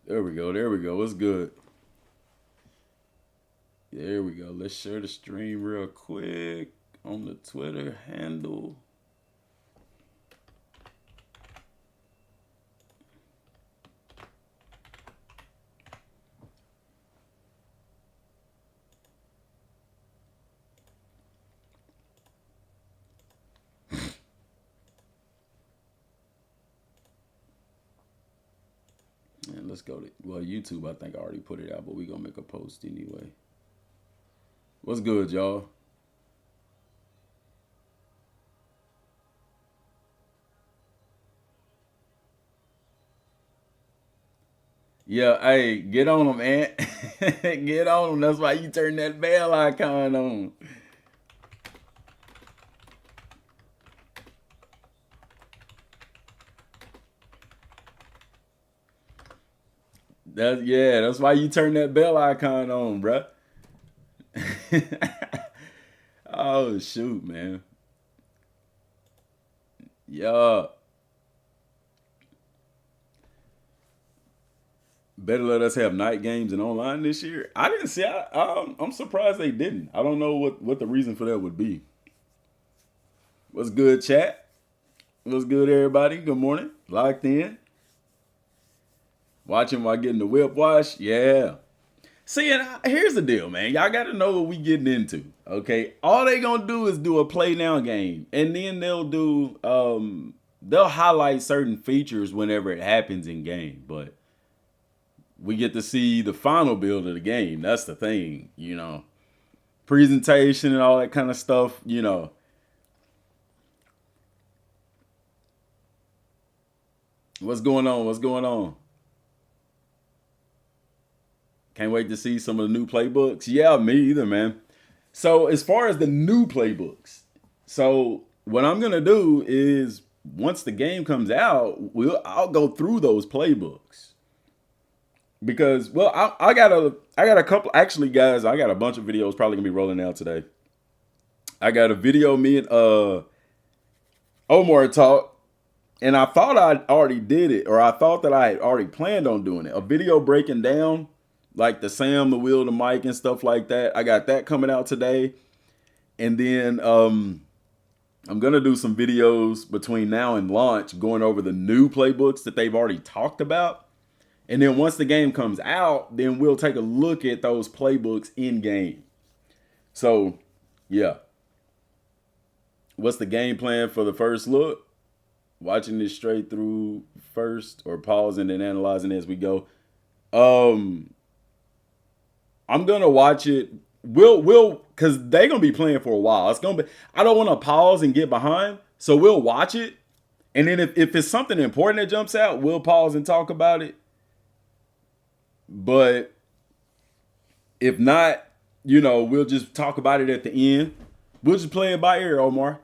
There we go. There we go. What's good? There we go. Let's share the stream real quick on the Twitter handle. And let's go to, well, YouTube, I think I already put it out, but we going to make a post anyway. What's good, y'all? Yeah, hey, get on them, man. Get on them. That's why you turn that bell icon on. That's why you turn that bell icon on, bruh. Oh shoot, man. Yeah. Better let us have night games and online this year. I didn't see. I'm surprised they didn't. I don't know what the reason for that would be. What's good, chat? What's good, everybody? Good morning. Locked in. Watching while getting the whip wash. Yeah. See, and here's the deal, man. Y'all got to know what we getting into. Okay, all they gonna do is do a play now game, and then they'll highlight certain features whenever it happens in game, but we get to see the final build of the game. That's the thing, presentation and all that kind of stuff. What's going on? What's going on? Can't wait to see some of the new playbooks. Yeah, me either, man. So as far as the new playbooks, so what I'm gonna do is once the game comes out, I'll go through those playbooks because I got a couple, actually, guys. I got a bunch of videos probably gonna be rolling out today. I got a video me and Omar talk, and I thought I already did it, or I thought that I had already planned on doing it. A video breaking down like the Sam, the wheel, the mic, and stuff like that. I got that coming out today. And then I'm going to do some videos between now and launch going over the new playbooks that they've already talked about. And then once the game comes out, then we'll take a look at those playbooks in game. So, yeah. What's the game plan for the first look? Watching this straight through first, or pausing and analyzing as we go. I'm gonna watch it. We'll because they're gonna be playing for a while. It's gonna be. I don't want to pause and get behind, so we'll watch it, and then if it's something important that jumps out, we'll pause and talk about it. But if not, we'll just talk about it at the end. We'll just play it by ear, Omar.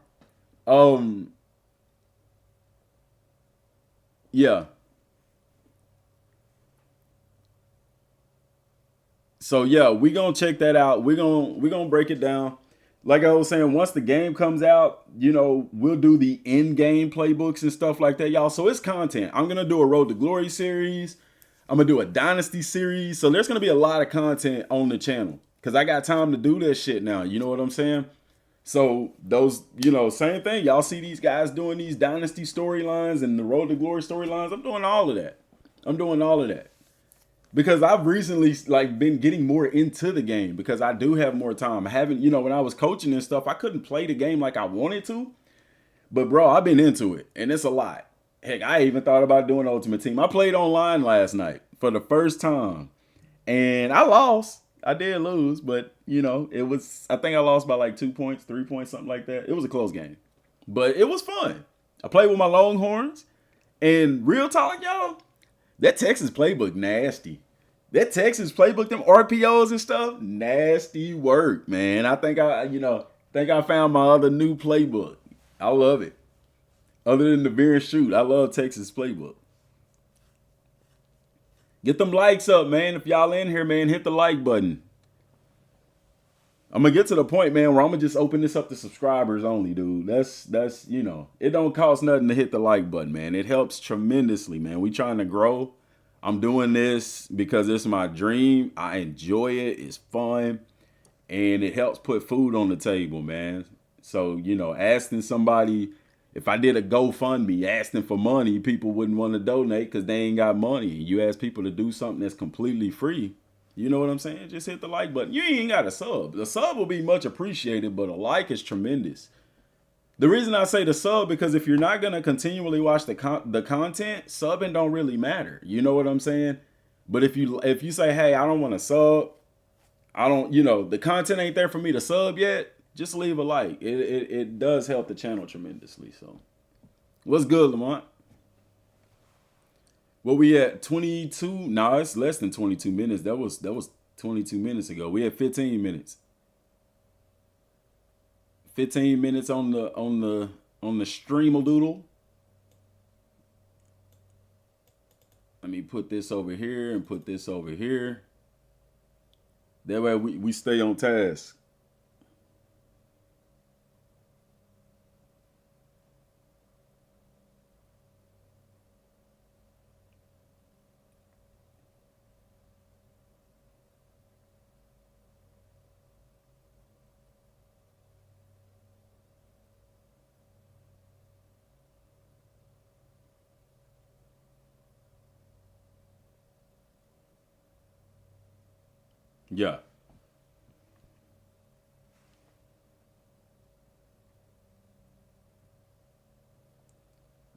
Yeah. So yeah, we gonna check that out. We gonna break it down. Like I was saying, once the game comes out, we'll do the in-game playbooks and stuff like that, y'all. So it's content. I'm gonna do a Road to Glory series. I'm gonna do a Dynasty series. So there's gonna be a lot of content on the channel because I got time to do that shit now. You know what I'm saying? So those, same thing. Y'all see these guys doing these Dynasty storylines and the Road to Glory storylines. I'm doing all of that. I'm doing all of that. Because I've recently been getting more into the game because I do have more time. I haven't, when I was coaching and stuff, I couldn't play the game like I wanted to. But bro, I've been into it and it's a lot. Heck, I even thought about doing Ultimate Team. I played online last night for the first time and I lost. I did lose, but it was, I think I lost by like 2 points, 3 points, something like that. It was a close game, but it was fun. I played with my Longhorns, and real talk, y'all, that Texas playbook nasty. That Texas playbook, them RPOs and stuff, nasty work, man. I think I found my other new playbook. I love it. Other than the veer and shoot, I love Texas playbook. Get them likes up, man. If y'all in here, man, hit the like button. I'm gonna get to the point, man, where I'm gonna just open this up to subscribers only, dude. That's it don't cost nothing to hit the like button, man. It helps tremendously, man. We trying to grow. I'm doing this because it's my dream. I enjoy it. It's fun. And it helps put food on the table, man. So, asking somebody, if I did a GoFundMe asking for money, people wouldn't want to donate because they ain't got money. You ask people to do something that's completely free. You know what I'm saying? Just hit the like button. You ain't got a sub. The sub will be much appreciated, but a like is tremendous. The reason I say the sub, because if you're not going to continually watch the content, subbing don't really matter. You know what I'm saying? But if you say, hey, I don't want to sub, I don't, the content ain't there for me to sub yet, just leave a like. It does help the channel tremendously. So, what's good, Lamont? What we at? 22? No, it's less than 22 minutes. That was 22 minutes ago. We had 15 minutes. 15 minutes on the streamadoodle. Let me put this over here and put this over here. That way we stay on task. Yeah.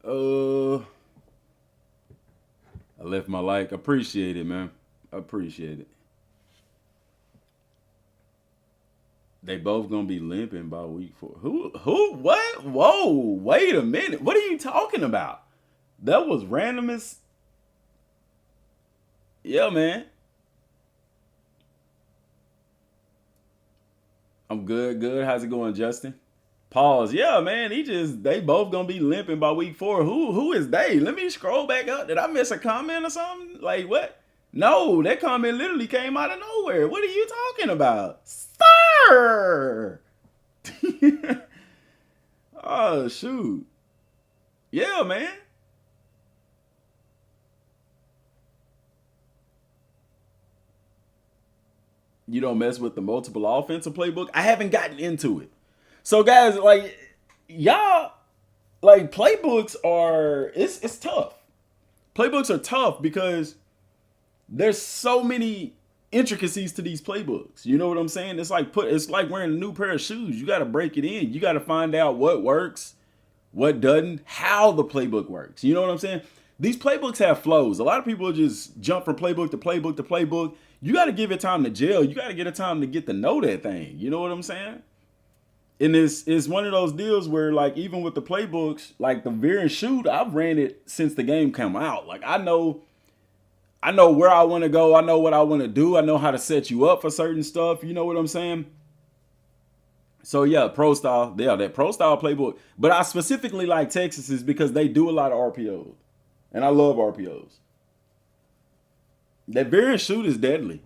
I left my like. Appreciate it, man. Appreciate it. They both gonna be limping by week 4. Who? What? Whoa! Wait a minute. What are you talking about? That was random as. Yeah, man. I'm good. Good. How's it going, Justin? Pause. Yeah, man. They both gonna be limping by week 4. Who is they? Let me scroll back up. Did I miss a comment or something? Like what? No, that comment literally came out of nowhere. What are you talking about? Sir. Oh shoot. Yeah, man. You don't mess with the multiple offensive playbook. I haven't gotten into it. So guys, like y'all, like playbooks are it's tough. Playbooks are tough because there's so many intricacies to these playbooks. You know what I'm saying? It's like wearing a new pair of shoes. You got to break it in. You got to find out what works, what doesn't, how the playbook works. You know what I'm saying? These playbooks have flows. A lot of people just jump from playbook to playbook to playbook. You got to give it time to gel. You got to get a time to get to know that thing. You know what I'm saying? And it's one of those deals where, like, even with the playbooks, like the veer and shoot, I've ran it since the game came out. Like, I know where I want to go. I know what I want to do. I know how to set you up for certain stuff. You know what I'm saying? So yeah, pro style. Yeah, that pro style playbook. But I specifically like Texas is because they do a lot of RPOs. And I love RPOs. That veer and shoot is deadly.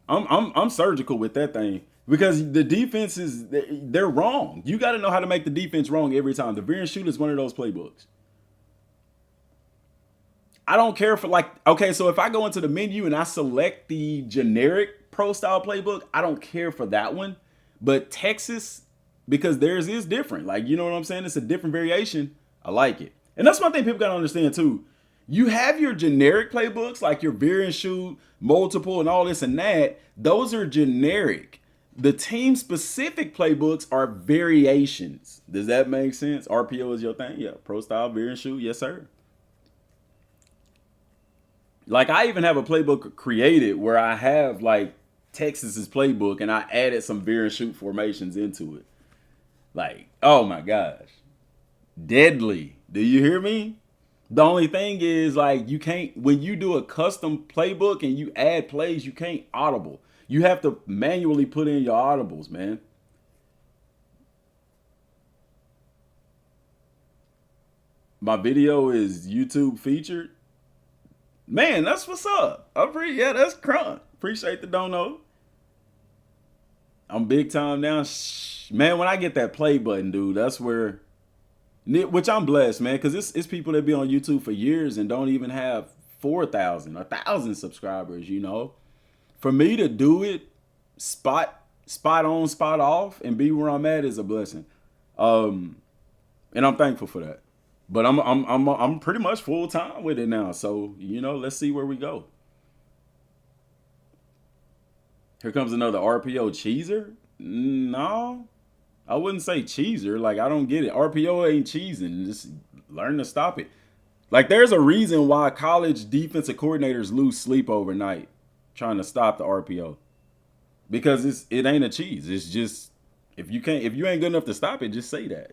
I'm surgical with that thing. Because the defenses, they're wrong. You got to know how to make the defense wrong every time. The veer and shoot is one of those playbooks. I don't care for okay, so if I go into the menu and I select the generic pro style playbook, I don't care for that one. But Texas, because theirs is different. Like, you know what I'm saying? It's a different variation. I like it. And that's one thing people got to understand too. You have your generic playbooks, like your veer and shoot, multiple, and all this and that. Those are generic. The team specific playbooks are variations. Does that make sense? RPO is your thing? Yeah. Pro style, veer and shoot. Yes, sir. Like, I even have a playbook created where I have like Texas's playbook and I added some veer and shoot formations into it. Like, oh my gosh. Deadly. Do you hear me? The only thing is, like, you can't, when you do a custom playbook and you add plays, you can't audible. You have to manually put in your audibles, man. My video is YouTube featured. Man, that's what's up. Yeah, that's crunk. Appreciate the dono. I'm big time now. Man, when I get that play button, dude, that's which I'm blessed, man, because it's people that be on YouTube for years and don't even have 4,000, 1,000 subscribers, For me to do it spot on, spot off, and be where I'm at is a blessing. And I'm thankful for that. But I'm pretty much full time with it now. So, let's see where we go. Here comes another RPO cheeser. No, I wouldn't say cheeser. Like, I don't get it. RPO ain't cheesing. Just learn to stop it. Like, there's a reason why college defensive coordinators lose sleep overnight trying to stop the RPO. Because it ain't a cheese. It's just, if you ain't good enough to stop it, just say that,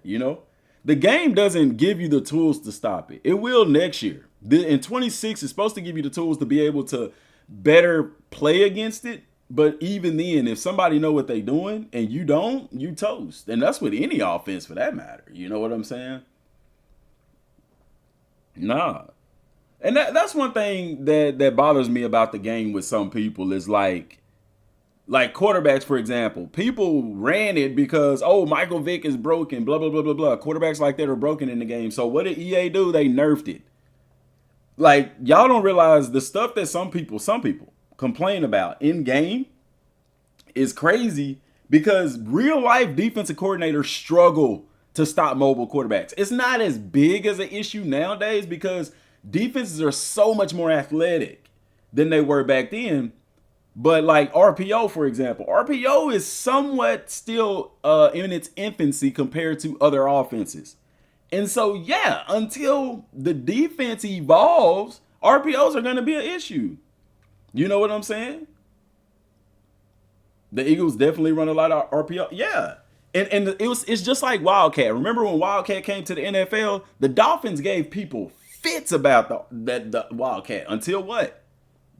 The game doesn't give you the tools to stop it. It will next year. In 26, it's supposed to give you the tools to be able to better play against it. But even then, if somebody know what they doing and you don't, you toast. And that's with any offense for that matter. You know what I'm saying? Nah. And that's one thing that bothers me about the game with some people is like quarterbacks, for example. People ran it because, Michael Vick is broken, blah, blah, blah, blah, blah. Quarterbacks like that are broken in the game. So what did EA do? They nerfed it. Like, y'all don't realize the stuff that some people complain about in game is crazy because real life defensive coordinators struggle to stop mobile quarterbacks. It's not as big as an issue nowadays because defenses are so much more athletic than they were back then. But like RPO, for example, RPO is somewhat still in its infancy compared to other offenses. And so, yeah, until the defense evolves, RPOs are going to be an issue. You know what I'm saying? The Eagles definitely run a lot of RPO. Yeah. And it's just like Wildcat. Remember when Wildcat came to the NFL? The Dolphins gave people fits about the Wildcat until what?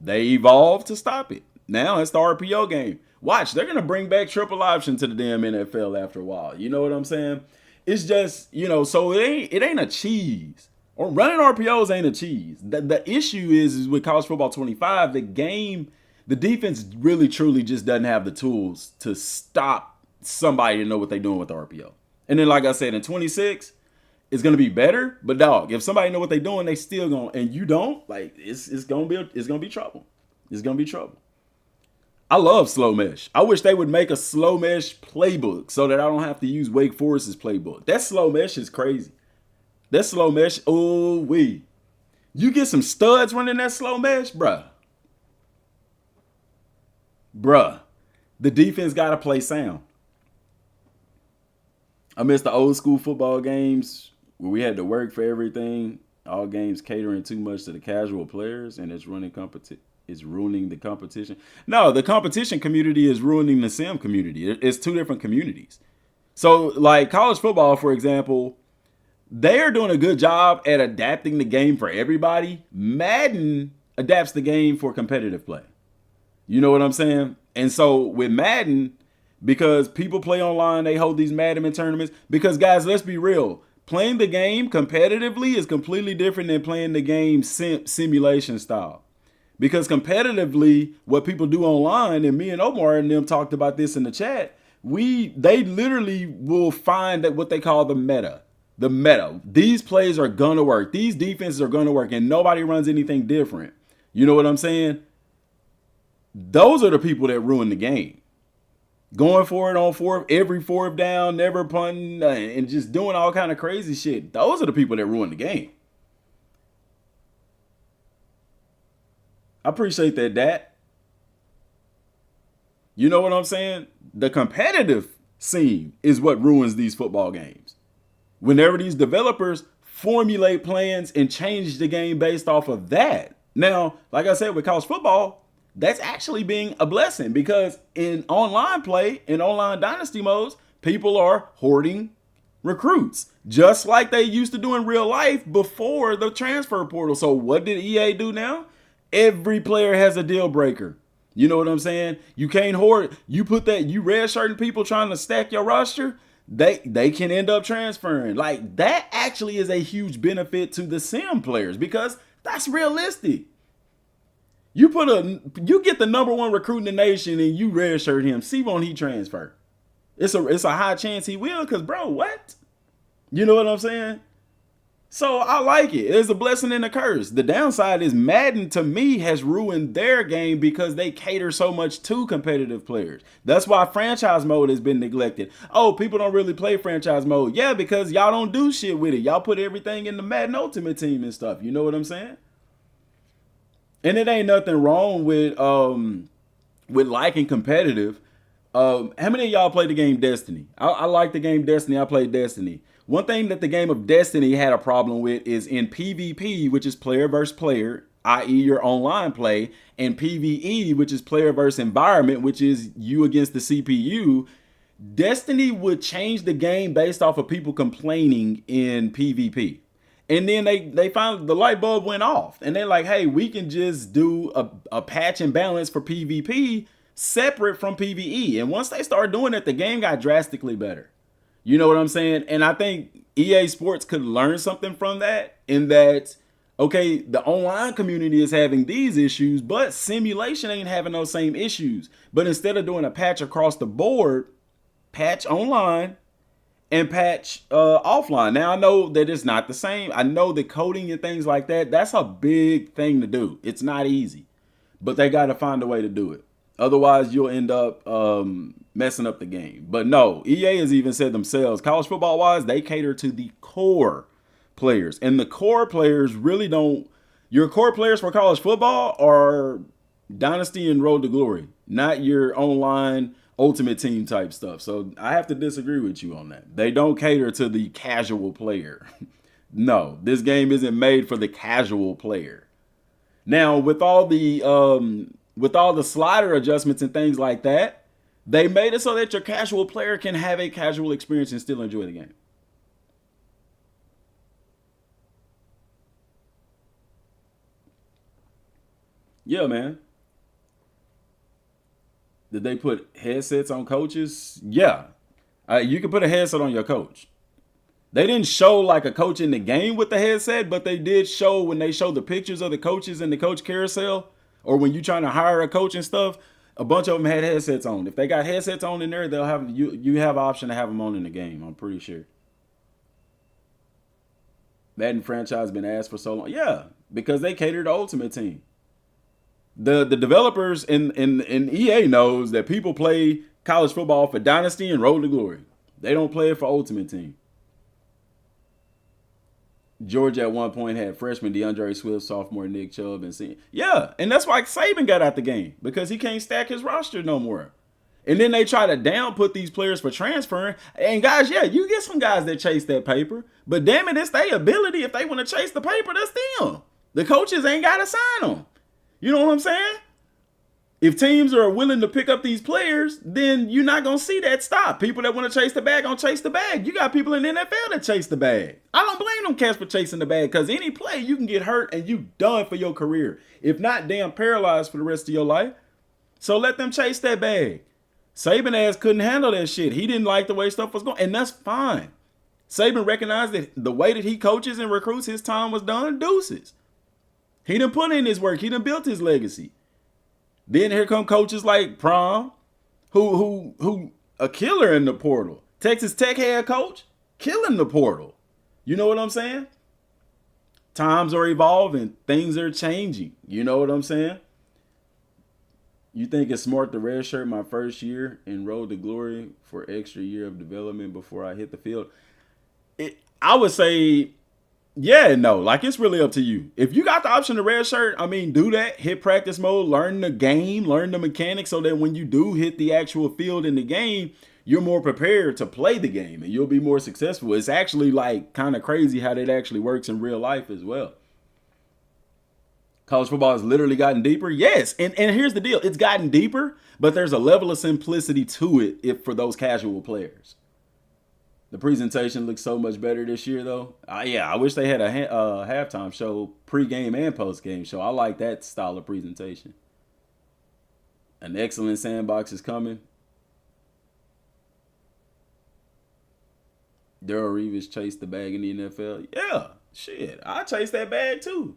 They evolved to stop it. Now it's the RPO game. Watch, they're going to bring back triple option to the damn NFL after a while. You know what I'm saying? It's just, so it ain't a cheese. Or running RPOs ain't a cheese. The issue is with college football 25, the defense really truly just doesn't have the tools to stop somebody to know what they're doing with the RPO. And then, like I said, in 26, it's gonna be better. But dog, if somebody know what they're doing, they still gonna, and you don't, like it's gonna be trouble. It's gonna be trouble. I love slow mesh. I wish they would make a slow mesh playbook so that I don't have to use Wake Forest's playbook. That slow mesh is crazy. That slow mesh, you get some studs running that slow mesh, bruh. The defense got to play sound. I miss the old school football games where we had to work for everything. All games catering too much to the casual players, and it's ruining the competition. No, the competition community is ruining the sim community. It's two different communities. So, like college football, for example, they are doing a good job at adapting the game for everybody. Madden adapts the game for competitive play. You know what I'm saying? And so with Madden, because people play online, they hold these Madden tournaments. Because guys, let's be real. Playing the game competitively is completely different than playing the game simulation style. Because competitively, what people do online, and me and Omar and them talked about this in the chat, they literally will find that what they call the meta. The meta. These plays are gonna work. These defenses are gonna work, and nobody runs anything different. You know what I'm saying? Those are the people that ruin the game. Going for it on every fourth down, never punting, and just doing all kind of crazy shit. Those are the people that ruin the game. I appreciate that. You know what I'm saying? The competitive scene is what ruins these football games. Whenever these developers formulate plans and change the game based off of that. Now, like I said, with college football, that's actually being a blessing because in online play, in online dynasty modes, people are hoarding recruits, just like they used to do in real life before the transfer portal. So what did EA do now? Every player has a deal breaker. You know what I'm saying? You can't hoard. You red shirting people trying to stack your roster, they can end up transferring. Like that actually is a huge benefit to the sim players because that's realistic. You get the number one recruit in the nation and you redshirt him. See, won't he transfer? It's a high chance he will because, bro, what? You know what I'm saying? So I like it. It's a blessing and a curse. The downside is Madden to me has ruined their game because they cater so much to competitive players. That's why franchise mode has been neglected. Oh, people don't really play franchise mode. Yeah, because y'all don't do shit with it. Y'all put everything in the Madden Ultimate Team and stuff. You know what I'm saying? And it ain't nothing wrong with liking competitive. How many of y'all play the game Destiny? I like the game Destiny. I played Destiny. One thing that the game of Destiny had a problem with is in PvP, which is player versus player, i.e. your online play, and PvE, which is player versus environment, which is you against the CPU. Destiny would change the game based off of people complaining in PvP. And then they found the light bulb went off. And they're like, hey, we can just do a patch and balance for PvP separate from PvE. And once they started doing it, the game got drastically better. You know what I'm saying? And I think EA Sports could learn something from that in that, okay, the online community is having these issues, but simulation ain't having those same issues. But instead of doing a patch across the board, patch online and patch offline. Now, I know that it's not the same. I know that coding and things like that, that's a big thing to do. It's not easy, but they got to find a way to do it. Otherwise, you'll end up messing up the game. But no, EA has even said themselves, college football wise, they cater to the core players. And the core players really don't. Your core players for college football are Dynasty and Road to Glory, not your online ultimate team type stuff. So I have to disagree with you on that. They don't cater to the casual player. No, this game isn't made for the casual player. Now, with all the slider adjustments and things like that, they made it so that your casual player can have a casual experience and still enjoy the game. Yeah, man. Did they put headsets on coaches? Yeah. You can put a headset on your coach. They didn't show like a coach in the game with the headset, but they did show when they showed the pictures of the coaches in the coach carousel, or when you trying to hire a coach and stuff. A bunch of them had headsets on. If they got headsets on in there, they'll have you. You have an option to have them on in the game. I'm pretty sure. Madden franchise been asked for so long. Yeah, because they cater to Ultimate Team. The developers in EA knows that people play college football for Dynasty and Road to Glory. They don't play it for Ultimate Team. Georgia at one point had freshman DeAndre Swift, sophomore Nick Chubb, and senior. Yeah, and that's why Saban got out the game because he can't stack his roster no more. And then they try to down put these players for transferring. And guys, yeah, you get some guys that chase that paper, but damn it, it's their ability. If they want to chase the paper, that's them. The coaches ain't got to sign them. You know what I'm saying? If teams are willing to pick up these players, then you're not going to see that stop. People that want to chase the bag going to chase the bag. You got people in the NFL that chase the bag. I don't blame them cats for chasing the bag because any play you can get hurt and you done for your career. If not, damn paralyzed for the rest of your life. So let them chase that bag. Saban ass couldn't handle that shit. He didn't like the way stuff was going, and that's fine. Saban recognized that the way that he coaches and recruits, his time was done. Deuces. He done put in his work. He done built his legacy. Then here come coaches like Prom, who a killer in the portal. Texas Tech head coach, killing the portal. You know what I'm saying? Times are evolving. Things are changing. You know what I'm saying? You think it's smart to redshirt my first year and Road to Glory for extra year of development before I hit the field? I would say, yeah and no. Like, it's really up to you. If you got the option to redshirt, I mean, do that. Hit practice mode, learn the game, learn the mechanics so that when you do hit the actual field in the game, you're more prepared to play the game and you'll be more successful. It's actually like kind of crazy how that actually works in real life as well. College football has literally gotten deeper. Yes. And here's the deal. It's gotten deeper, but there's a level of simplicity to it if for those casual players. The presentation looks so much better this year, though. Yeah, I wish they had a halftime show, pregame and postgame show. I like that style of presentation. An excellent sandbox is coming. Darrell Reeves chased the bag in the NFL. Yeah, shit. I chase that bag, too.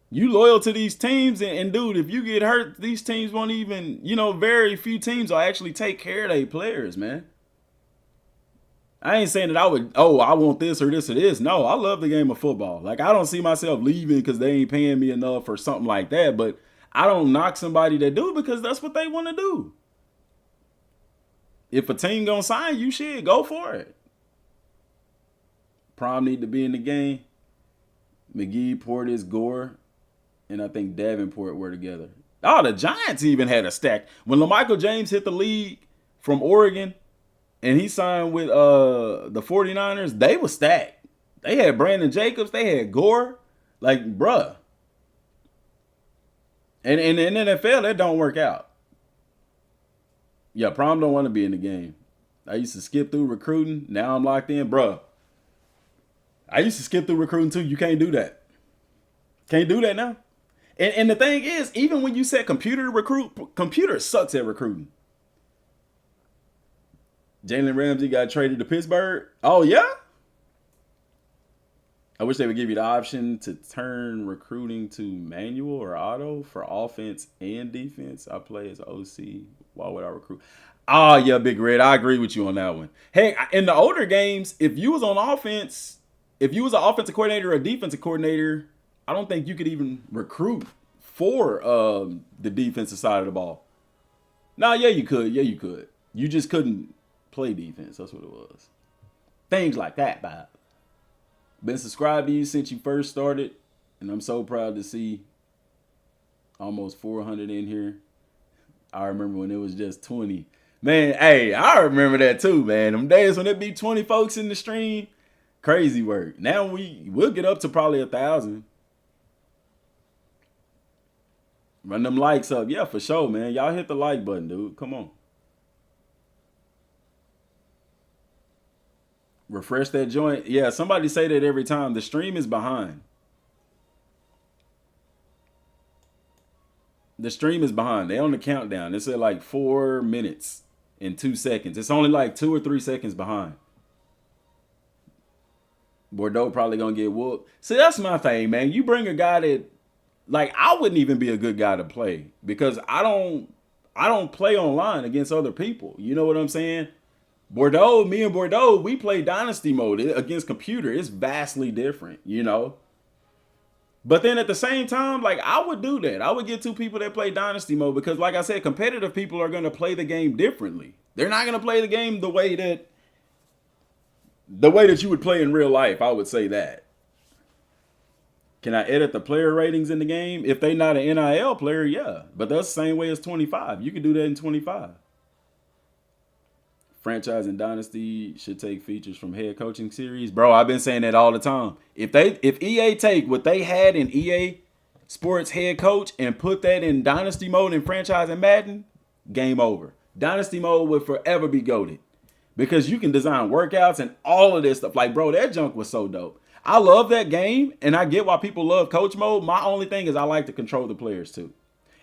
You loyal to these teams, and dude, if you get hurt, these teams won't even, very few teams will actually take care of their players, man. I ain't saying that I would, oh, I want this or this or this. No, I love the game of football. Like, I don't see myself leaving because they ain't paying me enough or something like that. But I don't knock somebody that do because that's what they want to do. If a team gonna sign you, shit, go for it. Prom need to be in the game. McGee, Portis, Gore, and I think Davenport were together. Oh, the Giants even had a stack. When LaMichael James hit the league from Oregon and he signed with the 49ers, they were stacked. They had Brandon Jacobs. They had Gore. Like, bruh. And in the NFL, that don't work out. Yeah, Prom don't want to be in the game. I used to skip through recruiting. Now I'm locked in. Bruh. I used to skip through recruiting too. You can't do that. Can't do that now. And the thing is, even when you said computer to recruit, computer sucks at recruiting. Jalen Ramsey got traded to Pittsburgh. Oh, yeah? I wish they would give you the option to turn recruiting to manual or auto for offense and defense. I play as OC. Why would I recruit? Oh, yeah, Big Red. I agree with you on that one. Hey, in the older games, if you was on offense, if you was an offensive coordinator or a defensive coordinator, I don't think you could even recruit for the defensive side of the ball. Nah, yeah, you could. Yeah, you could. You just couldn't play defense. That's what it was. Things like that, Bob. Been subscribed to you since you first started, and I'm so proud to see almost 400 in here. I remember when it was just 20. Man, hey, I remember that too, man. Them days when it be 20 folks in the stream, crazy work. Now we'll get up to probably 1,000. Run them likes up. Yeah, for sure, man. Y'all hit the like button, dude. Come on. Refresh that joint. Yeah, somebody say that every time. The stream is behind. The stream is behind. They on the countdown. It's at like 4 minutes and 2 seconds. It's only like 2 or 3 seconds behind. Bordeaux probably gonna get whooped. See, that's my thing, man. You bring a guy that, like, I wouldn't even be a good guy to play because I don't play online against other people. You know what I'm saying? Bordeaux, me and Bordeaux, we play Dynasty mode against computer. It's vastly different, you know? But then at the same time, like, I would do that. I would get 2 people that play Dynasty mode because, like I said, competitive people are going to play the game differently. They're not going to play the game the way that you would play in real life. I would say that. Can I edit the player ratings in the game? If they not an NIL player, yeah. But that's the same way as 25. You can do that in 25. Franchise and Dynasty should take features from head coaching series. Bro, I've been saying that all the time. If EA take what they had in EA Sports head coach and put that in Dynasty mode in Franchise and Madden, game over. Dynasty mode would forever be goated. Because you can design workouts and all of this stuff. Like, bro, that junk was so dope. I love that game, and I get why people love coach mode. My only thing is I like to control the players too.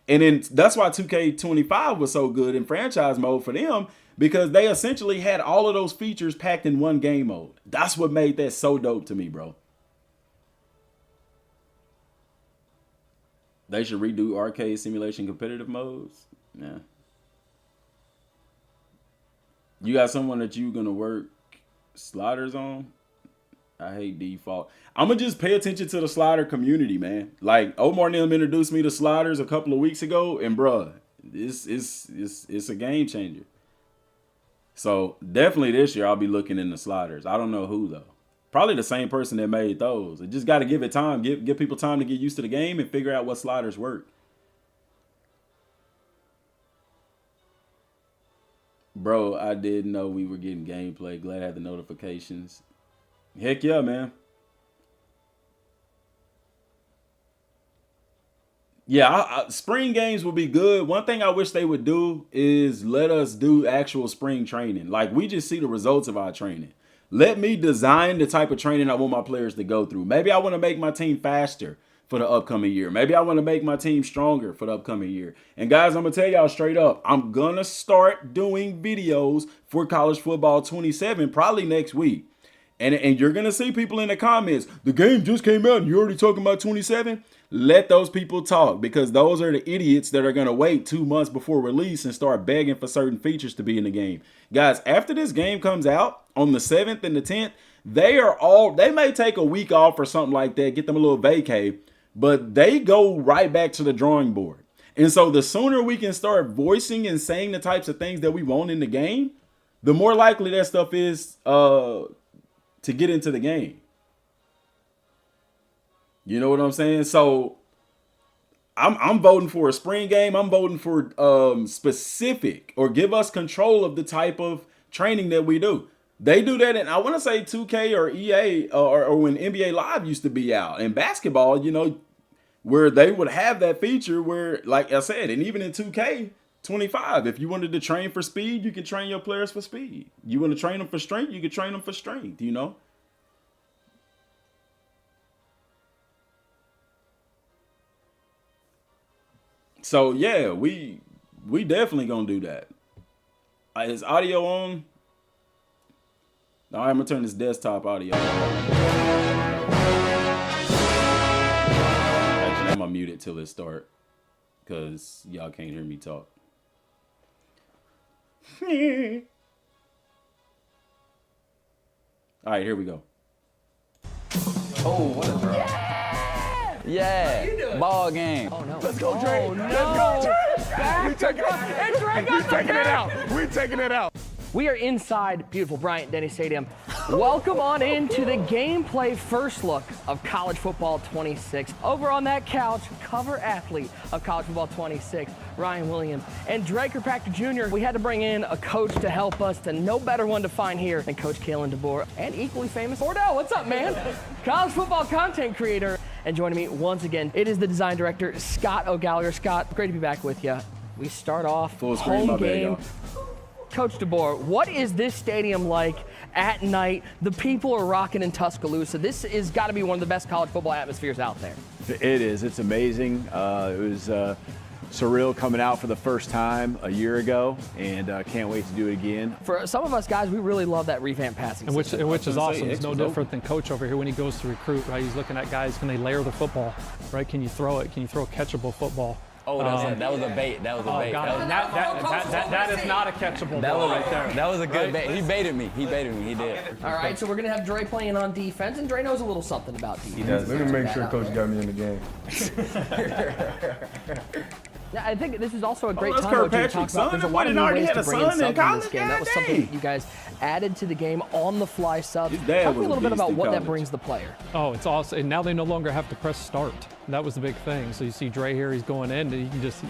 And then that's why 2K25 was so good in franchise mode for them, because they essentially had all of those features packed in one game mode. That's what made that so dope to me, bro. They should redo arcade simulation competitive modes. Yeah. You got someone that you're going to work sliders on? I hate default. I'm going to just pay attention to the slider community, man. Like, Omar Nim introduced me to sliders a couple of weeks ago, and bruh, it's a game changer. So definitely this year I'll be looking into sliders. I don't know who though. Probably the same person that made those. It just got to give it time. Give people time to get used to the game and figure out what sliders work. Bro, I didn't know we were getting gameplay. Glad I had the notifications. Heck yeah, man. Yeah, spring games would be good. One thing I wish they would do is let us do actual spring training. Like, we just see the results of our training. Let me design the type of training I want my players to go through. Maybe I want to make my team faster for the upcoming year. Maybe I want to make my team stronger for the upcoming year. And guys, I'm going to tell y'all straight up, I'm going to start doing videos for College Football 27 probably next week. And you're going to see people in the comments, the game just came out and you're already talking about 27? let those people talk, because those are the idiots that are going to wait 2 months before release and start begging for certain features to be in the game. Guys, after this game comes out on the 7th and the 10th, they may take a week off or something like that, get them a little vacay, but they go right back to the drawing board. And so the sooner we can start voicing and saying the types of things that we want in the game, the more likely that stuff is to get into the game. You know what I'm saying? So I'm voting for a spring game. I'm voting for specific, or give us control of the type of training that we do. They do that, and I want to say 2K or EA or when NBA Live used to be out. And basketball, you know, where they would have that feature where, like I said, and even in 2K25, if you wanted to train for speed, you can train your players for speed. You want to train them for strength, you can train them for strength, you know? So, yeah, we definitely going to do that. Is audio on? All right, I'm going to turn this desktop audio on. Actually, I'm going to mute it till it start, because y'all can't hear me talk. All right, here we go. Oh, what a throw. Yeah, ball game. Oh, no. Let's go, Dre. Oh, no. Let's go, Dre. We taking it out. We taking it out. We are inside beautiful Bryant Denny Stadium. Welcome on into the gameplay first look of College Football 26. Over on that couch, cover athlete of College Football 26, Ryan Williams, and Dre Kirkpatrick Jr. We had to bring in a coach to help us, and no better one to find here than Coach Kalen DeBoer, and equally famous Fordell. What's up, man? College football content creator. And joining me once again, it is the design director, Scott O'Gallagher. Scott, great to be back with you. We start off Full screen, home my bad, game. y'all. Coach DeBoer, what is this stadium like at night? The people are rocking in Tuscaloosa. This is got to be one of the best college football atmospheres out there. It is. It's amazing. It was surreal coming out for the first time a year ago, and can't wait to do it again. For some of us guys, we really love that revamped passing system. And which is awesome. It's no Expo's different than Coach over here when he goes to recruit, right? He's looking at guys, can they layer the football, right? Can you throw it? Can you throw a catchable football? Oh, that was a bait. That was a bait. God. That is not a catchable That ball was right there. That was a good bait. He baited me. He did. All right, so we're going to have Dre playing on defense, and Dre knows a little something about defense. He does. Let me make sure Coach got me in the game. Yeah, I think this is also a great that's time to talk Kirkpatrick's about. son. There's a lot of He new already ways had to a bring in son in subs in college. this game. That was God something dang. that you guys added to the game on the fly subs. His dad Talk was a a little bit beast about in what that college. brings the player. Oh, it's awesome. And now they no longer have to press start. That was the big thing. So you see Dre here, he's going in, and you can just,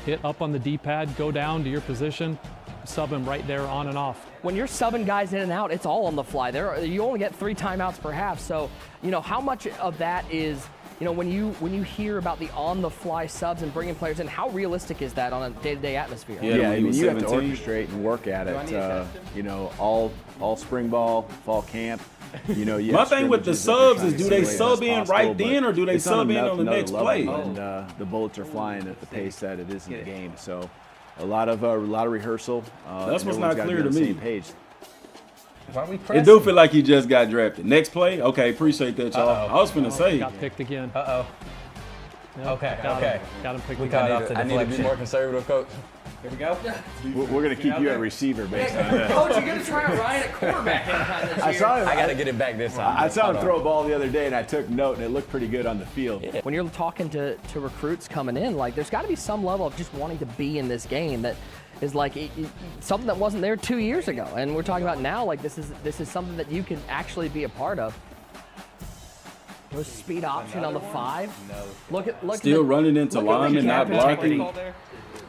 hit up on the D-pad, go down to your position, sub him right there on and off. When you're subbing guys in and out, it's all on the fly. You only get 3 timeouts per half. So, how much of that is, when you hear about the on-the-fly subs and bringing players in, how realistic is that on a day-to-day atmosphere? Yeah, Yeah, when I he mean, was you have to 17. orchestrate and work at it. All spring ball, fall camp. You My thing with the subs is, do they sub in right then, or do they it's sub in on the next play? And the bullets are flying at the pace that it is in the game. So a lot of rehearsal. That's and what's everyone's not gotta clear be to on the me. same page. Why we It pressing? do feel like he just got drafted. Next play? Okay, appreciate that, y'all. I was finna say. Got picked again. Uh-oh. Yep, Okay, got okay. Him, got him picked We again. caught off the I need to be deflection. more conservative, Coach. Here we go. We're going to keep you at receiver based on that. Coach, you're going to try Ryan at quarterback anytime this I year. saw him. I got to get it back this time. I saw him Hold throw on. a ball the other day, and I took note, and it looked pretty good on the field. When you're talking to recruits coming in, like, there's got to be some level of just wanting to be in this game that is like something that wasn't there 2 years ago. And we're talking about now, like, this is something that you can actually be a part of. No speed option on the 5. Look Still at running into look at the linemen, not gap blocking. integrity.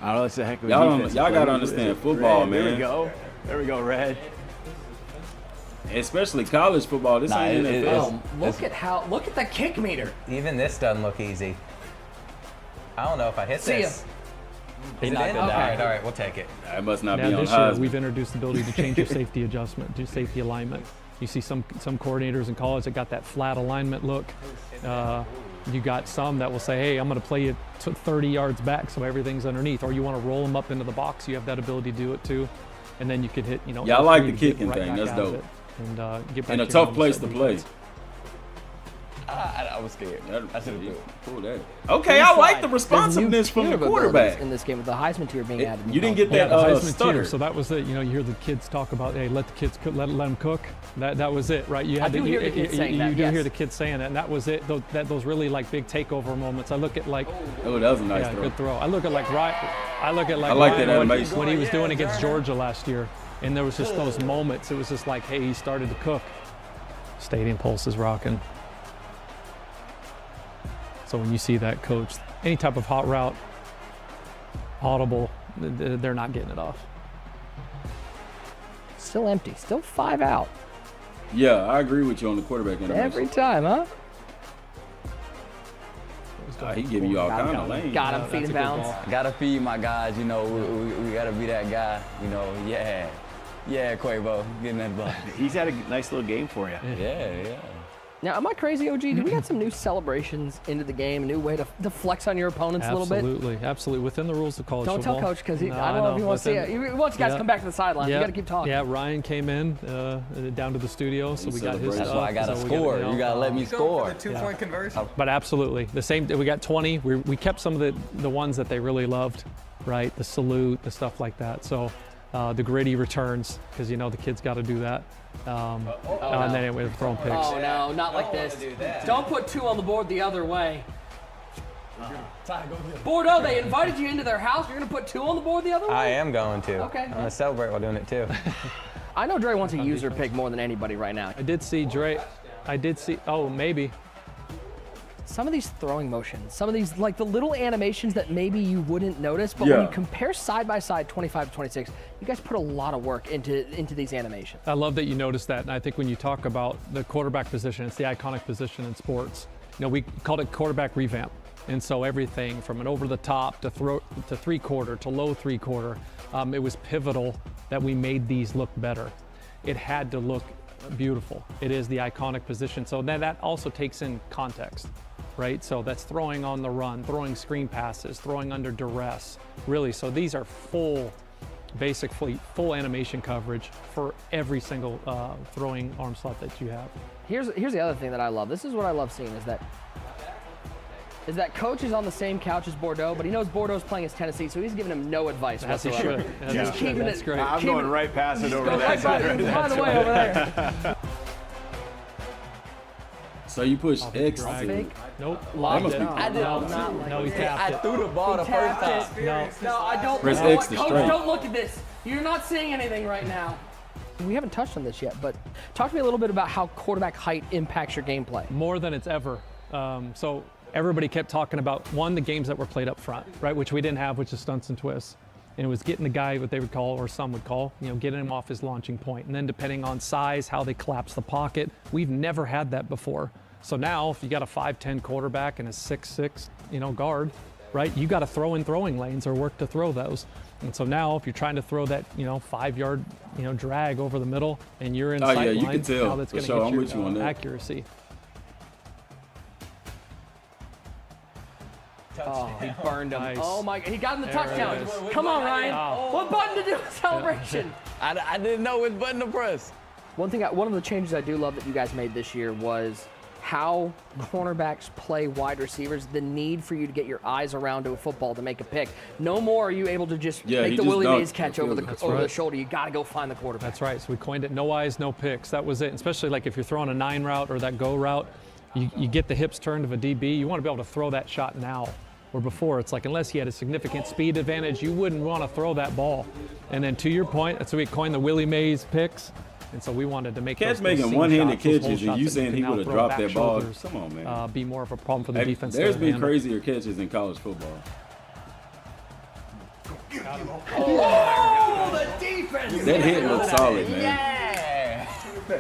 I don't know, it's a heck of a Y'all defensive gotta play. understand football, Red, There man. we go. There we go, Red. Especially college football. This ain't it- NFL. Look at the kick meter. Even this doesn't look easy. I don't know if I hit See this. He Is it knocked in? it All down. right, we'll take it. That must not Now be on this year, Heisman. we've introduced the ability to change your safety adjustment, do safety alignment. You see some coordinators in college that got that flat alignment look. You got some that will say, hey, I'm going to play you 30 yards back so everything's underneath. Or you want to roll them up into the box, you have that ability to do it too. And then you could hit, Yeah, I like L3 the to get kicking right thing. back That's out of dope. it And get back And a to your tough normal place set to of play. defense. I was scared. I should have threw it. Pull that. Okay, I like the There's a new responsiveness from tier the of abilities quarterback. in this game with the Heisman tier being added. You didn't get that the Heisman stutter. tier, so that was it. You know, you hear the kids talk about, hey, let the kids cook, let them cook. That was it, right? You had do hear the kids saying that, You do yes. hear the kids saying that, and that was it. Those really like big takeover moments. I look at like, Oh, that was a nice yeah, throw. good throw. I look at like Ryan. I like that Ryan animation. when he was doing against Georgia last year, and there was just those moments. It was just like, hey, he started to cook. Stadium pulse is rocking. So when you see that, coach, any type of hot route, audible, they're not getting it off. Still empty. Still 5 out. Yeah, I agree with you on the quarterback animation. Every time, huh? He giving you all kind of lanes. Got him, feet and bounds. Gotta feed my guys, you know. We gotta be that guy, you know. Yeah, Quavo, getting that ball. He's had a nice little game for you. Yeah. Now, am I crazy, OG? Did we got some new celebrations into the game? A new way to flex on your opponents a little bit? Absolutely. Within the rules of college Don't football. tell Coach because No, I don't know if he wants to see within- it. He wants you guys to come back to the sidelines. You got to keep talking. Yeah, Ryan came in down to the studio, so we got his celebration. stuff. That's why I gotta so we score. you know, You gotta let me score. 2-point conversion. But absolutely, the same. We got 20. We kept some of the ones that they really loved, right? The salute, the stuff like that. So the gritty returns, because you know the kids got to do that. And then anyway, we're throwing picks. Oh, no, not like this. Don't put 2 on the board the other way. Bordeaux, they invited you into their house. You're going to put 2 on the board the other way? I am going to. Okay. I'm gonna celebrate while doing it too. I know Dre wants a user pick more than anybody right now. I did see Dre. Oh, maybe. Some of these throwing motions, some of these, like the little animations that maybe you wouldn't notice, but when Yeah. you compare side by side 25 to 26, you guys put a lot of work into these animations. I love that you noticed that, and I think when you talk about the quarterback position, it's the iconic position in sports. You know, we called it quarterback revamp, and so everything from an over the top to three-quarter to low three-quarter, it was pivotal that we made these look better. It had to look beautiful. It is the iconic position, so then that also takes in context, right? So that's throwing on the run, throwing screen passes, throwing under duress, really. So these are basically full animation coverage for every single throwing arm slot that you have. Here's the other thing that I love. This is what I love seeing is that Coach is on the same couch as Bordeaux, but he knows Bordeaux's playing as Tennessee, so he's giving him no advice As he whatsoever. should. As Just he should. keeping That's it. great. I'm going right past it over Go that right by side. the way over there. So you push X. Fake. Nope. That must be I did No, not like no, he it. tapped I it. threw the ball the first tapped time. No. No, I don't. Press you know X what, to Coach, straight. don't look at this. You're not seeing anything right now. We haven't touched on this yet, but talk to me a little bit about how quarterback height impacts your gameplay. More than it's ever. So everybody kept talking about, one, the games that were played up front, right, which we didn't have, which is stunts and twists. And it was getting the guy, what they would call, or some would call, getting him off his launching point. And then depending on size, how they collapse the pocket, we've never had that before. So now, if you got a 5'10" quarterback and a 6'6", guard, right, you got to throw in throwing lanes or work to throw those. And so now, if you're trying to throw that, 5-yard, drag over the middle, and you're in Oh, sight yeah, you line, can tell. now that's For going to sure. get I'm your with you on that. accuracy. Oh, he burned him. Nice. Oh my! He got him the There it touchdown. is. Come on, Ryan. What button to do a celebration? I didn't know which button to press. One of the changes I do love that you guys made this year was how cornerbacks play wide receivers, the need for you to get your eyes around to a football to make a pick. No more are you able to just Yeah, make he the just Willie dunked. Mays catch over the right. shoulder. You got to go find the quarterback. That's right. So we coined it no eyes, no picks. That was it. Especially like if you're throwing a 9 route or that go route, you get the hips turned of a DB. You want to be able to throw that shot now. Where before, it's like unless he had a significant speed advantage, you wouldn't want to throw that ball. And then to your point, that's why we coined the Willie Mays picks. And so we wanted to make Cats those making seam one-handed shots, those hole catches, and shots you that saying can he now would've throw dropped back that ball. shoulders, Come on, man. be more of a problem for the Hey, defense. there's to been handle. crazier catches in college football. Oh, the defense! That hit looked solid, man. Yeah!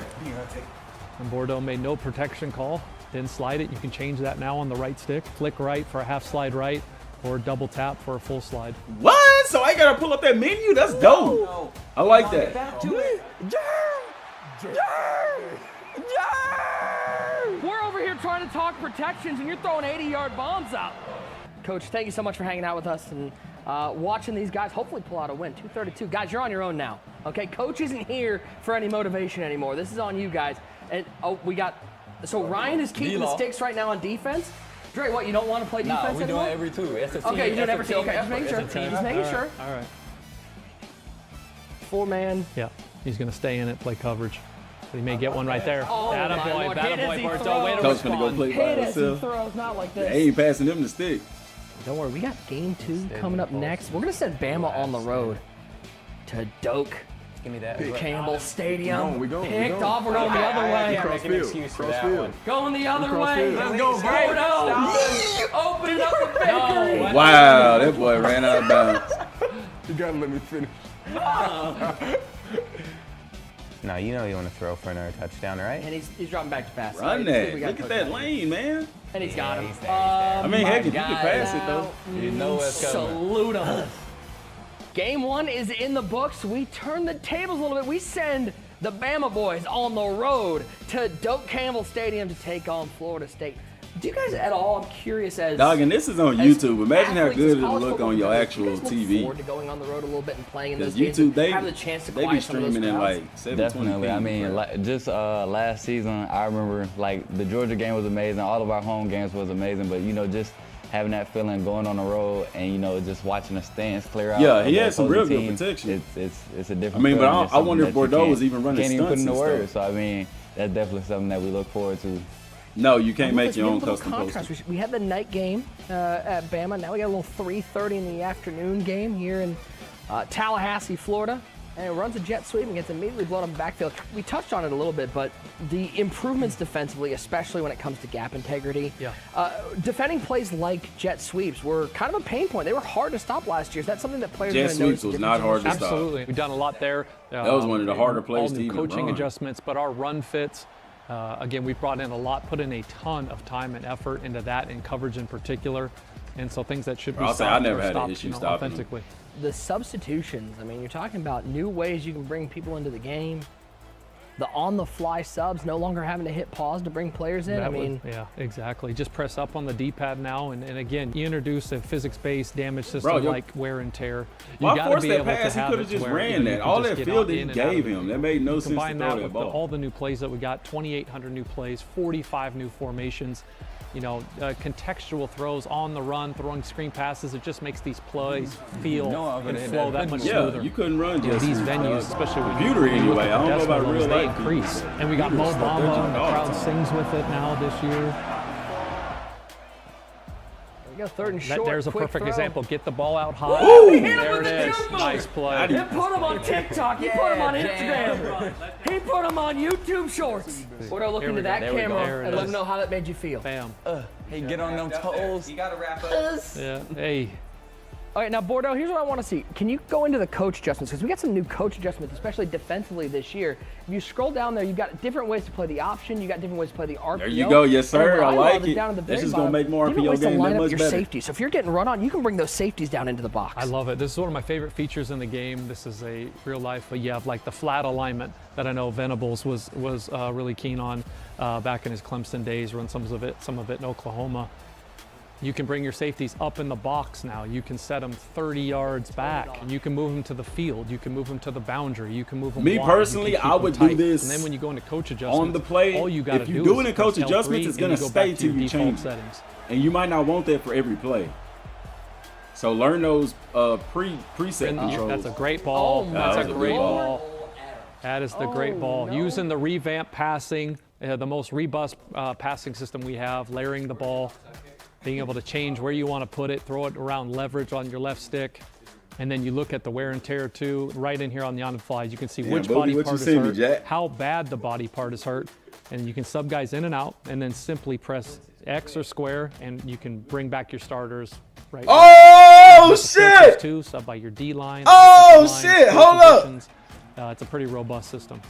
And Bordeaux made no protection call. Didn't slide it. You can change that now on the right stick. Flick right for a half slide right, or double tap for a full slide. What? So I gotta pull up that menu? That's dope. I like that. We're over here trying to talk protections, and you're throwing 80-yard bombs out. Coach, thank you so much for hanging out with us and watching these guys hopefully pull out a win. 232. Guys, you're on your own now. Okay, Coach isn't here for any motivation anymore. This is on you guys. And we got So Ryan is keeping the D-Law. sticks right now on defense. Dre, what, you don't want to play defense Nah, we anymore? doing every two. It's a team. Okay, you're doing it's a every two. team Okay, just making effort. sure. It's a team Just making sure. All right. 4-man. Yeah, he's going to stay in it, play coverage. But he may get one right there. Oh, Atta my boy, Lord. atta Hit as boy, he Bartow. Way to throws. Coach gonna go respond. play by Hit as he himself. throws, not like this. They ain't passing them the stick. Don't worry, we got game 2 coming up next. We're going to send Bama on the road to Doak Give me that. Campbell Stadium. We going. Picked off, we're going the other way. Can't make an excuse for that one. Going the other way. Let's go, Opening up the bakery. Wow, that boy ran out of bounds. You gotta let me finish. No, you know you want to throw for another touchdown, right? And he's dropping back to pass. Run that. Look at that lane, man. And he's got him. he's there. I mean, heck, if you can pass it, though. You know what's coming. Salute him. Game 1 is in the books. We turn the tables a little bit. We send the Bama boys on the road to Doak Campbell Stadium to take on Florida State. Do you guys at all, I'm curious as Dog, and this is on as YouTube. Imagine how athletes, good as it'll college look football on your players, actual do you guys look TV. forward to going on the road a little bit and playing in those Because games YouTube, and they having the chance to be quiet some of those streaming in crowds? like 720p. Definitely. I mean, just last season, I remember like the Georgia game was amazing. All of our home games was amazing. But you know, just having that feeling going on the road and you know just watching the stands clear out. Yeah, of he the had some opposing real good team, protection. It's a different. I mean, but feeling, just I wonder something if that you Bordeaux can't- was even running can't even put stunts into and words. stuff. So I mean, that's definitely something that we look forward to. No, you can't make Let's your give own a little custom contrast. poster. We had the night game at Bama. Now we got a little 3:30 in the afternoon game here in Tallahassee, Florida. And it runs a jet sweep and gets immediately blown up the backfield. We touched on it a little bit, but the improvements defensively, especially when it comes to gap integrity, defending plays like jet sweeps were kind of a pain point. They were hard to stop last year. Is that something that players are Jet going to notice? sweeps was a not difference hard in to stop. Absolutely. We've done a lot there. That was one of the harder plays all to new even coaching run. adjustments, but our run fits, again, we brought in a lot, put in a ton of time and effort into that and coverage in particular. And so things that should be I'll say I stopped never are had an stopped, issue you know, stopping them. authentically. The substitutions, I mean, you're talking about new ways you can bring people into the game. The on-the-fly subs, no longer having to hit pause to bring players in. That I mean, yeah, exactly. Just press up on the D-pad now, and again, you introduce a physics-based damage system Bro, like wear and tear. You Why gotta force be that able to pass? He have could have it just where, ran you know, you that. can All just that get field out, that he in and out of gave it. him, that made no sense to Combine throw that that with ball. all the new plays that we got, 2,800 new plays, 45 new formations. You know, contextual throws on the run, throwing screen passes. It just makes these plays feel No, I'm and gonna hit flow that that much Yeah, smoother. you couldn't run You know, just these venues, especially when computer you look anyway. at I don't know decimal about real numbers, they life. increase. And we got Mo Computers, they're Bamba, doing and the all the crowd time. sings with it now this year. we got 3rd and short. There's a quick perfect throw. example. Get the ball out high. Woo! He hit him There with it the is. jumbo. Nice play. He put him on TikTok. He put him on Instagram. He put him on YouTube Shorts. Bordeaux, look Here into we go. that There we go. camera There it and let is. him know how that made you feel. Bam. Hey, get on them toes. You gotta wrap up. Yeah. Hey. All right, now Bordeaux, here's what I want to see. Can you go into the coach adjustments? Because we got some new coach adjustments, especially defensively this year. If you scroll down there, you've got different ways to play the option. You got different ways to play the RPO. There you go. Yes, sir. And what I love like is it. down at the This very is gonna bottom, make more different RPO ways to game line that up much your better. safety. So if you're getting run on, you can bring those safeties down into the box. I love it. This is one of my favorite features in the game. This is a real life, but you have like the flat alignment that I know Venables was really keen on back in his Clemson days. Run some of it in Oklahoma. You can bring your safeties up in the box now. You can set them 30 yards back. You can move them to the field. You can move them to the boundary. You can move them Me wide. personally, You can keep I them would do tight. this And then when you go into coach adjustments, on the play. all you got to If do you do is it in coach press adjustments, L3 it's gonna and you go stay back to till your you default change it. settings. And you might not want that for every play. So learn those preset And controls. that's a great ball. Oh, That's my a great Lord. ball. That is the great ball. no. Using the revamp passing, the most robust passing system we have, layering the ball, being able to change where you want to put it, throw it around leverage on your left stick. And then you look at the wear and tear too, right in here on the on the fly. You can see Yeah, which Boogie, body what you part is see me, hurt, Jack? how bad the body part is hurt. And you can sub guys in and out, and then simply press X or square, and you can bring back your starters right Oh switches shit! too, sub by your D line. Oh, offensive line, shit, skill hold up. positions. It's a pretty robust system.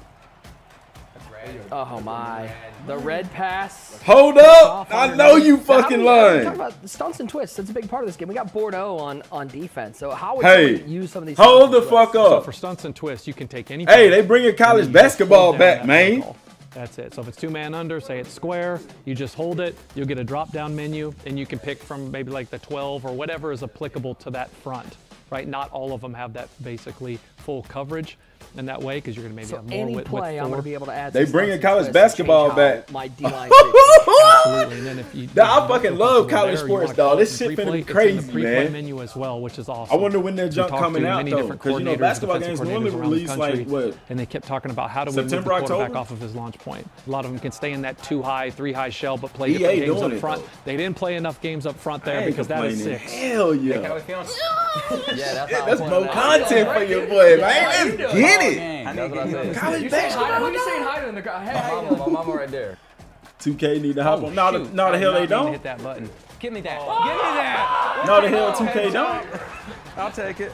Oh my. The red pass. Hold up! I know you fucking Talk lying. about the stunts and twists. That's a big part of this game. We got Bordeaux on defense. So how would Hey, someone use some of these? hold the stunts and fuck twists? So up. for stunts and twists, you can take any. Hey, play, they bringing and college then you just basketball hold down back, that man. ball. That's it. So if it's 2-man under, say it's square, you just hold it. You'll get a drop-down menu, and you can pick from maybe like the 12 or whatever is applicable to that front. Right? Not all of them have that basically full coverage. in that way because you're going to maybe So have more any with play, I'm 4. going to be able to add. They some bringing stuff to college this and basketball change back. how My D-line Absolutely. And then if you, Nah, I you fucking feel love comfortable college there, you sports, wanna dog. call it This in shit finna pre-play, be it's in crazy, the pre-play man. menu as well, which is awesome. I wonder when that We junk talked coming to out many though, different because you know coordinators, basketball defensive games normally coordinators around the release like country, what? and they kept talking about how do we move the September, quarterback October? off of his launch point. A lot of them can stay in that 2 high, 3 high shell, but play EA different games doing up it, front. though. They didn't play enough games up front I there ain't because that is complaining. 6. Hell yeah. How we feeling? Yeah, that's how That's I'm more putting it. content for your boy, man. Let's get it. Gang, that's what I said. College You saying hi? basketball. Who you saying hi to in the crowd? Hey, how you My doing? mama right there. 2K need to hop on. No, shoot. no, the hell they Hit don't. that button. Give me that. Give me that. No, the hell 2K don't. I'll take it.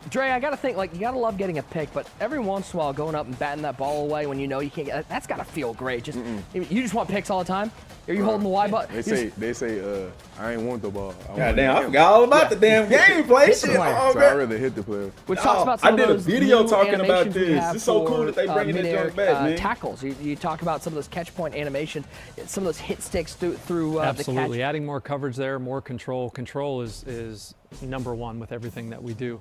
Dre, I gotta think, like, you gotta love getting a pick, but every once in a while going up and batting that ball away when you know you can't get that's gotta feel great. Just you just want picks all the time? Are you holding the Y button? They say, I ain't want the ball. God damn, I forgot all about the damn gameplay Hit the shit. player. Oh, So I'd man. rather hit the player. Which talks about some I of did a those video new talking about animations we this. have It's so cool for, that they bringing that mid-air, junk back, man. Tackles. You talk about some of those catch point animation, some of those hit sticks through the Absolutely. catch. Adding more coverage there, more control. Control is number one with everything that we do.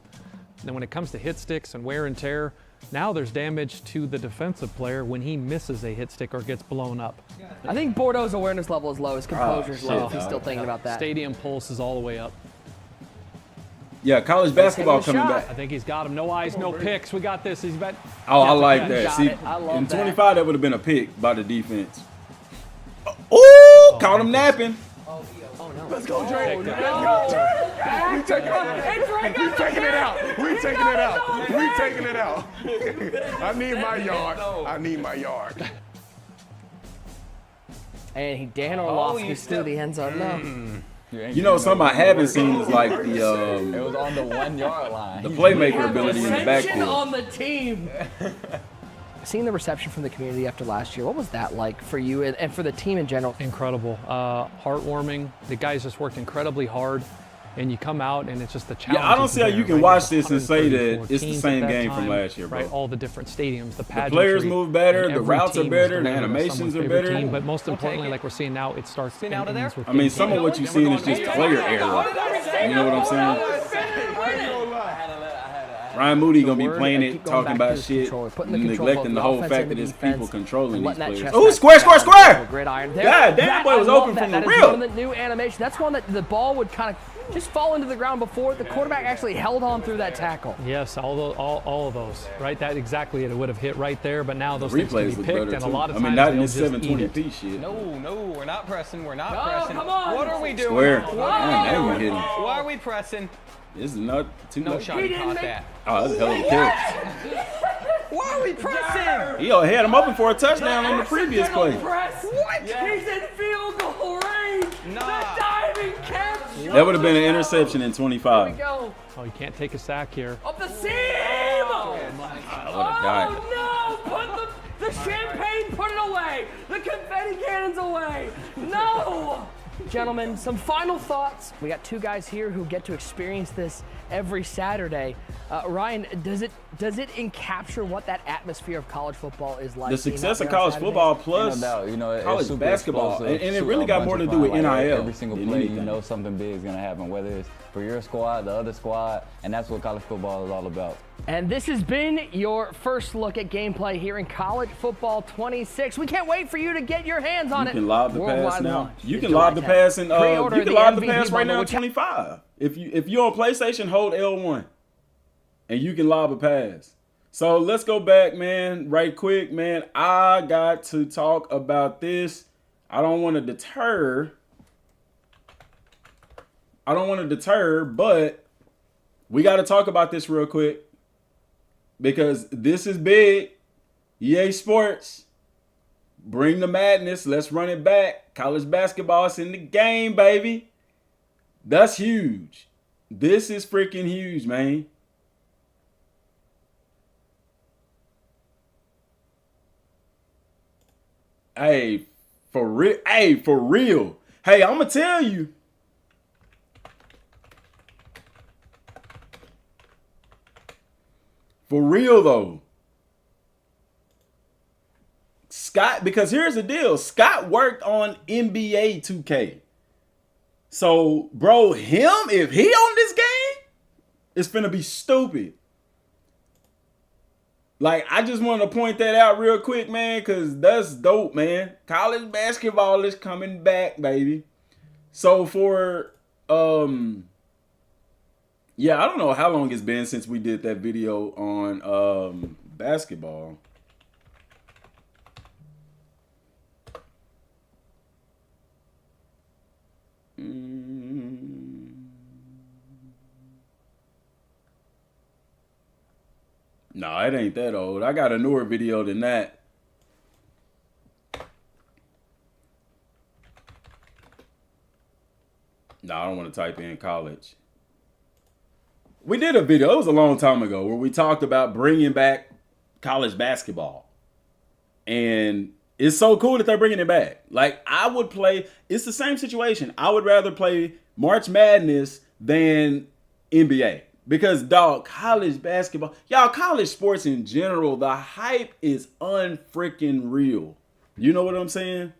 Then when it comes to hit sticks and wear and tear, now there's damage to the defensive player when he misses a hit stick or gets blown up. I think Bordeaux's awareness level is low, his composure's low. shit, If he's dog. still thinking about that. Stadium pulse is all the way up. Yeah, college basketball taking a coming shot. back. I think he's got him. No eyes, no picks. We got this. He's bet. Oh, I Yeah, like yeah, that. got See, it. I love in that. 25, that would have been a pick by the defense. Ooh, caught him napping. Let's go, Drake. We taking it out. We taking it out. We taking it out. I need my yard. I need my yard. And Dan Orlovsky's through the end zone. No. You know, something I haven't seen is like It the was on the 1 yard line. playmaker ability in the Ascension backfield. on the team. Seeing the reception from the community after last year, what was that like for you and for the team in general? Incredible. Heartwarming. The guys just worked incredibly hard. And you come out and it's just the challenge. I don't see how you can watch this and say that 134 it's the teams same at that game from time, last year, bro. Right, all the different stadiums, the pageantry. players move better, and the every routes are team better, was the delivered as animations someone's are favorite better. Team, but most importantly, like we're seeing now, it starts and out of there. ends with I mean, getting some beat. of what you've seen is just player error. You know what I'm saying? Ryan Moody gonna be word, playing I it, keep going talking back about to shit, control. Putting the control neglecting both the whole offense fact and that the there's defense, people controlling and these letting that players. chest Oh, back square, square, down, square! gridiron there. God damn, boy, it was I love open that. from That the is real. one of the new animation. That's one that the ball would kind of just fall into the ground before the quarterback actually held on through that tackle. Yes, all of those, right? That exactly, it would have hit right there, but now those things can Replays be look picked, better and a too. lot of I times mean, not in they'll this just eat it. 720p shit. No, we're not pressing. We're not No, pressing. come on. What are we doing? Square. Now you hit him. Why are we pressing? This is not too No much. shot. He caught that. Oh, that's a hell of a catch. Why are we pressing? He had him open for a touchdown on the previous play. What? He's in field goal range. Nah. The diving catch. That would have been an interception in 25. Go Oh, you can't take a sack here. up the seam. died. Oh no! Put the champagne. Put it away. The confetti cannons away. No. Gentlemen, some final thoughts. We got two guys here who get to experience this every Saturday. Ryan, does it encapture what that atmosphere of college football is like? The seeing success out of there on college Saturdays? football No plus doubt, you know, it's college super basketball, explosive, and it super really got a more to bunch do of with fun. Like, NIL. every single than play, you anything. know something big is gonna happen, whether it's for your squad, the other squad, and that's what college football is all about. And this has been your first look at gameplay here in College Football 26. We can't wait for you to get your hands on You it. can lob the Worldwide pass now. launch You is can July lob the 10th. pass in Pre-order you can the lob the MVP pass right now bundle, in which 25. If you're on PlayStation, hold L1 and you can lob a pass. So let's go back, man, right quick, man. I got to talk about this. I don't want to deter, but we got to talk about this real quick because this is big. EA Sports, bring the madness. Let's run it back. College basketball is in the game, baby. That's huge. This is freaking huge, man. Hey, for real. Hey, for real. Hey, I'm gonna tell you. For real though. Scott, because here's the deal. Scott worked on NBA 2K. So, bro, if he on this game, it's finna be stupid. Like, I just want to point that out real quick, man, because that's dope, man. College basketball is coming back, baby. So for, yeah, I don't know how long it's been since we did that video on basketball. No, it ain't that old. I got a newer video than that. No, I don't want to type in college. We did a video, it was a long time ago, where we talked about bringing back college basketball. And it's so cool that they're bringing it back. Like, I would play, it's the same situation. I would rather play March Madness than NBA. Because, dog, college basketball, y'all, college sports in general, the hype is unfreaking real. You know what I'm saying?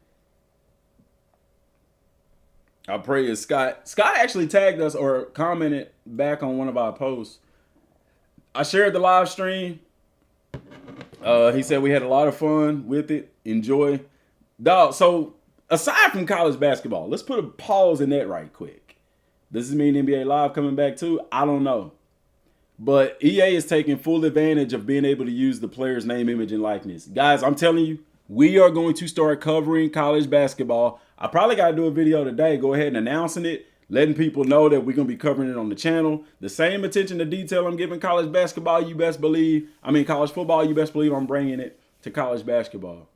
I pray it's Scott. Scott actually tagged us or commented back on one of our posts. I shared the live stream. He said we had a lot of fun with it. Enjoy. Dog, so aside from college basketball, let's put a pause in that right quick. Does this mean NBA Live coming back too? I don't know. But EA is taking full advantage of being able to use the player's name, image, and likeness. Guys, I'm telling you, we are going to start covering college basketball. I probably got to do a video today. Go ahead and announcing it, letting people know that we're going to be covering it on the channel. The same attention to detail I'm giving college basketball, you best believe. College football, you best believe I'm bringing it to college basketball.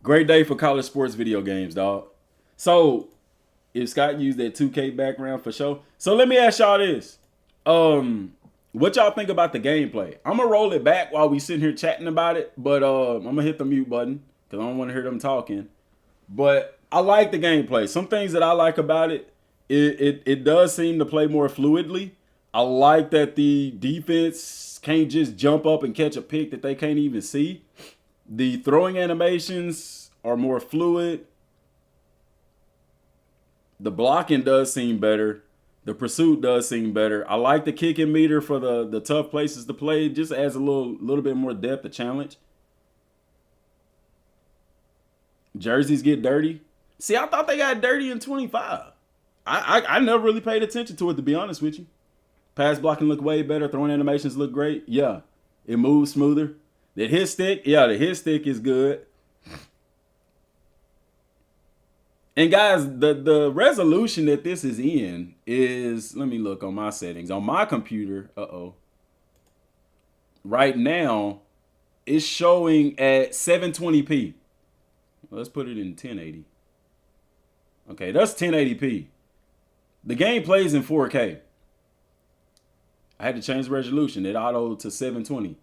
Great day for college sports video games, dog. So, if Scott used that 2K background for sure. So let me ask y'all this. What y'all think about the gameplay? I'm going to roll it back while we sitting here chatting about it. But I'm going to hit the mute button because I don't want to hear them talking. But I like the gameplay. Some things that I like about it, it does seem to play more fluidly. I like that the defense can't just jump up and catch a pick that they can't even see. The throwing animations are more fluid. The blocking does seem better. The pursuit does seem better. I like the kicking meter for the tough places to play. It just adds a little bit more depth, a challenge. Jerseys get dirty. See, I thought they got dirty in 25. I never really paid attention to it, to be honest with you. Pass blocking look way better. Throwing animations look great. Yeah, it moves smoother. The hit stick, yeah, the hit stick is good. And guys, the resolution that this is in is, let me look on my settings. On my computer, right now, it's showing at 720p. Let's put it in 1080. Okay, that's 1080p. The game plays in 4K. I had to change the resolution. It autoed to 720.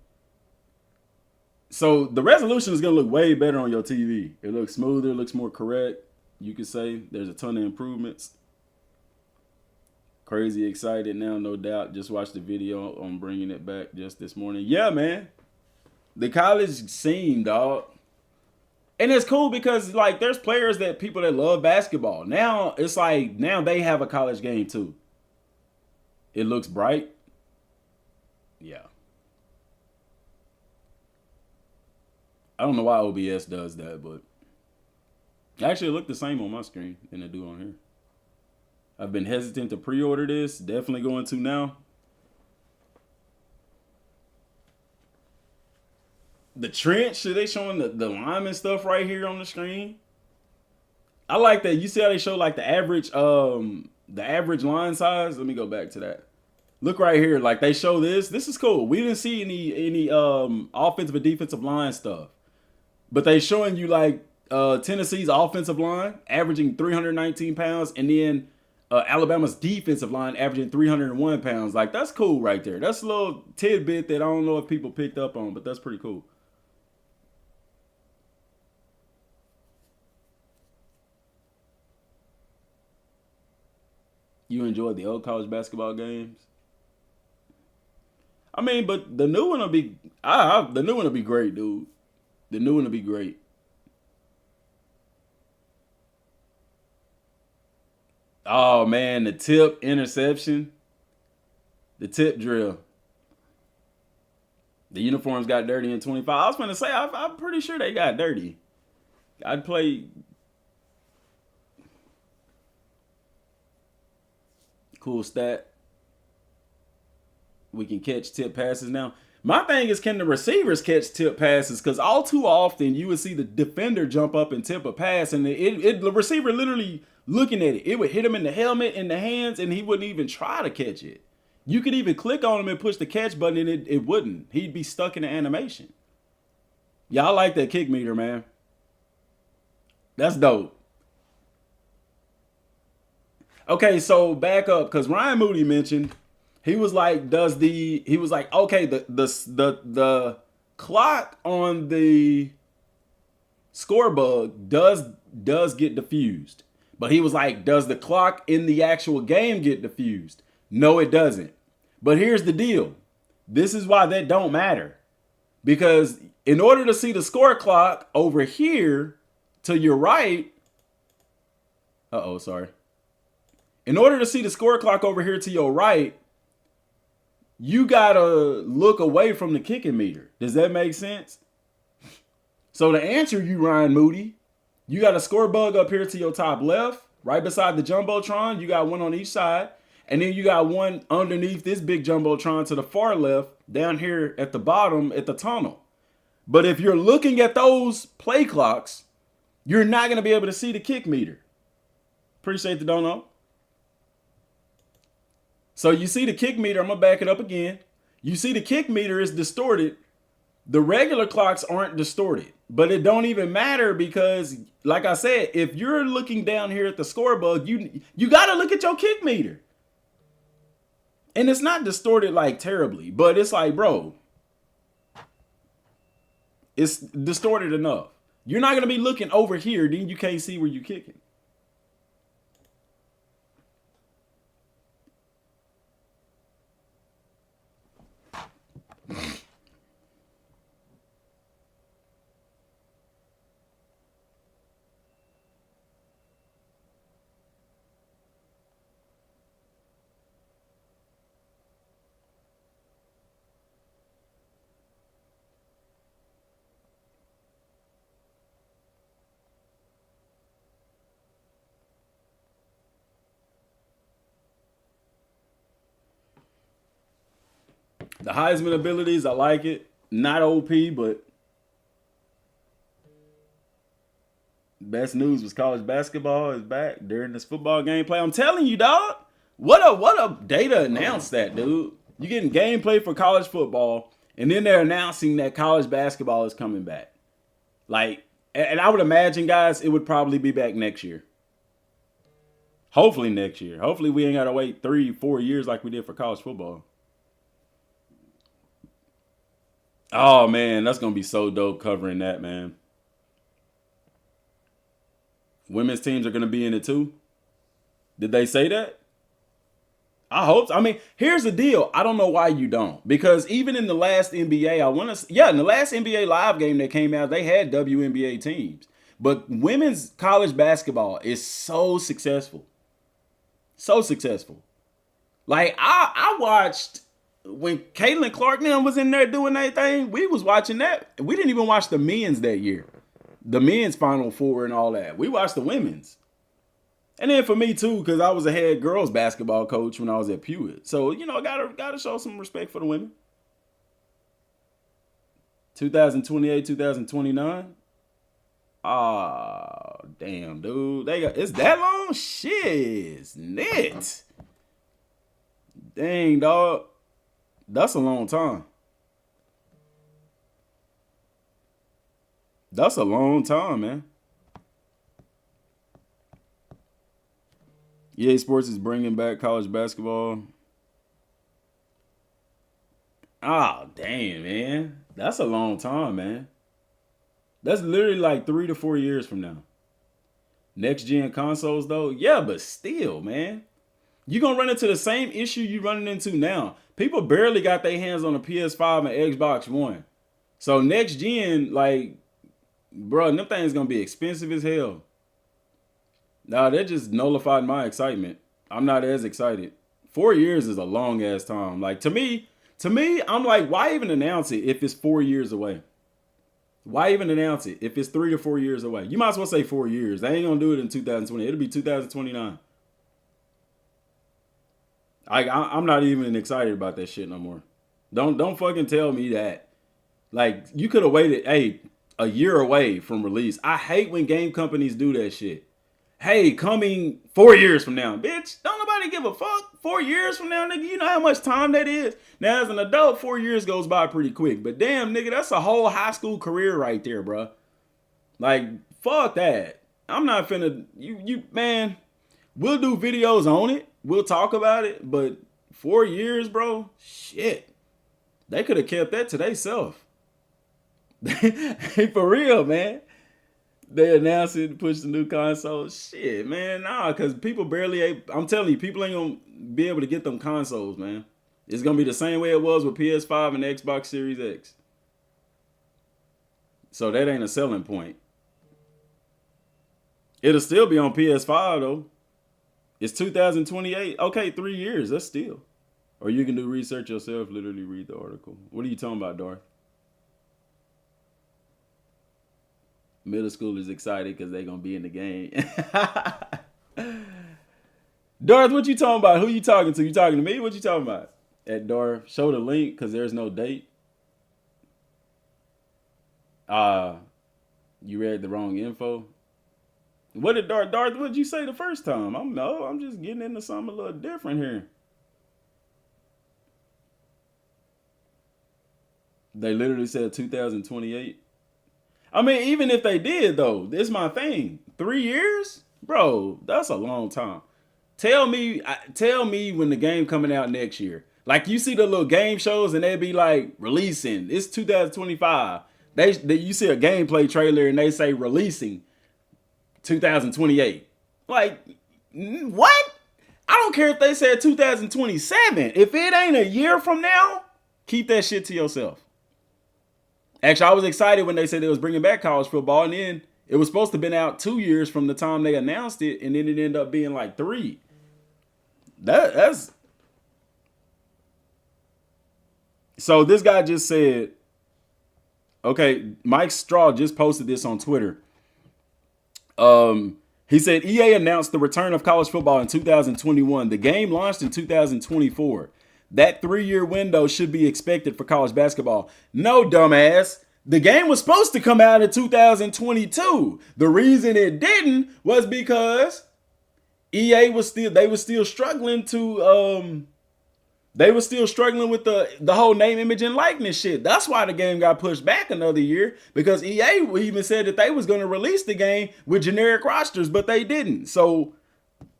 So the resolution is going to look way better on your TV. It looks smoother, looks more correct. You could say there's a ton of improvements. Crazy excited now, no doubt. Just watched the video on bringing it back just this morning. Yeah, man. The college scene, dog. And it's cool because, like, there's players that people that love basketball. Now, it's like, now they have a college game, too. It looks bright. Yeah. I don't know why OBS does that, but actually it looked the same on my screen than it do on here. I've been hesitant to pre-order this. Definitely going to now. The trench, are they showing the lineman stuff right here on the screen? I like that. You see how they show like the average line size? Let me go back to that. Look right here. Like they show this. This is cool. We didn't see any offensive and defensive line stuff. But they showing you like Tennessee's offensive line averaging 319 pounds and then Alabama's defensive line averaging 301 pounds. Like that's cool right there. That's a little tidbit that I don't know if people picked up on, but that's pretty cool. You enjoyed the old college basketball games? I mean, but the new one will be the new one will be great, dude. The new one will be great. Oh man, the tip interception, the tip drill. The uniforms got dirty in 25. I was going to say, I'm pretty sure they got dirty. I'd play. Cool stat. We can catch tip passes now. My thing is, can the receivers catch tip passes? Because all too often you would see the defender jump up and tip a pass, and the receiver literally looking at it. It would hit him in the helmet, in the hands, and he wouldn't even try to catch it. You could even click on him and push the catch button, and it wouldn't. He'd be stuck in the animation. Y'all like that kick meter, man. That's dope. Okay, so back up, because Ryan Moody mentioned, he was like, okay, the clock on the score bug does get diffused. But he was like, does the clock in the actual game get diffused? No, it doesn't. But here's the deal. This is why that don't matter. Because in order to see the score clock over here to your right, sorry. In order to see the score clock over here to your right, you gotta look away from the kicking meter. Does that make sense? So to answer you, Ryan Moody, you got a score bug up here to your top left, right beside the Jumbotron. You got one on each side. And then you got one underneath this big Jumbotron to the far left, down here at the bottom at the tunnel. But if you're looking at those play clocks, you're not going to be able to see the kick meter. Appreciate the dono. So you see the kick meter. I'm going to back it up again. You see the kick meter is distorted. The regular clocks aren't distorted. But it don't even matter because, like I said, if you're looking down here at the score bug, you got to look at your kick meter. And it's not distorted like terribly, but it's like, bro, it's distorted enough. You're not going to be looking over here, then you can't see where you're kicking. The Heisman abilities, I like it. Not OP, but best news was college basketball is back during this football gameplay. I'm telling you, dog. What a data announced that, dude. You're getting gameplay for college football, and then they're announcing that college basketball is coming back. Like, and I would imagine, guys, it would probably be back next year. Hopefully next year. Hopefully we ain't got to wait 3-4 years like we did for college football. Oh, man, that's going to be so dope covering that, man. Women's teams are going to be in it too. Did they say that? I hope so. I mean, here's the deal. I don't know why you don't. Because even in the last NBA, in the last NBA live game that came out, they had WNBA teams. But women's college basketball is so successful. So successful. Like, I watched when Caitlin Clark now was in there doing that thing. We was watching that. We didn't even watch the men's that year. The men's Final Four and all that. We watched the women's. And then for me too, because I was a head girls basketball coach when I was at Pewitt. So, you know, gotta show some respect for the women. 2028, 2029. Ah, damn, dude. It's that long? Shit, it's net. Dang, dog. That's a long time. That's a long time, man. EA Sports is bringing back college basketball. Oh, damn, man. That's a long time, man. That's literally like 3 to 4 years from now. Next gen consoles, though? Yeah, but still, man. You're going to run into the same issue you're running into now. people barely got their hands on a PS5 and Xbox One. So next gen, like, bro, them things gonna be expensive as hell. Nah, that just nullified my excitement. I'm not as excited. 4 years is a long ass time. Like to me, I'm like, why even announce it if it's 4 years away? Why even announce it if it's 3 to 4 years away? You might as well say 4 years. They ain't gonna do it in 2020. It'll be 2029. I'm not even excited about that shit no more. Don't fucking tell me that. Like, you could have waited, a year away from release. I hate when game companies do that shit. Hey, coming 4 years from now. Bitch, don't nobody give a fuck. 4 years from now, nigga, you know how much time that is? Now, as an adult, 4 years goes by pretty quick. But damn, nigga, that's a whole high school career right there, bro. Like, fuck that. I'm not finna, man, we'll do videos on it. We'll talk about it. But 4 years, bro, shit. They could have kept that to themselves. For real, man. They announced it to push the new console. Shit, man, nah, because people barely, I'm telling you, people ain't gonna be able to get them consoles, man. It's gonna be the same way it was with PS5 and Xbox Series X. So that ain't a selling point. It'll still be on PS5 though. It's 2028. Okay, 3 years, that's still. Or you can do research yourself, literally read the article. What are you talking about, Darth? Middle school is excited because they're going to be in the game. Darth, what you talking about? Who you talking to? You talking to me? What you talking about? At Darth, show the link because there's no date. You read the wrong info. What did Darth, what did you say the first time? I'm just getting into something a little different here. They literally said 2028. I mean, even if they did, though, this is my thing. 3 years? Bro, that's a long time. Tell me when the game coming out next year. Like, you see the little game shows and they be like, releasing. It's 2025. You see a gameplay trailer and they say releasing 2028. Like, what? I don't care if they said 2027. If it ain't a year from now, keep that shit to yourself. Actually, I was excited when they said they was bringing back college football, and then it was supposed to have been out 2 years from the time they announced it, and then it ended up being like 3. That's... So this guy just said, okay, Mike Straw just posted this on Twitter. He said, EA announced the return of college football in 2021. The game launched in 2024. That 3-year window should be expected for college basketball. No, dumbass. The game was supposed to come out in 2022. The reason it didn't was because EA was still struggling with the whole name, image, and likeness shit. That's why the game got pushed back another year, because EA even said that they was going to release the game with generic rosters, but they didn't. So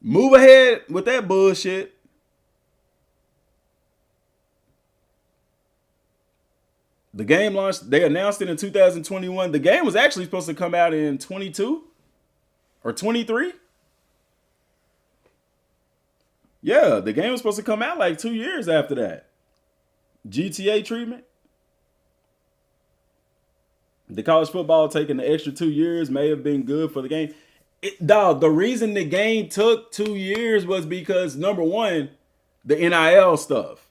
move ahead with that bullshit. The game launched, they announced it in 2021. The game was actually supposed to come out in 22 or 23. Yeah, the game was supposed to come out like 2 years after that. GTA treatment. The college football taking the extra 2 years may have been good for the game. The reason the game took 2 years was because, number one, the NIL stuff.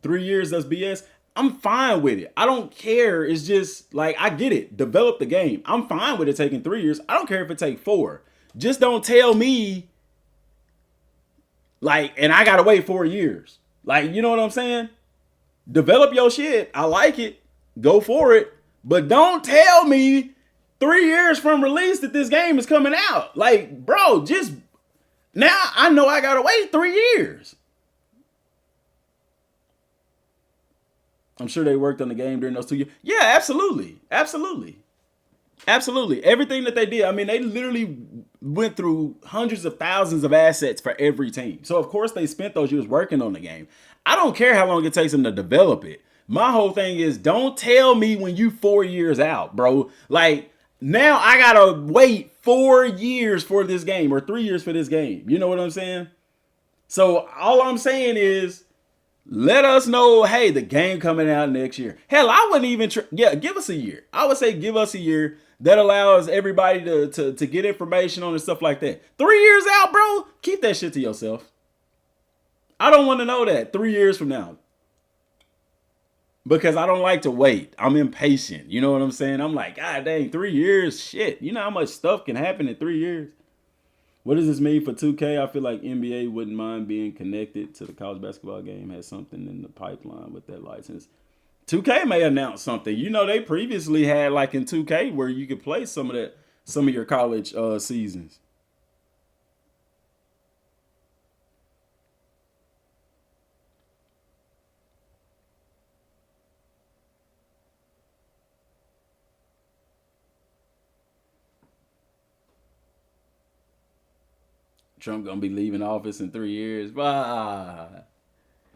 3 years, that's BS. I'm fine with it. I don't care. It's just like, I get it. Develop the game. I'm fine with it taking 3 years. I don't care if it take 4. Just don't tell me, like, and I gotta wait 4 years. Like, you know what I'm saying? Develop your shit. I like it. Go for it. But don't tell me 3 years from release that this game is coming out. Like, bro, just now I know I gotta wait 3 years. I'm sure they worked on the game during those 2 years. Yeah, absolutely. Absolutely. Absolutely. Everything that they did. I mean, they literally went through hundreds of thousands of assets for every team. So, of course, they spent those years working on the game. I don't care how long it takes them to develop it. My whole thing is, don't tell me when you 4 years out, bro. Like, now I got to wait 4 years for this game, or 3 years for this game. You know what I'm saying? So all I'm saying is, Let us know, hey, the game coming out next year. Hell, I wouldn't even give us a year. I would say give us a year. That allows everybody to get information on and stuff like that. 3 years out, bro, keep that shit to yourself. I don't want to know that 3 years from now. Because I don't like to wait. I'm impatient. You know what I'm saying? I'm like, God dang, 3 years, shit. You know how much stuff can happen in 3 years? What does this mean for 2K? I feel like NBA wouldn't mind being connected to the college basketball game. Has something in the pipeline with that license. 2K may announce something. You know, they previously had like in 2K where you could play some of your college seasons. Trump gonna be leaving office in 3 years. Bye.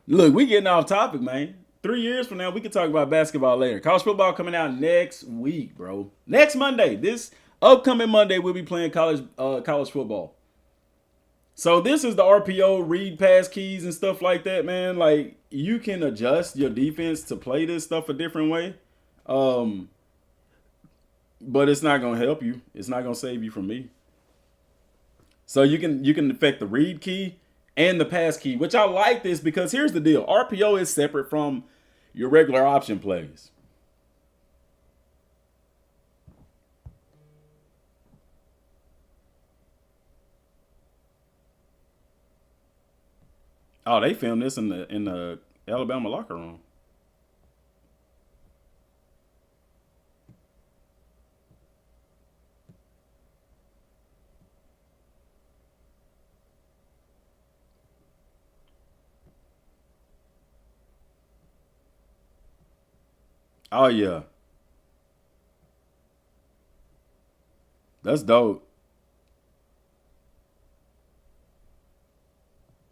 Look, we getting off topic, man. 3 years from now, we can talk about basketball later. College football coming out next week, bro. Next Monday. This upcoming Monday, we'll be playing college football. So this is the RPO, read pass keys and stuff like that, man. Like, you can adjust your defense to play this stuff a different way. But it's not gonna help you. It's not gonna save you from me. So you can affect the read key and the pass key, which I like this because here's the deal. RPO is separate from your regular option plays. Oh, they filmed this in the Alabama locker room. Oh yeah. That's dope.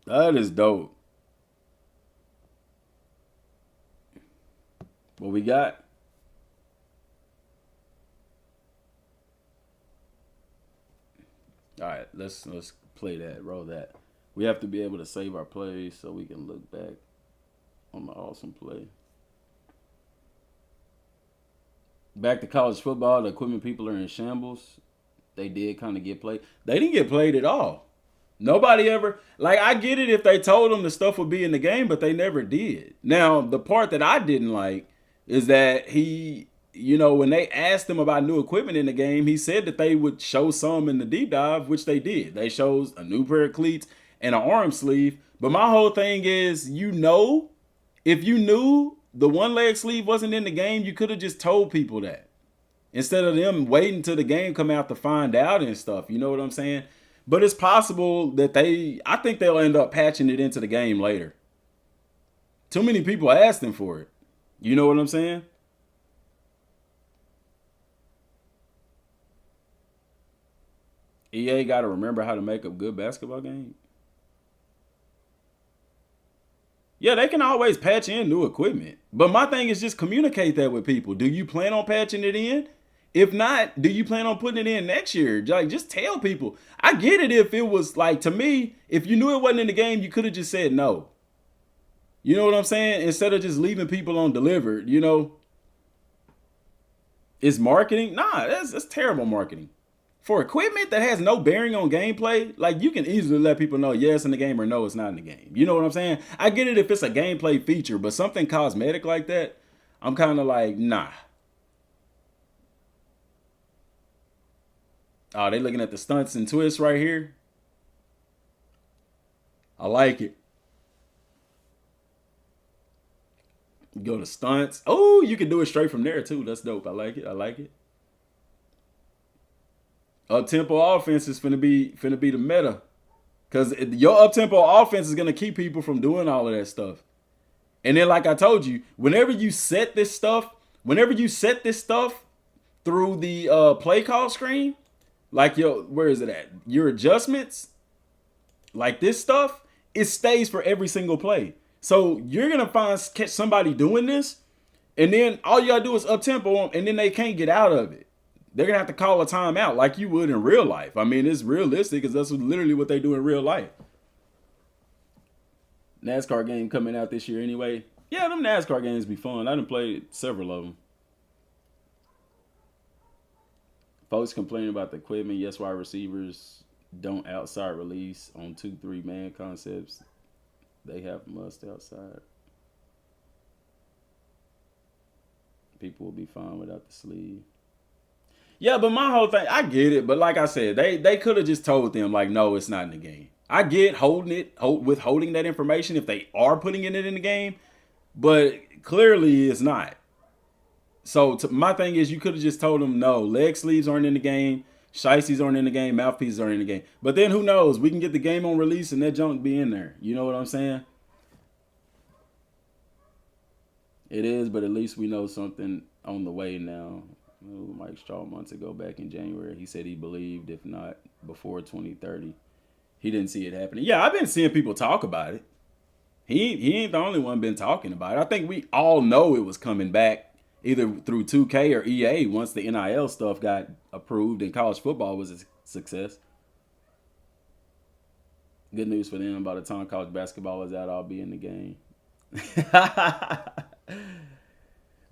That is dope. What we got? All right, let's play that, roll that. We have to be able to save our plays so we can look back on the awesome play. Back to college football, the equipment people are in shambles. They did kind of get played. They didn't get played at all. Nobody ever, like, I get it if they told them the stuff would be in the game, but they never did. Now, the part that I didn't like is that he, you know, when they asked him about new equipment in the game, he said that they would show some in the deep dive, which they did. They showed a new pair of cleats and an arm sleeve. But my whole thing is, you know, if you knew the one leg sleeve wasn't in the game, you could have just told people that. Instead of them waiting till the game come out to find out and stuff. You know what I'm saying? But it's possible that I think they'll end up patching it into the game later. Too many people asking for it. You know what I'm saying? EA got to remember how to make a good basketball game. Yeah, they can always patch in new equipment. But my thing is just communicate that with people. Do you plan on patching it in? If not, do you plan on putting it in next year? Like, just tell people. I get it if it was, like, to me, if you knew it wasn't in the game, you could have just said no. You know what I'm saying? Instead of just leaving people on delivered, you know. It's marketing? Nah, that's terrible marketing. For equipment that has no bearing on gameplay, like, you can easily let people know yes in the game or no, it's not in the game. You know what I'm saying? I get it if it's a gameplay feature, but something cosmetic like that, I'm kind of like, nah. Oh, they looking at the stunts and twists right here. I like it. Go to stunts. Oh, you can do it straight from there too. That's dope. I like it. I like it. Up-tempo offense is finna be the meta. Because your up-tempo offense is going to keep people from doing all of that stuff. And then, like I told you, whenever you set this stuff through the play call screen, like where is it at? Your adjustments, like this stuff, it stays for every single play. So you're going to catch somebody doing this, and then all you got to do is up-tempo them, and then they can't get out of it. They're going to have to call a timeout like you would in real life. I mean, it's realistic because that's literally what they do in real life. NASCAR game coming out this year anyway. Yeah, them NASCAR games be fun. I done played several of them. Folks complaining about the equipment. Yes, wide receivers don't outside release on 2-3 man concepts. They have must outside. People will be fine without the sleeve. Yeah, but my whole thing, I get it. But like I said, they could have just told them, like, no, it's not in the game. I get withholding that information if they are putting it in the game. But clearly it's not. So my thing is, you could have just told them, no, leg sleeves aren't in the game. Shiesties aren't in the game. Mouthpieces aren't in the game. But then who knows? We can get the game on release and that junk be in there. You know what I'm saying? It is, but at least we know something on the way now. Mike Straw months ago, back in January, he said he believed, if not before 2030. He didn't see it happening. Yeah, I've been seeing people talk about it. He ain't the only one been talking about it. I think we all know it was coming back either through 2K or EA once the NIL stuff got approved and college football was a success. Good news for them. By the time college basketball is out, I'll be in the game.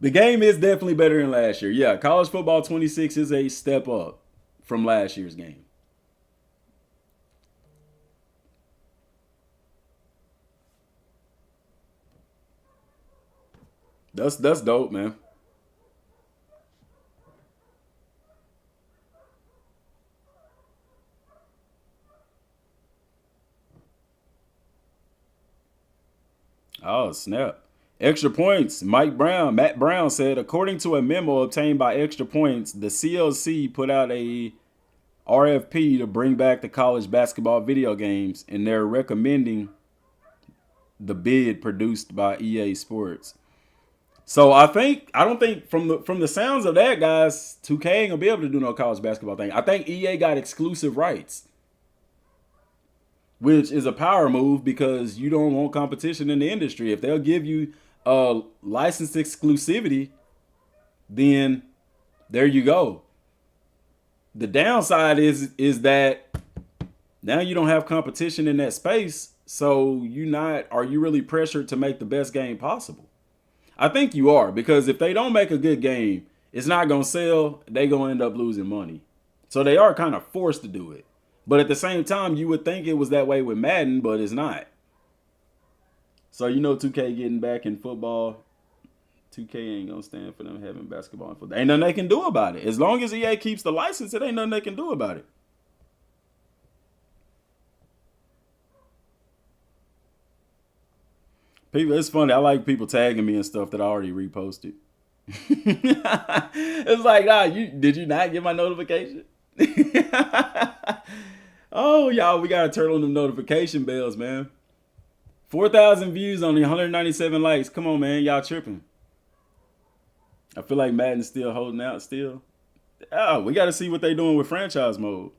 The game is definitely better than last year. Yeah, college football 26 is a step up from last year's game. That's dope, man. Oh, snap. Extra points. Matt Brown said, according to a memo obtained by Extra Points, the CLC put out a RFP to bring back the college basketball video games, and they're recommending the bid produced by EA Sports. So I don't think from the sounds of that, guys, 2K ain't gonna be able to do no college basketball thing. I think EA got exclusive rights, which is a power move because you don't want competition in the industry. If they'll give you license exclusivity, then there you go. The downside is that now you don't have competition in that space, so are you really pressured to make the best game possible? I think you are, because if they don't make a good game, it's not going to sell. They're going to end up losing money. So they are kind of forced to do it. But at the same time, you would think it was that way with Madden, but it's not. So 2K getting back in football, 2K ain't going to stand for them having basketball and football. Ain't nothing they can do about it. As long as EA keeps the license, it ain't nothing they can do about it. People, it's funny. I like people tagging me and stuff that I already reposted. It's like, did you not get my notification? Oh, y'all, we gotta turn on them notification bells, man. 4,000 views on the 197 likes. Come on, man, y'all tripping. I feel like Madden's still holding out still. Oh, we gotta see what they doing with franchise mode.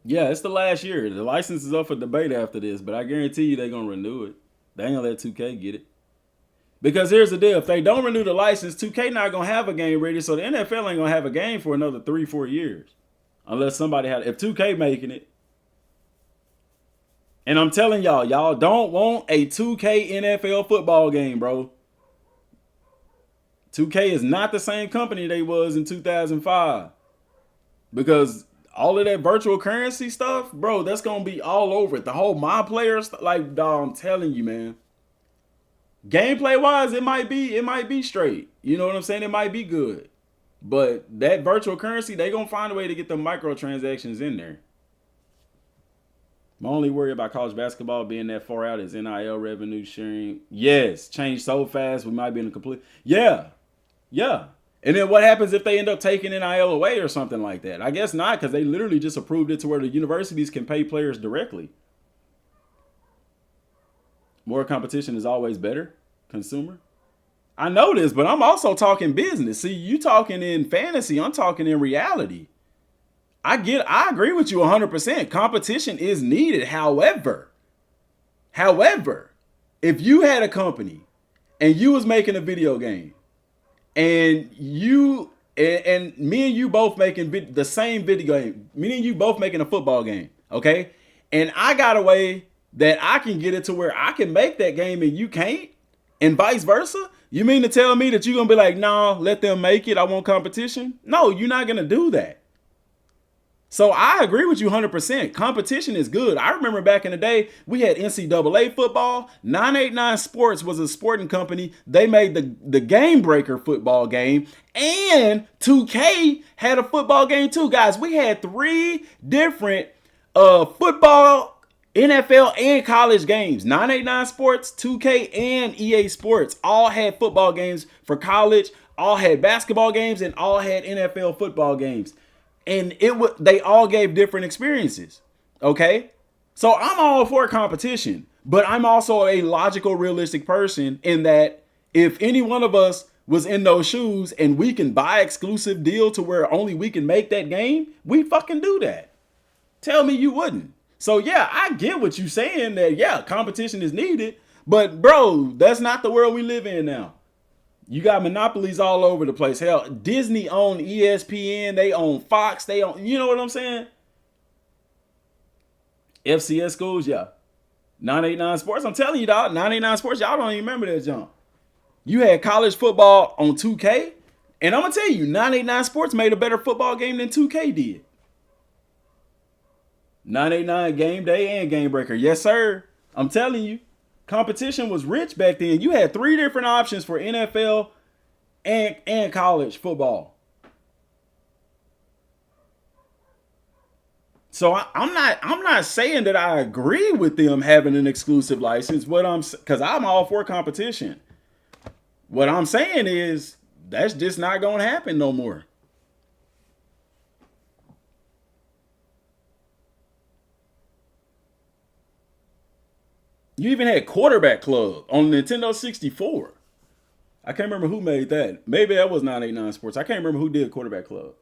Yeah, it's the last year. The license is up for debate after this, but I guarantee you they're going to renew it. They ain't going to let 2K get it. Because here's the deal. If they don't renew the license, 2K not going to have a game ready, so the NFL ain't going to have a game for another 3-4 years. Unless somebody if 2K making it. And I'm telling y'all don't want a 2K NFL football game, bro. 2K is not the same company they was in 2005. Because all of that virtual currency stuff, bro, that's going to be all over it. The whole my player stuff, like, dog, I'm telling you, man. Gameplay wise, it might be straight. You know what I'm saying? It might be good. But that virtual currency, they going to find a way to get the microtransactions in there. My only worry about college basketball being that far out is NIL revenue sharing. Yes, change so fast, we might be in a complete. Yeah. And then what happens if they end up taking NIL away or something like that? I guess not, because they literally just approved it to where the universities can pay players directly. More competition is always better, consumer. I know this, but I'm also talking business. See, you talking in fantasy, I'm talking in reality. I agree with you 100%. Competition is needed. However, if you had a company and you was making a video game and me and you both making the same video game. Me and you both making a football game, okay? And I got a way that I can get it to where I can make that game and you can't, and vice versa. You mean to tell me that you're gonna be like, nah, let them make it, I want competition? No, you're not gonna do that. So I agree with you 100%. Competition is good. I remember back in the day, we had NCAA football. 989 Sports was a sporting company. They made the Game Breaker football game. And 2K had a football game too. Guys, we had 3 different football, NFL, and college games. 989 Sports, 2K, and EA Sports all had football games for college, all had basketball games, and all had NFL football games. And they all gave different experiences. Okay? So I'm all for competition, but I'm also a logical, realistic person in that if any one of us was in those shoes and we can buy exclusive deal to where only we can make that game, we fucking do that. Tell me you wouldn't. So yeah, I get what you're saying that, yeah, competition is needed, but bro, that's not the world we live in now. You got monopolies all over the place. Hell, Disney own ESPN. They own Fox. They own, you know what I'm saying? FCS schools, yeah. 989 Sports. I'm telling you, dog. 989 Sports, y'all don't even remember that jump. You had college football on 2K. And I'm going to tell you, 989 Sports made a better football game than 2K did. 989 Game Day and Game Breaker. Yes, sir. I'm telling you. Competition was rich back then. You had 3 different options for NFL and college football. So I'm not saying that I agree with them having an exclusive license. Because I'm all for competition. What I'm saying is that's just not going to happen no more. You even had Quarterback Club on Nintendo 64. I can't remember who made that. Maybe that was 989 Sports. I can't remember who did Quarterback Club.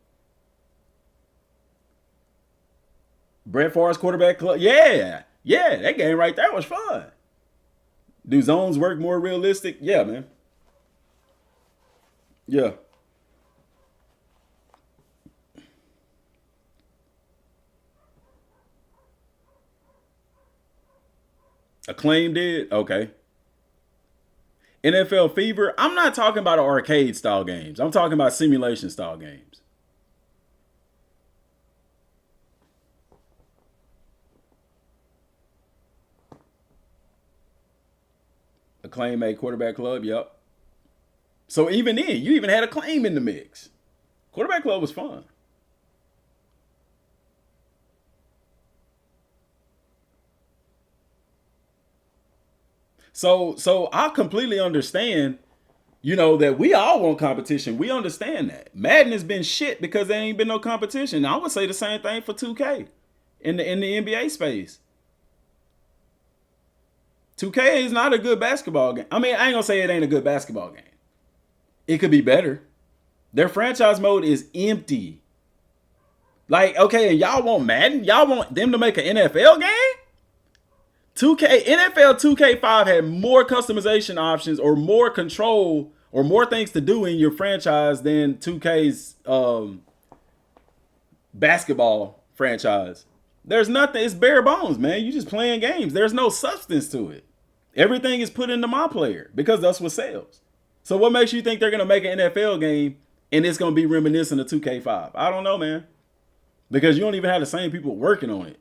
Brett Favre's Quarterback Club. Yeah. Yeah, that game right there was fun. Do zones work more realistic? Yeah, man. Yeah. Acclaim did? Okay. NFL Fever, I'm not talking about arcade style games. I'm talking about simulation style games. Acclaim made Quarterback Club, yep. So even then, you even had Acclaim in the mix. Quarterback Club was fun. So I completely understand, that we all want competition. We understand that. Madden has been shit because there ain't been no competition. I would say the same thing for 2K in the NBA space. 2K is not a good basketball game. I mean, I ain't gonna say it ain't a good basketball game. It could be better. Their franchise mode is empty. Like, okay, and y'all want Madden? Y'all want them to make an NFL game? 2K, NFL 2K5 had more customization options or more control or more things to do in your franchise than 2K's basketball franchise. There's nothing. It's bare bones, man. You just playing games. There's no substance to it. Everything is put into my player because that's what sells. So what makes you think they're going to make an NFL game and it's going to be reminiscent of 2K5? I don't know, man. Because you don't even have the same people working on it.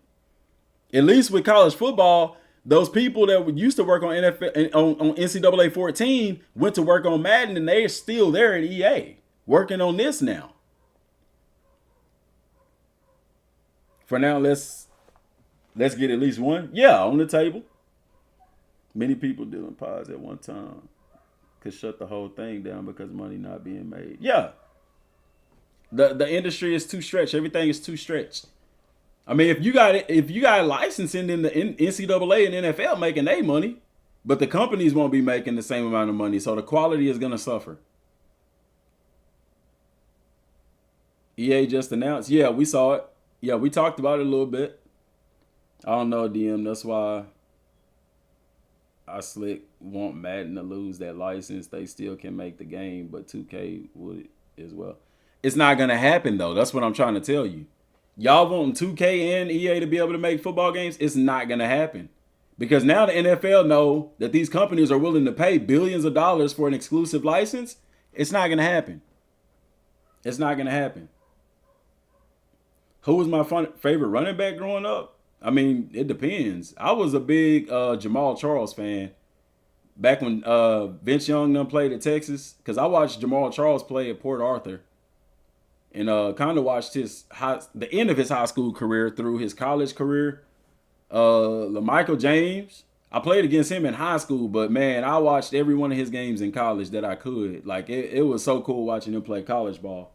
At least with college football, those people that used to work on NFL on NCAA 14 went to work on Madden, and they're still there at EA working on this now. For now, let's get at least one. Yeah, on the table. Many people doing pods at one time could shut the whole thing down because money not being made. Yeah. The industry is too stretched. Everything is too stretched. I mean, if you got licensing in the NCAA and NFL making their money, but the companies won't be making the same amount of money, so the quality is gonna suffer. EA just announced. Yeah, we saw it. Yeah, we talked about it a little bit. I don't know, DM. That's why I slick want Madden to lose that license. They still can make the game, but 2K would as well. It's not gonna happen though. That's what I'm trying to tell you. Y'all wanting 2K and EA to be able to make football games? It's not gonna happen. Because now the NFL know that these companies are willing to pay billions of dollars for an exclusive license. It's not gonna happen. It's not gonna happen. Who was my favorite running back growing up? I mean, it depends. I was a big Jamal Charles fan back when Vince Young done played at Texas, because I watched Jamal Charles play at Port Arthur, and kind of watched the end of his high school career through his college career. LaMichael James, I played against him in high school, but man, I watched every one of his games in college that I could. Like it was so cool watching him play college ball.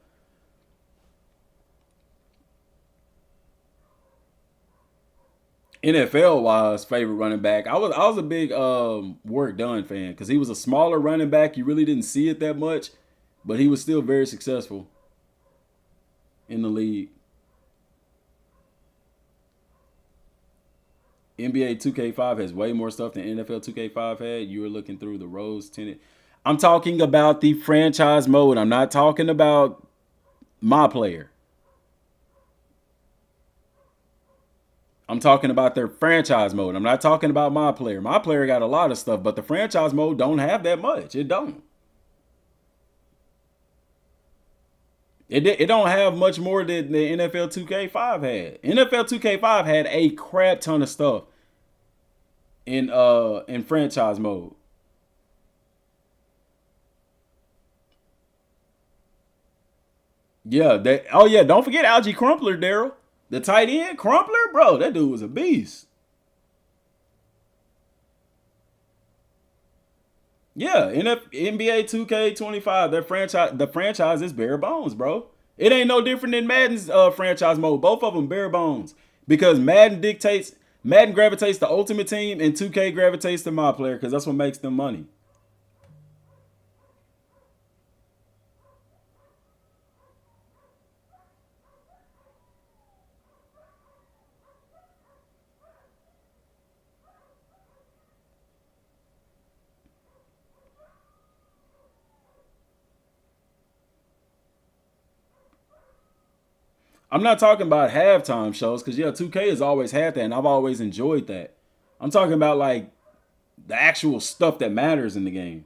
NFL wise, favorite running back. I was a big Work Done fan, because he was a smaller running back. You really didn't see it that much, but he was still very successful in the league. NBA 2K5 has way more stuff than NFL 2K5 had. You were looking through the rose tinted. I'm talking about the franchise mode. I'm not talking about my player. I'm talking about their franchise mode. I'm not talking about my player. My player got a lot of stuff, but the franchise mode don't have that much. It don't. It don't have much more than the NFL 2K5 had. NFL 2K5 had a crap ton of stuff in franchise mode. Yeah, don't forget Algie Crumpler, Daryl. The tight end, Crumpler, bro, that dude was a beast. Yeah, NBA 2K25, the franchise is bare bones, bro. It ain't no different than Madden's franchise mode. Both of them bare bones, because Madden gravitates to Ultimate Team, and 2K gravitates to my player, because that's what makes them money. I'm not talking about halftime shows, because 2K has always had that, and I've always enjoyed that. I'm talking about like the actual stuff that matters in the game.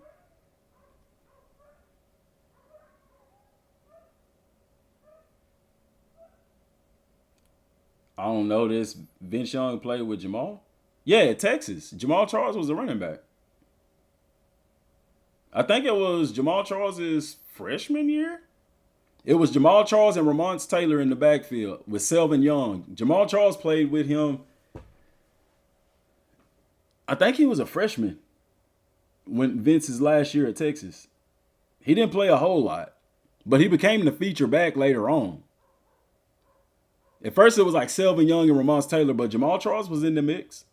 I don't know this. Vince Young played with Jamal. Yeah, Texas. Jamal Charles was a running back. I think it was Jamal Charles's freshman year. It was Jamal Charles and Ramon Taylor in the backfield with Selvin Young. Jamal Charles played with him. I think he was a freshman when Vince's last year at Texas. He didn't play a whole lot, but he became the feature back later on. At first, it was like Selvin Young and Ramon Taylor, but Jamal Charles was in the mix.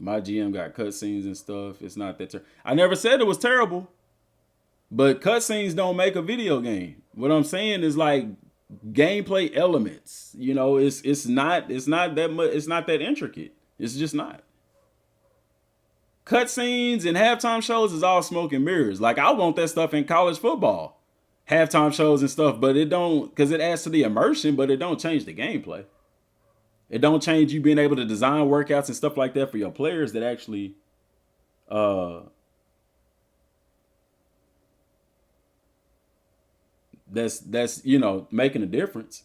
My GM got cutscenes and stuff. It's not that I never said it was terrible, but cutscenes don't make a video game. What I'm saying is like gameplay elements. It's not that much. It's not that intricate. It's just not. Cutscenes and halftime shows is all smoke and mirrors. Like I want that stuff in college football, halftime shows and stuff, but it don't, because it adds to the immersion, but it don't change the gameplay. It don't change you being able to design workouts and stuff like that for your players that actually that's making a difference.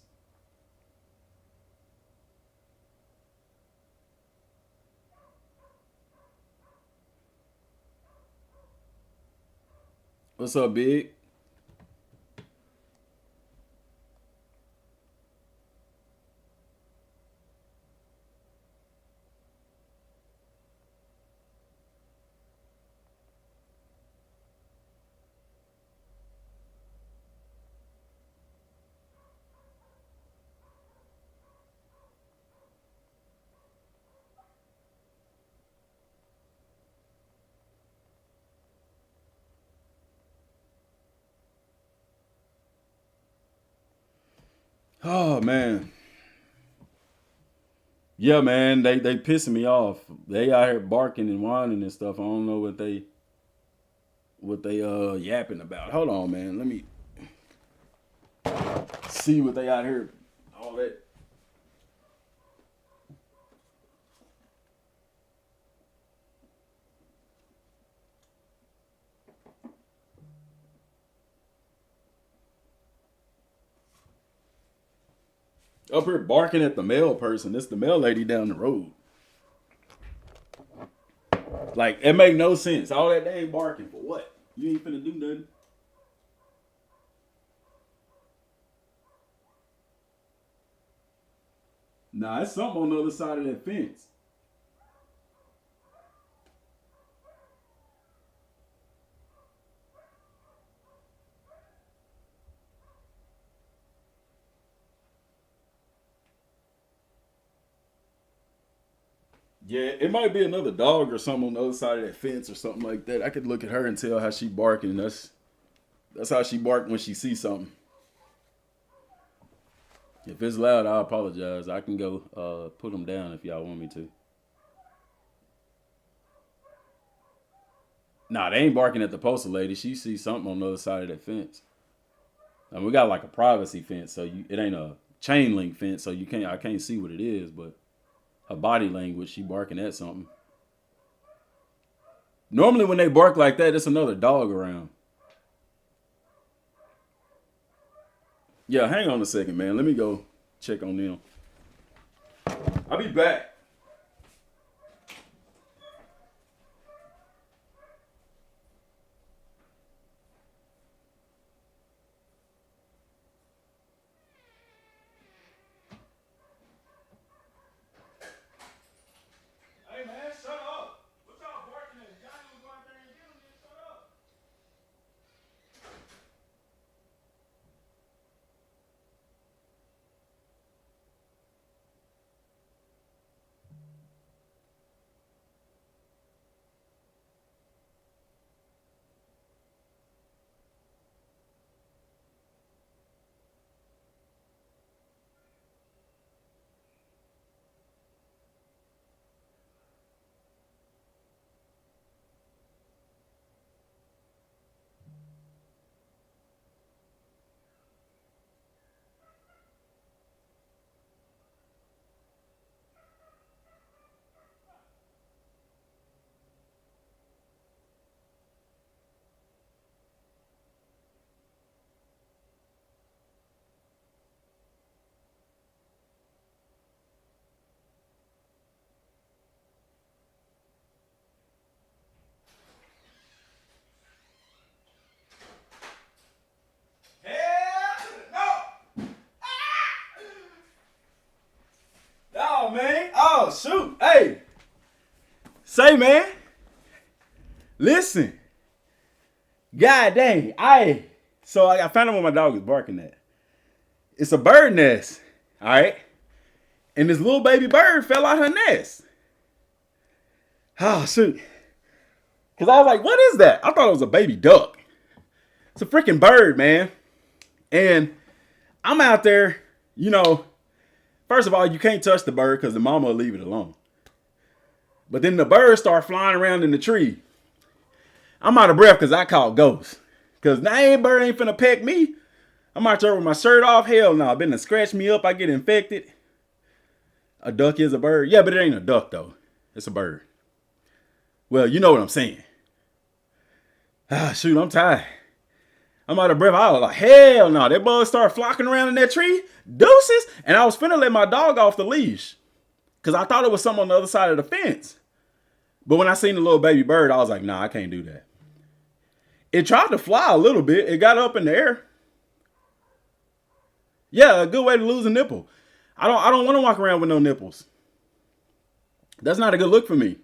What's up, Big? Oh man. Yeah, man, they pissing me off. They out here barking and whining and stuff. I don't know what they yapping about. Hold on, man. Let me see what they out here. All that. Up here barking at the mail person. This the mail lady down the road. Like, it make no sense. All that dang barking for what? You ain't finna do nothing. Nah, it's something on the other side of that fence. Yeah, it might be another dog or something on the other side of that fence or something like that. I could look at her and tell how she barking. That's how she bark when she sees something. If it's loud, I apologize. I can go put them down if y'all want me to. Nah, they ain't barking at the postal lady. She sees something on the other side of that fence. And we got like a privacy fence, so it ain't a chain link fence, so I can't see what it is, but her body language, she barking at something. Normally when they bark like that, it's another dog around. Yeah, hang on a second, man. Let me go check on them. I'll be back. Hey, man, shut up. What y'all barking at? Johnny was going there and get him, man. Shut up. Oh, man. Oh, shoot. Hey. Say, man. Listen. God dang. So I found out what my dog is barking at. It's a bird nest. All right. And this little baby bird fell out her nest. Oh, shoot. Because I was like, what is that? I thought it was a baby duck. It's a freaking bird, man. And I'm out there, first of all, you can't touch the bird because the mama will leave it alone. But then the birds start flying around in the tree. I'm out of breath because I caught ghosts. Because now ain't bird ain't finna peck me. I'm out there with my shirt off. Hell no. Been to scratch me up. I get infected. A duck is a bird. Yeah, but it ain't a duck though. It's a bird. Well, you know what I'm saying. Shoot, I'm tired. I'm out of breath. I was like, hell no. That bugs started flocking around in that tree. Deuces. And I was finna let my dog off the leash. Because I thought it was something on the other side of the fence. But when I seen the little baby bird, I was like, nah, I can't do that. It tried to fly a little bit. It got up in the air. Yeah, a good way to lose a nipple. I don't want to walk around with no nipples. That's not a good look for me.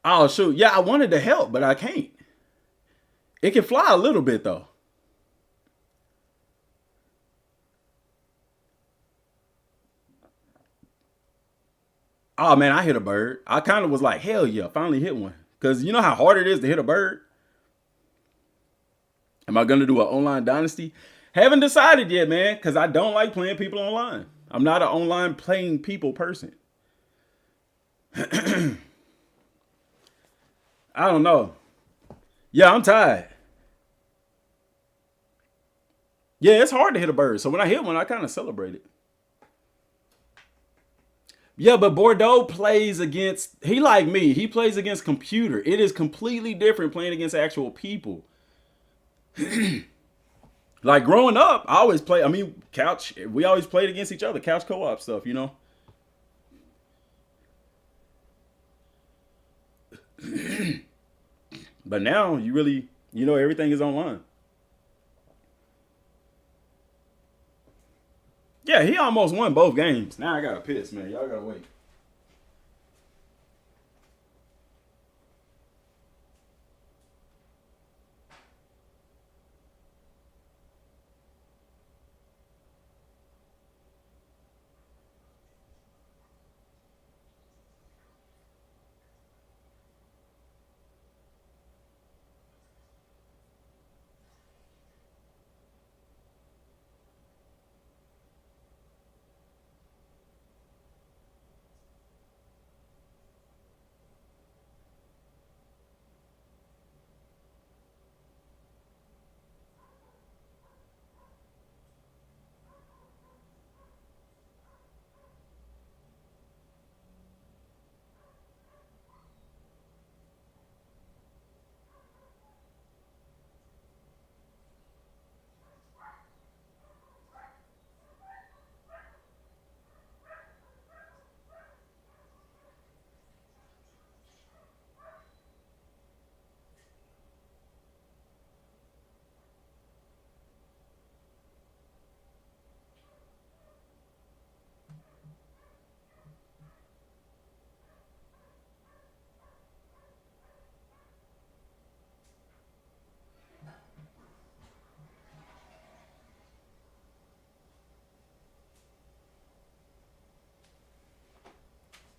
Oh, shoot. Yeah, I wanted to help, but I can't. It can fly a little bit, though. Oh, man, I hit a bird. I kind of was like, hell yeah, finally hit one. Because you know how hard it is to hit a bird? Am I gonna do an online Dynasty? Haven't decided yet, man, because I don't like playing people online. I'm not an online playing people person. I don't know. Yeah, I'm tired. Yeah, it's hard to hit a bird. So when I hit one, I kind of celebrate it. Yeah, but Bordeaux plays against, he like me, he plays against computer. It is completely different playing against actual people. Like growing up, I always play, couch, we always played against each other, couch co-op stuff, you know? But now you really, everything is online. Yeah, he almost won both games. Now I gotta piss, man. Y'all gotta wait.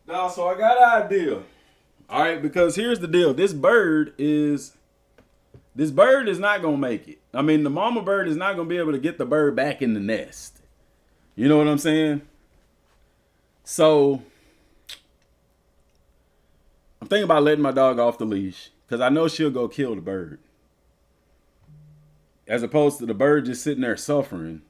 Now, so I got an idea. All right, because here's the deal. This bird is not gonna make it. I mean, the mama bird is not gonna be able to get the bird back in the nest. You know what I'm saying? So I'm thinking about letting my dog off the leash because I know she'll go kill the bird. As opposed to the bird just sitting there suffering.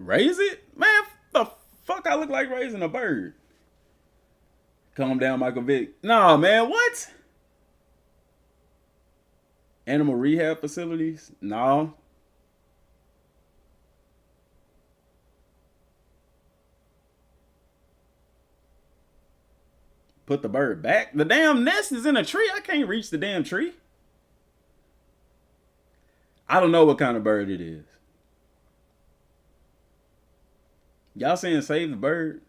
Raise it? Man, the fuck I look like raising a bird? Calm down, Michael Vick. Nah, man, what? Animal rehab facilities? No. Put the bird back? The damn nest is in a tree. I can't reach the damn tree. I don't know what kind of bird it is. Y'all saying save the bird?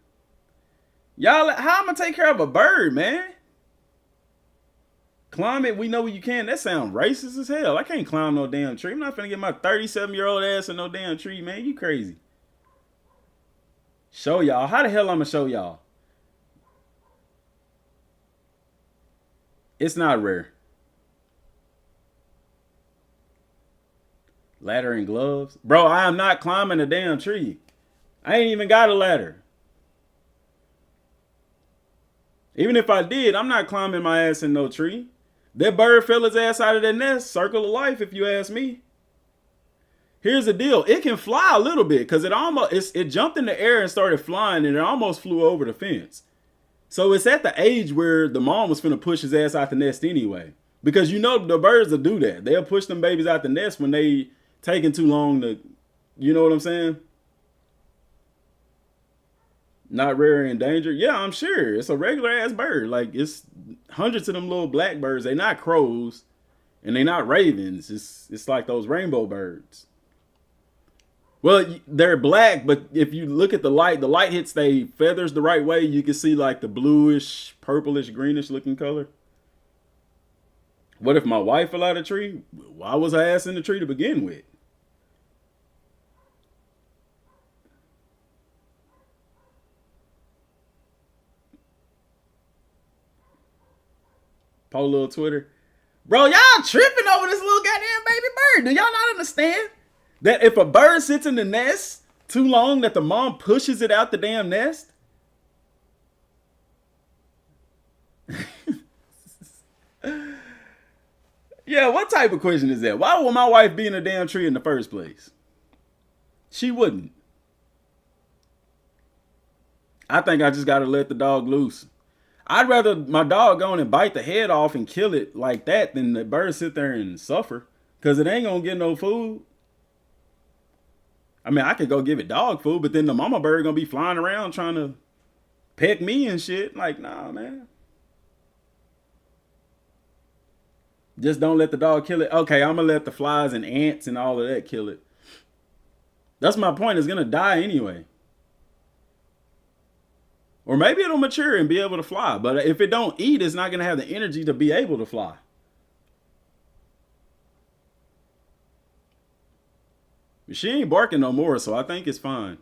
Y'all, how I'm gonna take care of a bird, man? Climb it, we know you can. That sounds racist as hell. I can't climb no damn tree. I'm not finna get my 37-year-old ass in no damn tree, man. You crazy. Show y'all. How the hell I'm gonna show y'all? It's not rare. Ladder and gloves. Bro, I am not climbing a damn tree. I ain't even got a ladder. Even if I did, I'm not climbing my ass in no tree. That bird fell his ass out of that nest. Circle of life, if you ask me. Here's the deal. It can fly a little bit because it jumped in the air and started flying and it almost flew over the fence. So it's at the age where the mom was finna push his ass out the nest anyway. Because you know the birds will do that. They'll push them babies out the nest when they taking too long to, you know what I'm saying? Not rare and endangered. Yeah, I'm sure. It's a regular ass bird. Like, it's hundreds of them little blackbirds. They're not crows. And they're not ravens. It's like those rainbow birds. Well, they're black, but if you look at the light hits their feathers the right way, you can see like the bluish, purplish, greenish looking color. What if my wife fell out of the tree? Why was her ass in the tree to begin with? Post little Twitter. Bro, y'all tripping over this little goddamn baby bird. Do y'all not understand that if a bird sits in the nest too long, that the mom pushes it out the damn nest? Yeah, what type of question is that? Why would my wife be in a damn tree in the first place? She wouldn't. I think I just gotta let the dog loose. I'd rather my dog go on and bite the head off and kill it like that than the bird sit there and suffer. Because it ain't gonna get no food. I mean, I could go give it dog food, but then the mama bird gonna be flying around trying to peck me and shit. Like, nah, man. Just don't let the dog kill it. Okay, I'm gonna let the flies and ants and all of that kill it. That's my point. It's gonna die anyway. Or maybe it'll mature and be able to fly. But if it don't eat, it's not gonna have the energy to be able to fly. She ain't barking no more, so I think it's fine.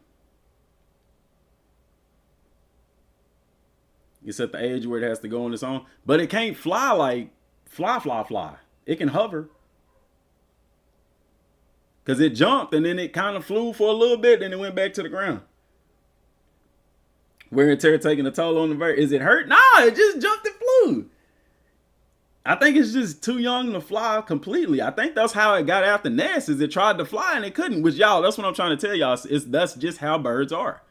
It's at the age where it has to go on its own. But it can't fly like fly. It can hover. Because it jumped and then it kind of flew for a little bit, then it went back to the ground. Wear and tear taking a toll on the bird. Is it hurt? Nah, it just jumped and flew. I think it's just too young to fly completely. I think that's how it got out the nest, is it tried to fly and it couldn't. Which, y'all, that's what I'm trying to tell y'all. That's just how birds are.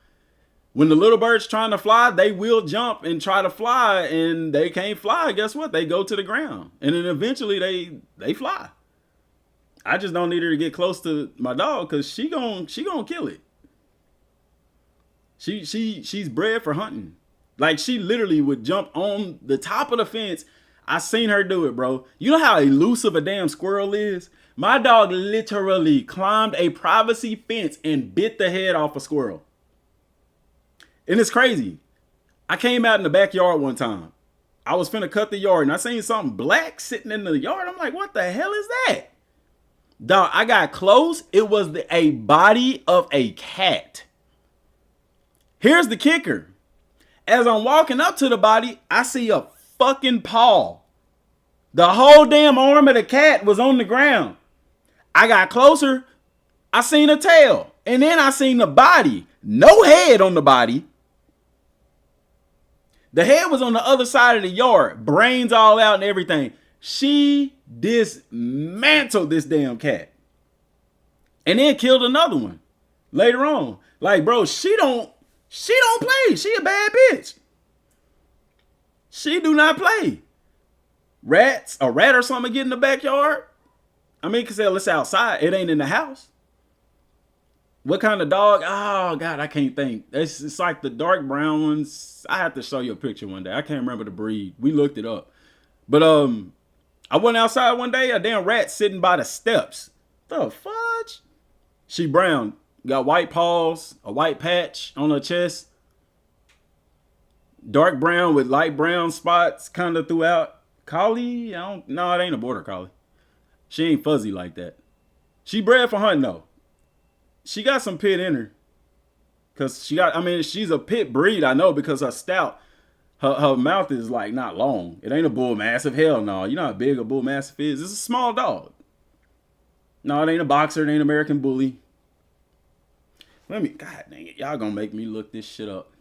When the little bird's trying to fly, they will jump and try to fly, and they can't fly. Guess what? They go to the ground. And then eventually they fly. I just don't need her to get close to my dog because she gonna kill it. She's bred for hunting. Like, she literally would jump on the top of the fence. I seen her do it, bro. You know how elusive a damn squirrel is? My dog literally climbed a privacy fence and bit the head off a squirrel. And it's crazy. I came out in the backyard one time. I was finna cut the yard and I seen something black sitting in the yard. I'm like, what the hell is that? Dog, I got close. It was a body of a cat. Here's the kicker. As I'm walking up to the body, I see a fucking paw. The whole damn arm of the cat was on the ground. I got closer. I seen a tail. And then I seen the body. No head on the body. The head was on the other side of the yard. Brains all out and everything. She dismantled this damn cat. And then killed another one later on. Like, bro, she don't play. She a bad bitch. She do not play. A rat or something get in the backyard. I mean, cause it's outside. It ain't in the house. What kind of dog? Oh God, I can't think. It's like the dark brown ones. I have to show you a picture one day. I can't remember the breed. We looked it up. But I went outside one day. A damn rat sitting by the steps. The fudge? She brown. Got white paws, a white patch on her chest. Dark brown with light brown spots kind of throughout. Collie? No, it ain't a border collie. She ain't fuzzy like that. She bred for hunting though. She got some pit in her. Cause she's a pit breed, I know, because her stout, her mouth is like not long. It ain't a bull mastiff. Hell no. You know how big a bull mastiff is? It's a small dog. No, it ain't a boxer. It ain't American bully. God dang it. Y'all gonna make me look this shit up.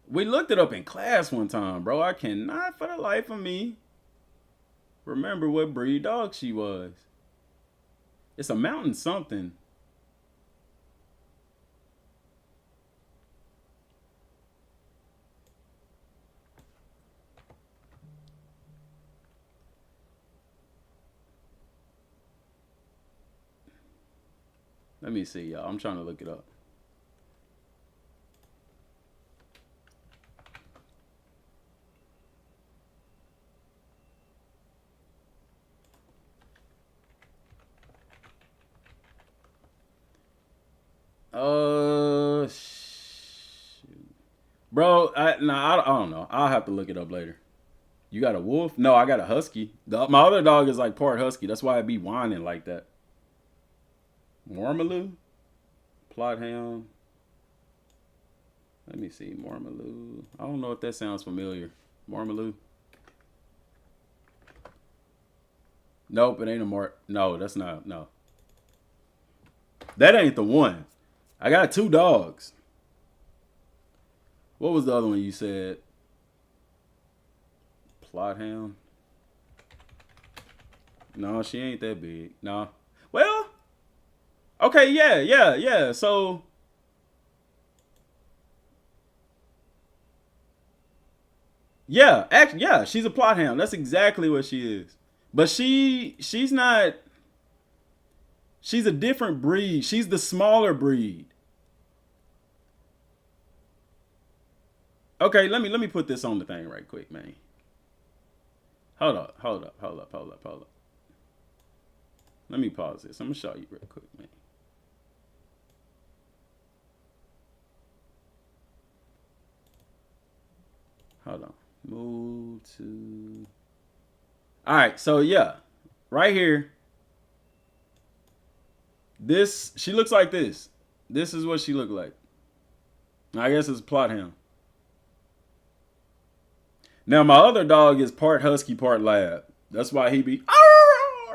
We looked it up in class one time, bro. I cannot for the life of me remember what breed dog she was. It's a mountain something. Let me see, y'all. I'm trying to look it up. Bro, I don't know. I'll have to look it up later. You got a wolf? No, I got a husky. My other dog is like part husky. That's why it be whining like that. Mormaloo? Plot hound. Let me see. Mormaloo. I don't know if that sounds familiar. Mormaloo. Nope, it ain't a No, that's not. No. That ain't the one. I got 2 dogs. What was the other one you said? Plot hound. No, she ain't that big. No. Well, okay, yeah. So, yeah, she's a plot hound. That's exactly what she is. But she's not. She's a different breed. She's the smaller breed. Okay, let me put this on the thing right quick, man. Hold up. Let me pause this. I'm gonna show you real quick, man. Hold on. Move to. All right, so yeah, right here. She looks like this. This is what she looked like. I guess it's a plot hound. Now, my other dog is part husky, part lab. That's why he be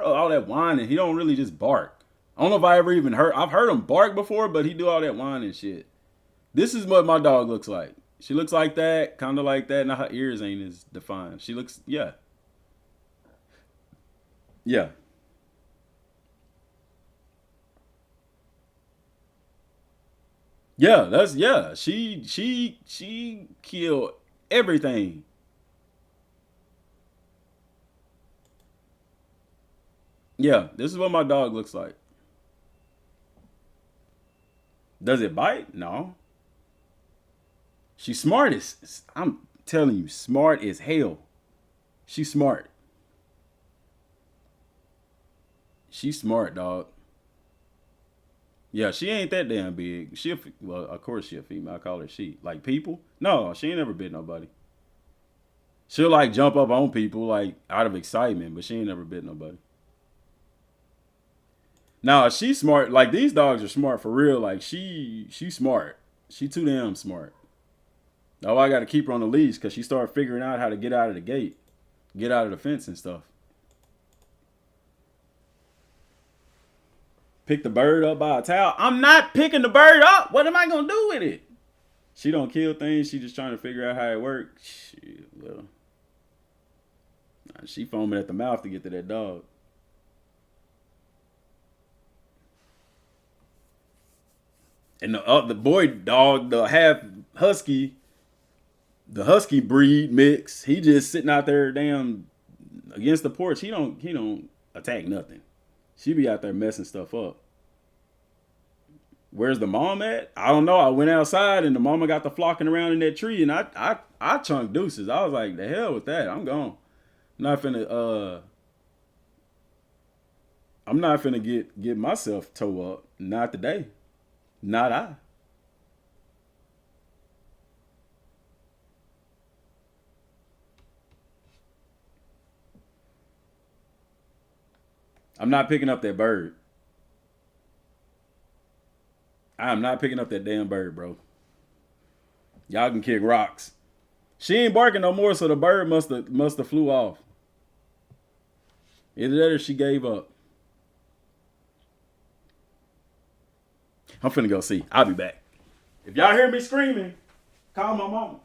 all that whining. He don't really just bark. I don't know if I ever even I've heard him bark before, but he do all that whining shit. This is what my dog looks like. She looks like that, kind of like that. Now her ears ain't as defined. She looks, yeah. Yeah. Yeah, she killed everything. Yeah, this is what my dog looks like. Does it bite? No. She's smart as, I'm telling you, smart as hell. She's smart. She's smart, dog. Yeah, she ain't that damn big. Well, of course she a female. I call her she. Like people? No, she ain't never bit nobody. She'll like jump up on people like out of excitement, but she ain't never bit nobody. Now she's smart. Like these dogs are smart for real. Like she's smart. She too damn smart. Now I got to keep her on the leash because she started figuring out how to get out of the gate, get out of the fence and stuff. Pick the bird up by a towel. I'm not picking the bird up. What am I gonna do with it? She don't kill things. She just trying to figure out how it works. Shit, well, she foaming at the mouth to get to that dog. And the boy dog, the half husky, the husky breed mix, he just sitting out there damn against the porch. He don't attack nothing. She be out there messing stuff up. Where's the mom at? I don't know. I went outside and the mama got the flocking around in that tree and I chunked deuces. I was like, the hell with that. I'm gone. I'm not finna get myself toe up. Not today. Not I. I'm not picking up that bird. I'm not picking up that damn bird, bro. Y'all can kick rocks. She ain't barking no more, so the bird must have flew off. Either that or she gave up. I'm finna go see. I'll be back. If y'all hear me screaming, call my mama.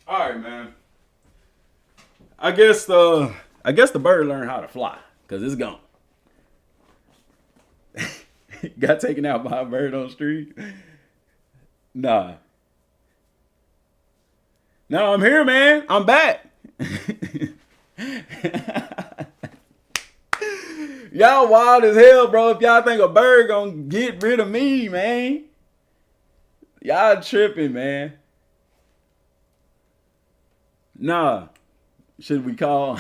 All right, man. I guess the bird learned how to fly because it's gone. Got taken out by a bird on the street. Nah. No, I'm here, man. I'm back. Y'all wild as hell, bro. If y'all think a bird gonna get rid of me, man. Y'all tripping, man. Nah. Should we call?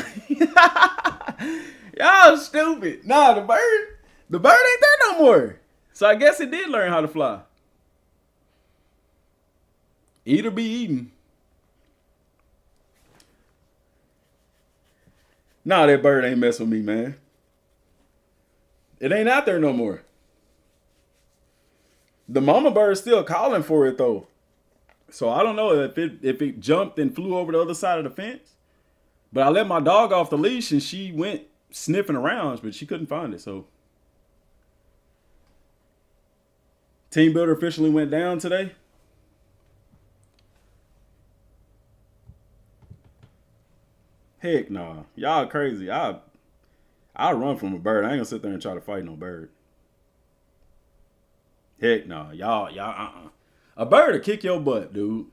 Y'all stupid. Nah, the bird ain't there no more. So I guess it did learn how to fly. Eat or be eaten. Nah, that bird ain't messing with me, man. It ain't out there no more. The mama bird's still calling for it though. So I don't know if it jumped and flew over the other side of the fence. But I let my dog off the leash and she went sniffing around, but she couldn't find it. So Team Builder officially went down today. Heck nah. Y'all crazy. I'll run from a bird. I ain't gonna sit there and try to fight no bird. Heck nah. Y'all. A bird will kick your butt, dude.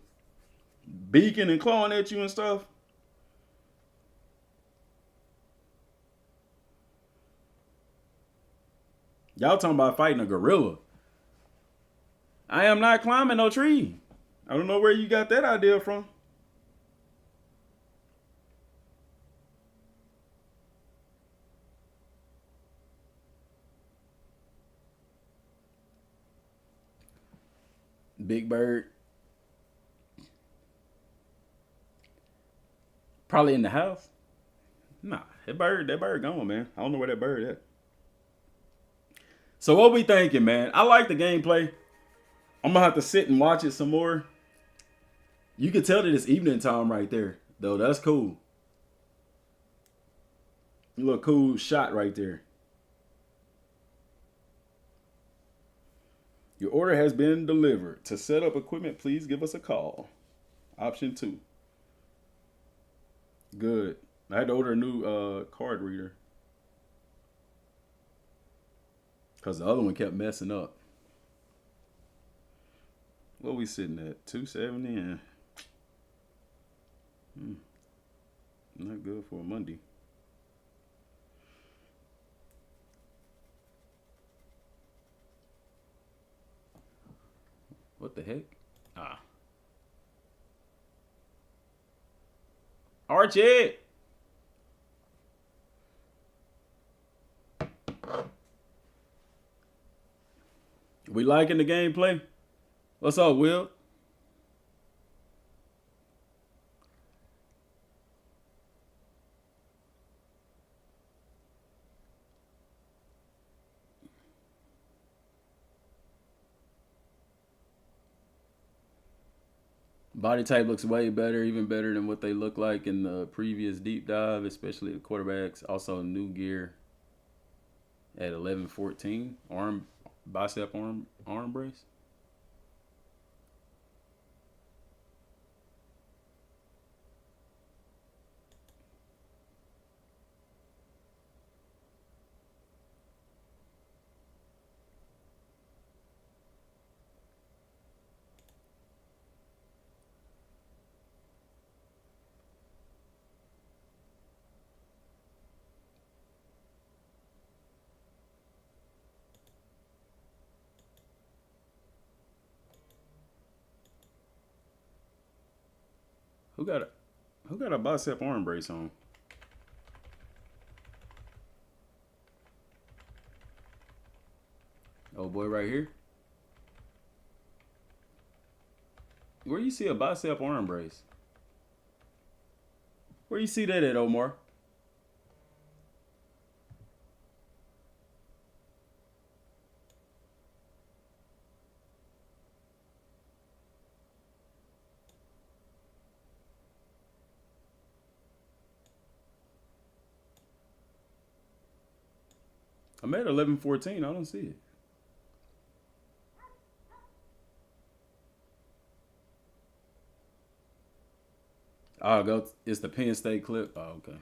Beaking and clawing at you and stuff. Y'all talking about fighting a gorilla. I am not climbing no tree. I don't know where you got that idea from. Big bird. Probably in the house. Nah, that bird gone, man. I don't know where that bird at. So what we thinking, man? I like the gameplay. I'm gonna have to sit and watch it some more. You can tell that it's evening time right there, though. That's cool. A little cool shot right there. Your order has been delivered. To set up equipment, please give us a call. Option 2. Good. I had to order a new card reader. Because the other one kept messing up. What we sitting at? 270 and not good for a Monday. What the heck? Archie! We liking the gameplay? What's up, Will? Body type looks way better, even better than what they look like in the previous deep dive, especially the quarterbacks. Also, new gear at 1114. Bicep arm brace. Who got a bicep arm brace on? Oh boy, right here. Where you see a bicep arm brace? Where you see that at, Omar? I'm at 1114. I don't see it. I'll go. It's the Penn State clip. Oh, okay.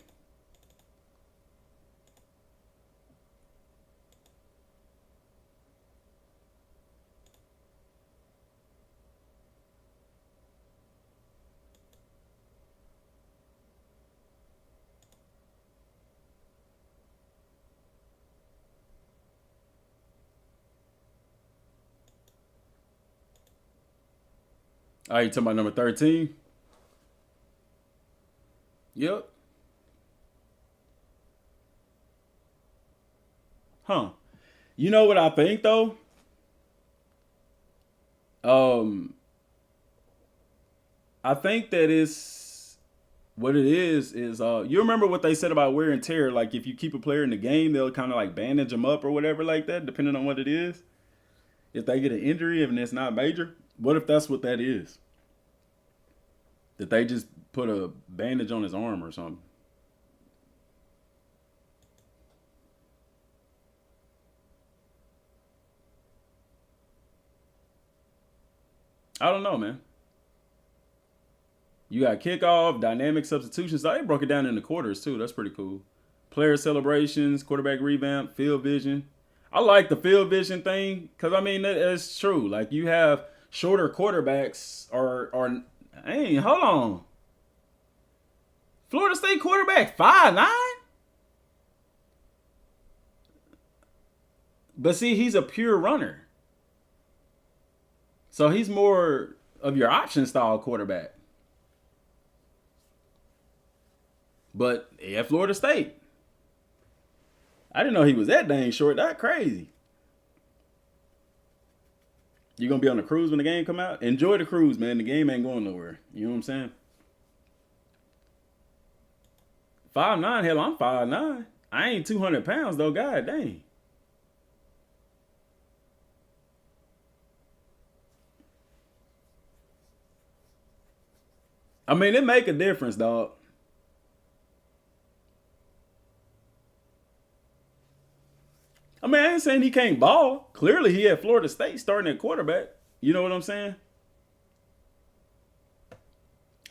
All right, you talking about number 13? Yep. Huh. You know what I think though? I think that it's what it is you remember what they said about wear and tear? Like if you keep a player in the game, they'll kind of like bandage them up or whatever like that, depending on what it is. If they get an injury and it's not major, what if that's what that is? That they just put a bandage on his arm or something. I don't know, man. You got kickoff, dynamic substitutions. They broke it down into quarters too. That's pretty cool. Player celebrations, quarterback revamp, field vision. I like the field vision thing because I mean that's true. Like you have shorter quarterbacks or hey, hold on. Florida State quarterback 5'9"? But see, he's a pure runner. So he's more of your option style quarterback. But at Florida State, I didn't know he was that dang short. That crazy. You gonna be on the cruise when the game come out? Enjoy the cruise, man. The game ain't going nowhere. You know what I'm saying? 5'9", hell, I'm 5'9". I ain't 200 pounds though. God dang. I mean, it make a difference, dog. I mean, I ain't saying he can't ball. Clearly, he at Florida State starting at quarterback. You know what I'm saying?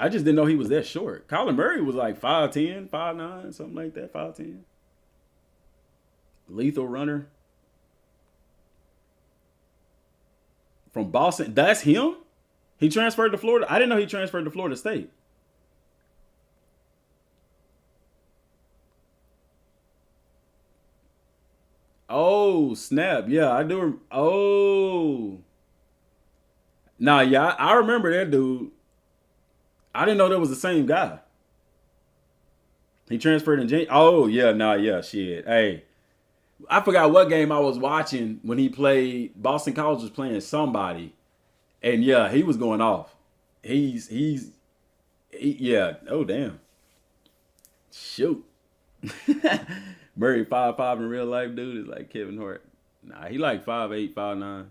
I just didn't know he was that short. Kyler Murray was like 5'10", 5'9", something like that, 5'10". Lethal runner. From Boston. That's him? He transferred to Florida? I didn't know he transferred to Florida State. Oh, snap. Yeah, I do. Oh. Nah, yeah, I remember that dude. I didn't know that was the same guy. He transferred in January. Oh, yeah, nah, yeah, shit. Hey, I forgot what game I was watching when he played. Boston College was playing somebody. And, yeah, he was going off. Yeah. Oh, damn. Shoot. Murray 5'5" in real life, dude, is like Kevin Hart. Nah, he like 5'8", 5'9".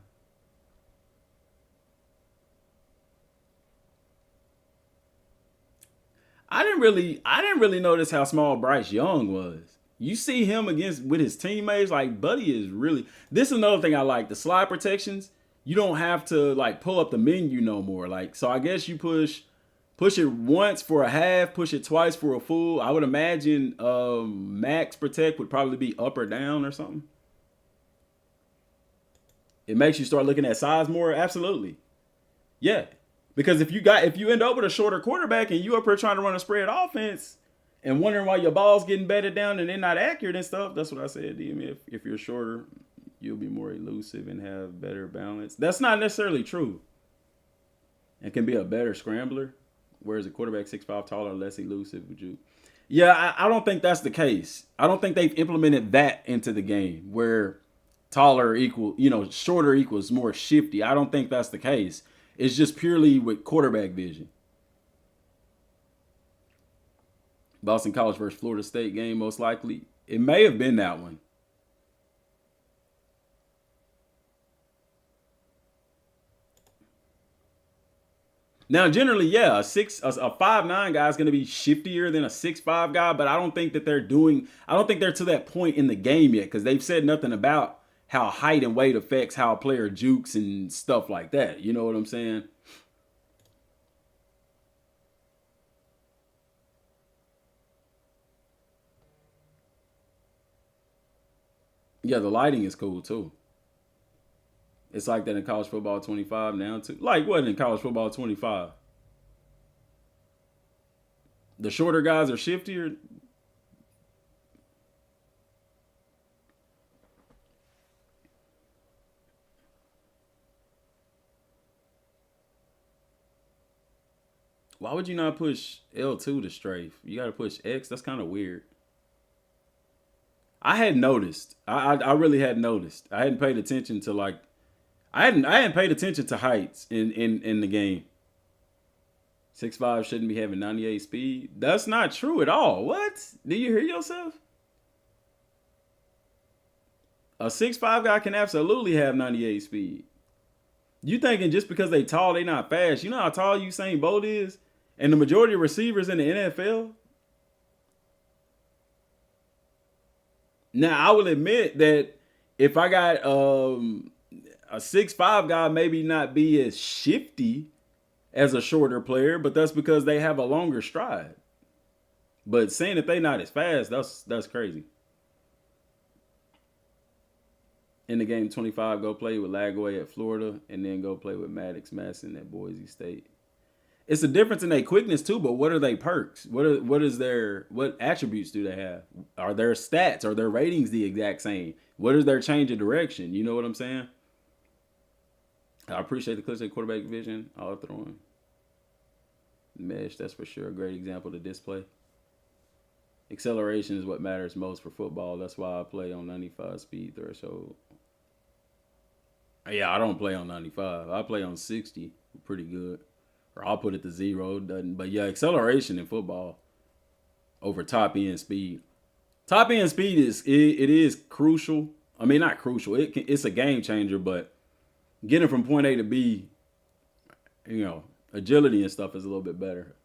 I didn't really notice how small Bryce Young was. You see him with his teammates, like Buddy is really. This is another thing I like. The slide protections, you don't have to like pull up the menu no more. Like, so I guess you push it once for a half, push it twice for a full. I would imagine max protect would probably be up or down or something. It makes you start looking at size more. Absolutely. Yeah. Because if you end up with a shorter quarterback and you up here trying to run a spread offense and wondering why your ball's getting batted down and they're not accurate and stuff, that's what I said, DM. If you're shorter, you'll be more elusive and have better balance. That's not necessarily true. It can be a better scrambler. Whereas a quarterback 6'5" taller, less elusive, would you? Yeah, I don't think that's the case. I don't think they've implemented that into the game where taller shorter equals more shifty. I don't think that's the case. It's just purely with quarterback vision. Boston College versus Florida State game, most likely. It may have been that one. Now, generally, yeah, a 5'9" guy is going to be shiftier than a 6'5" guy, but I don't think they're to that point in the game yet because they've said nothing about how height and weight affects how a player jukes and stuff like that. You know what I'm saying? Yeah, the lighting is cool too. It's like that in college football 25 now too. Like what in college football 25? The shorter guys are shiftier. Why would you not push L2 to strafe? You got to push X. That's kind of weird. I had noticed. I really had noticed. I hadn't paid attention to like. I hadn't paid attention to heights in the game. 6'5" shouldn't be having 98 speed. That's not true at all. What? Do you hear yourself? A 6'5" guy can absolutely have 98 speed. You thinking just because they tall, they not fast. You know how tall Usain Bolt is? And the majority of receivers in the NFL? Now, I will admit that if I got a 6'5" guy, maybe not be as shifty as a shorter player, but that's because they have a longer stride. But saying that they not as fast, that's crazy. In the game 25, go play with Lagway at Florida, and then go play with Maddox Masson at Boise State. It's a difference in their quickness too, but what are they perks? What attributes do they have? Are their stats, are their ratings the exact same? What is their change of direction? You know what I'm saying? I appreciate the clips of quarterback vision. All throwing. Mesh, that's for sure a great example to display. Acceleration is what matters most for football. That's why I play on 95 speed threshold. Yeah, I don't play on 95. I play on 60. Pretty good. Or I'll put it to 0. Doesn't. But yeah, acceleration in football over top end speed. Top end speed is crucial. I mean, not crucial. It's a game changer, but getting from point A to B, agility and stuff is a little bit better.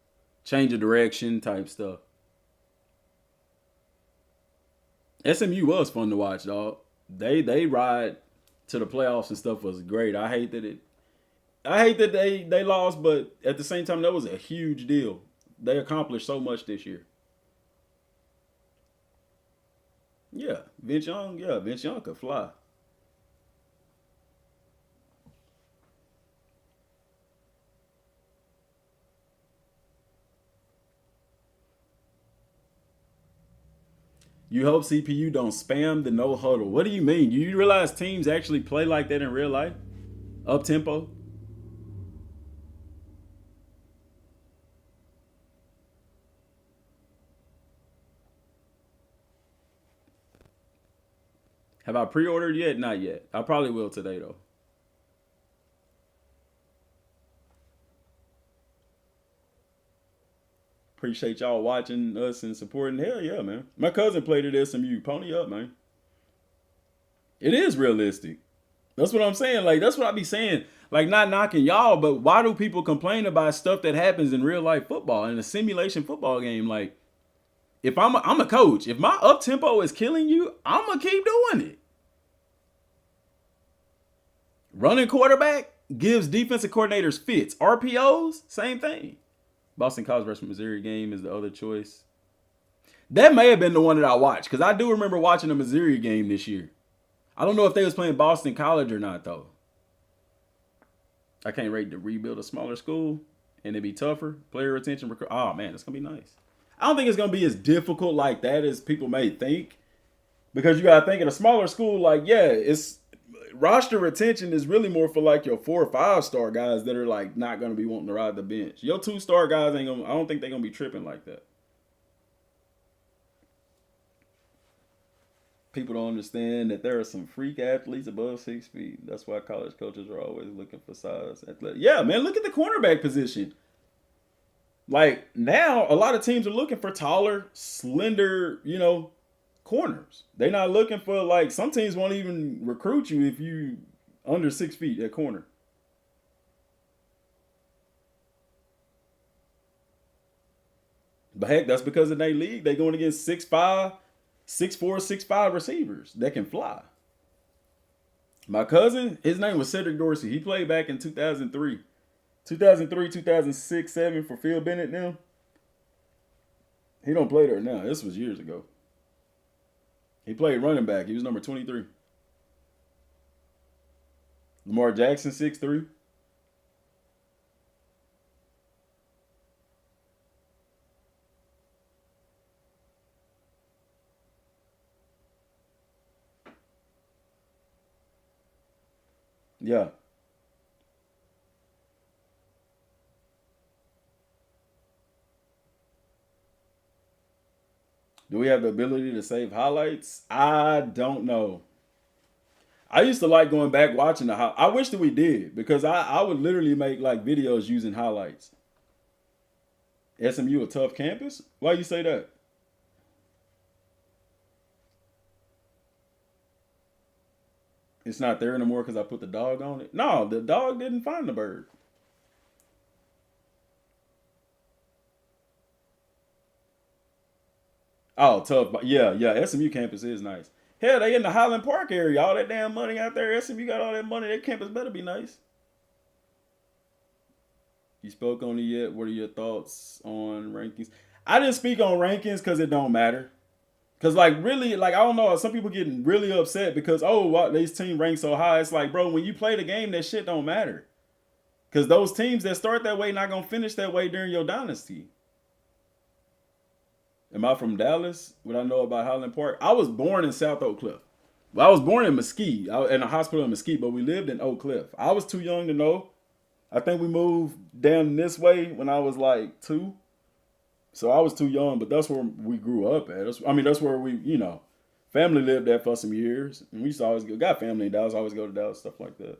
Change of direction type stuff. SMU was fun to watch, dog. They ride to the playoffs and stuff was great. I hate that they lost, but at the same time, that was a huge deal. They accomplished so much this year. Yeah, Vince Young could fly. You hope CPU don't spam the no huddle. What do you mean? Do you realize teams actually play like that in real life? Up tempo? Have I pre-ordered yet? Not yet. I probably will today though. Appreciate y'all watching us and supporting. Hell yeah, man. My cousin played at SMU. Pony up, man. It is realistic. That's what I'm saying. Like, that's what I be saying. Like, not knocking y'all, but why do people complain about stuff that happens in real life football, in a simulation football game? Like, if I'm a coach, if my up tempo is killing you, I'm gonna keep doing it. Running quarterback gives defensive coordinators fits. RPOs, same thing. Boston College versus Missouri game is the other choice. That may have been the one that I watched, because I do remember watching the Missouri game this year. I don't know if they was playing Boston College or not, though. I can't wait to rebuild a smaller school, and it'd be tougher. Player retention. Oh, man, it's going to be nice. I don't think it's going to be as difficult like that as people may think, because you got to think in a smaller school, like, yeah, it's roster retention is really more for like your 4 or 5 star guys that are like not going to be wanting to ride the bench. Your 2-star guys I don't think they're going to be tripping like that. People don't understand that there are some freak athletes above 6 feet. That's why college coaches are always looking for size athletic. Yeah, man, look at the cornerback position. Like, now a lot of teams are looking for taller, slender, corners. They're not looking for, like, some teams won't even recruit you if you under 6 feet at corner. But heck, that's because in their league, they're going against 6'5", 6'4", 6'5" receivers that can fly. My cousin, his name was Cedric Dorsey. He played back in 2003. 2003, 2006, 7 for Phil Bennett now. He don't play there now. This was years ago. He played running back. He was number 23. Lamar Jackson, 6'3". Yeah. Do we have the ability to save highlights? I don't know. I used to like going back watching I wish that we did, because I would literally make like videos using highlights. SMU a tough campus? Why you say that? It's not there anymore because I put the dog on it? No, the dog didn't find the bird. Oh, tough. Yeah, SMU campus is nice. Hell, they in the Highland Park area. All that damn money out there. SMU got all that money. That campus better be nice. You spoke on it yet? What are your thoughts on rankings? I didn't speak on rankings because it don't matter. Because, like, really, like, I don't know. Some people getting really upset because, oh, wow, this team ranks so high. It's like, bro, when you play the game, that shit don't matter. Because those teams that start that way not going to finish that way during your dynasty. Am I from Dallas? What I know about Highland Park? I was born in South Oak Cliff. Well, I was born in Mesquite, in a hospital in Mesquite, but we lived in Oak Cliff. I was too young to know. I think we moved down this way when I was like 2. So I was too young, but that's where we grew up at. That's where we, family lived there for some years. And we used to always got family in Dallas, always go to Dallas, stuff like that.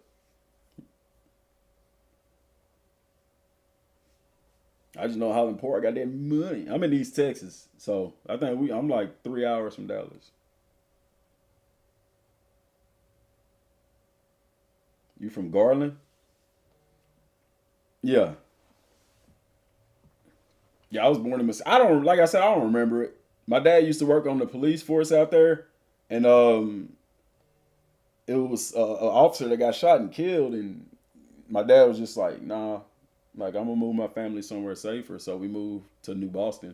I just know Highland Park got that money. I'm in East Texas, so I think I'm like 3 hours from Dallas. You from Garland? Yeah. Yeah, I was born in Mississippi. I don't remember it. My dad used to work on the police force out there, and it was an officer that got shot and killed, and my dad was just like, nah. Like, I'm going to move my family somewhere safer. So we moved to New Boston.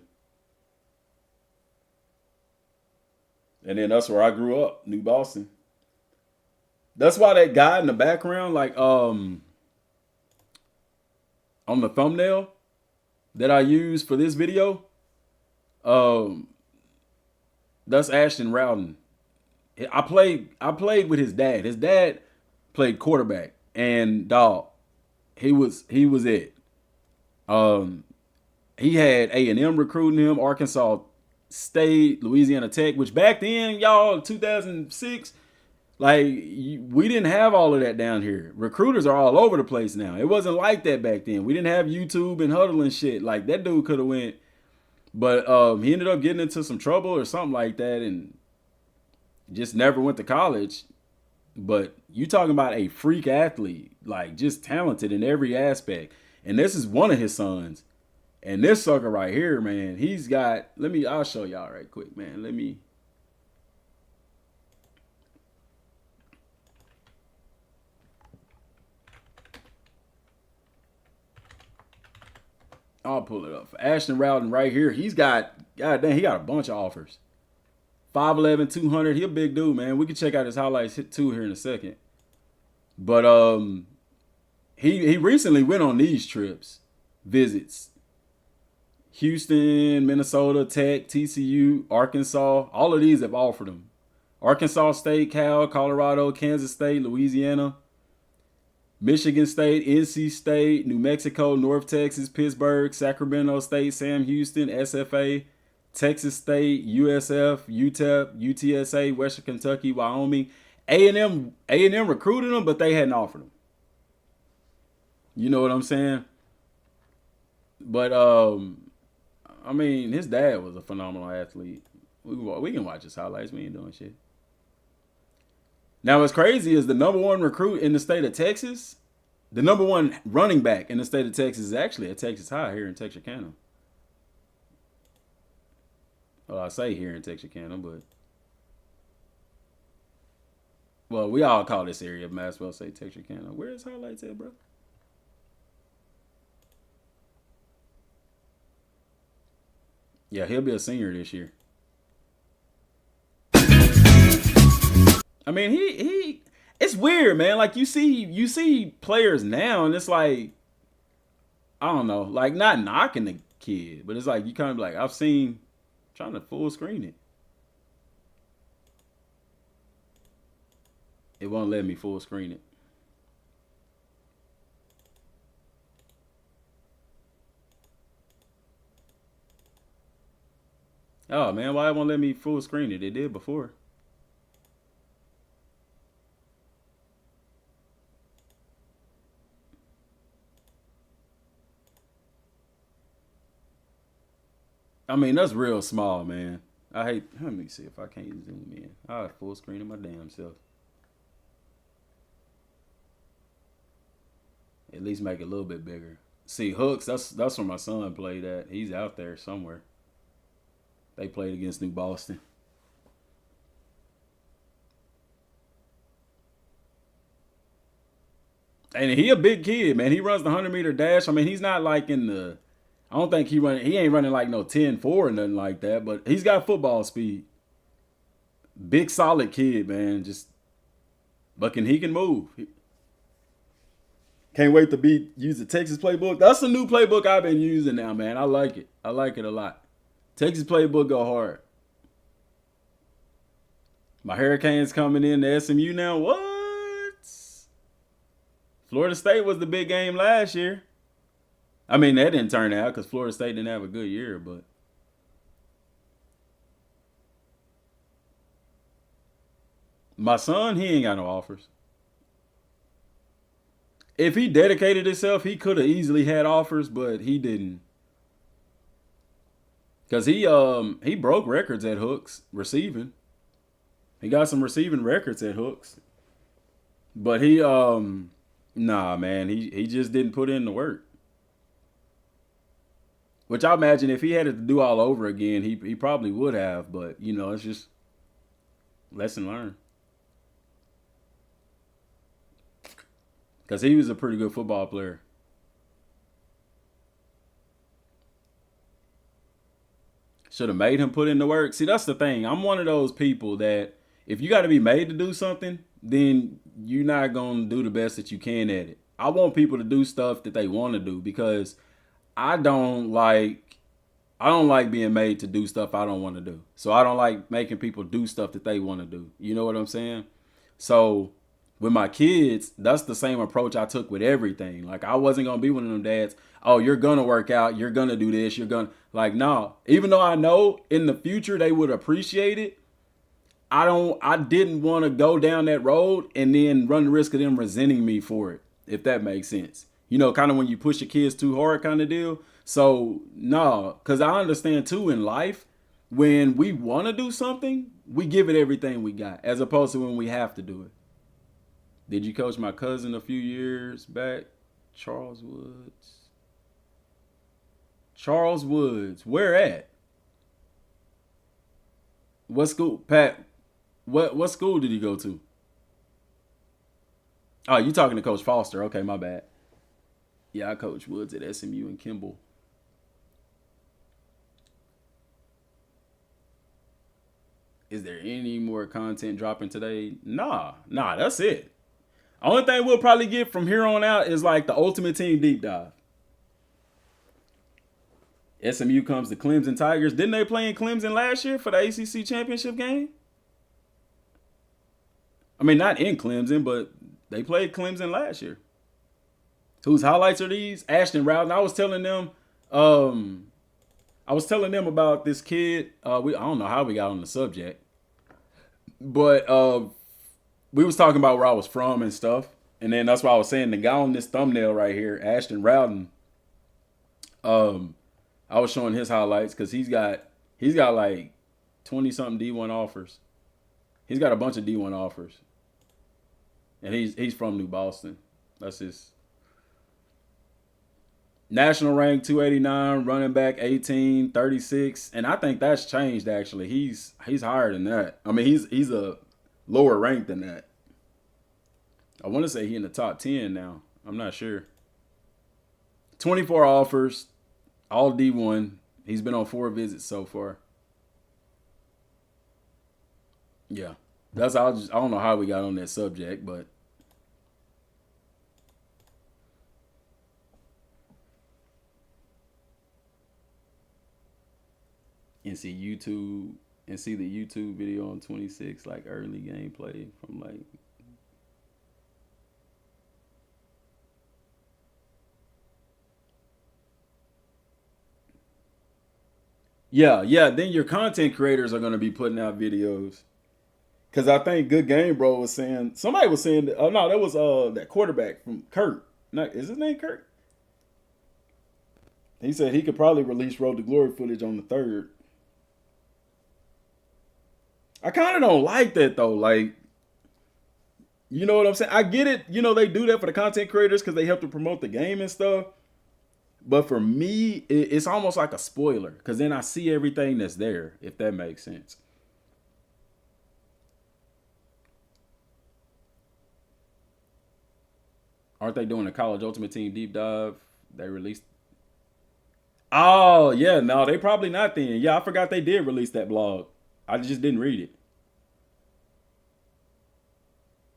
And then that's where I grew up, New Boston. That's why that guy in the background, like, on the thumbnail that I used for this video, that's Ashton Rowden. I played with his dad. His dad played quarterback, and dog, he was it. He had A&M recruiting him, Arkansas State, Louisiana Tech, which back then, y'all, 2006, like, we didn't have all of that down here. Recruiters are all over the place now. It wasn't like that back then. We didn't have YouTube and Huddle and shit. Like, that dude could have went, but he ended up getting into some trouble or something like that and just never went to college. But you talking about a freak athlete, like, just talented in every aspect. And this is one of his sons. And this sucker right here, man, he's got, I'll show y'all right quick, man. I'll pull it up. For Ashton Rowden right here, he's got, goddamn, he got a bunch of offers. 5'11", 200. He a big dude, man. We can check out his highlights too here in a second. But he recently went on these trips, visits. Houston, Minnesota, Tech, TCU, Arkansas. All of these have offered him. Arkansas State, Cal, Colorado, Kansas State, Louisiana, Michigan State, NC State, New Mexico, North Texas, Pittsburgh, Sacramento State, Sam Houston, SFA, Texas State, USF, UTEP, UTSA, Western Kentucky, Wyoming. A&M recruited him, but they hadn't offered him. You know what I'm saying? But his dad was a phenomenal athlete. We can watch his highlights. We ain't doing shit. Now, what's crazy is the number one recruit in the state of Texas, the number one running back in the state of Texas is actually at Texas High here in Texarkana. Well, I say here in Texarkana, but well, we all call this area, might as well say Texarkana. Where is highlights at, bro? Yeah, he'll be a senior this year. I mean, it's weird, man. Like you see players now, and it's like, I don't know, like not knocking the kid, but it's like you kind of like I've seen trying to full screen it. It won't let me full screen it. Oh man, why it won't let me full screen it? It did before. I mean, that's real small, man. I hate. Let me see if I can't zoom in. I'll full screen it my damn self. At least make it a little bit bigger. See, Hooks, that's where my son played at. He's out there somewhere. They played against New Boston. And he a big kid, man. He runs the 100-meter dash. I mean, he's not like in the, I don't think he ain't running like no 10-4 or nothing like that, but he's got football speed. Big solid kid, man. But he can move. Can't wait to use the Texas playbook. That's a new playbook I've been using now, man. I like it. I like it a lot. Texas playbook go hard. My Hurricanes coming in to SMU now. What? Florida State was the big game last year. I mean, that didn't turn out because Florida State didn't have a good year, but my son, he ain't got no offers. If he dedicated himself, he could have easily had offers, but he didn't. Because he broke records at Hooks receiving. He got some receiving records at Hooks. But nah, man, he just didn't put in the work. Which I imagine if he had it to do all over again, he probably would have. But, it's just lesson learned. Because he was a pretty good football player. Should have made him put in the work. See, that's the thing. I'm one of those people that if you got to be made to do something, then you're not going to do the best that you can at it. I want people to do stuff that they want to do because I don't like being made to do stuff I don't want to do. So I don't like making people do stuff that they want to do. You know what I'm saying? So with my kids, that's the same approach I took with everything. Like, I wasn't going to be one of them dads, oh, you're going to work out, you're going to do this, like, no. Even though I know in the future they would appreciate it, I didn't want to go down that road and then run the risk of them resenting me for it, if that makes sense. Kind of when you push your kids too hard kind of deal. So, no, because I understand, too, in life, when we want to do something, we give it everything we got, as opposed to when we have to do it. Did you coach my cousin a few years back? Charles Woods. Charles Woods. Where at? What school? Pat, what school did he go to? Oh, you talking to Coach Foster. Okay, my bad. Yeah, I coach Woods at SMU and Kimball. Is there any more content dropping today? Nah, that's it. Only thing we'll probably get from here on out is like the Ultimate Team Deep Dive. SMU comes to Clemson Tigers. Didn't they play in Clemson last year for the ACC championship game? I mean, not in Clemson, but they played Clemson last year. Whose highlights are these? Ashton Rowden. I was telling them about this kid. I don't know how we got on the subject, but we was talking about where I was from and stuff. And then that's why I was saying the guy on this thumbnail right here, Ashton Rowden, I was showing his highlights because he's got like 20-something D1 offers. He's got a bunch of D1 offers. And he's from New Boston. That's his national rank 289, running back 18, 36. And I think that's changed actually. He's higher than that. I mean, he's a lower rank than that. I want to say he in the top 10 now. I'm not sure. 24 offers, all D1. He's been on 4 visits so far. Yeah. That's I don't know how we got on that subject, but and see the YouTube video on 26, like early gameplay from like. Yeah. Then your content creators are gonna be putting out videos. Cause I think Good Game Bro was saying, somebody was saying, oh no, that was that quarterback from Kurt. No, is his name Kurt? He said he could probably release Road to Glory footage on the 3rd. I kind of don't like that though. Like, you know what I'm saying? I get it. You know, they do that for the content creators because they help to promote the game and stuff. But for me, it's almost like a spoiler because then I see everything that's there, if that makes sense. Aren't they doing a College Ultimate Team deep dive? They released. Oh, yeah. No, they probably not then. Yeah, I forgot they did release that blog. I just didn't read it.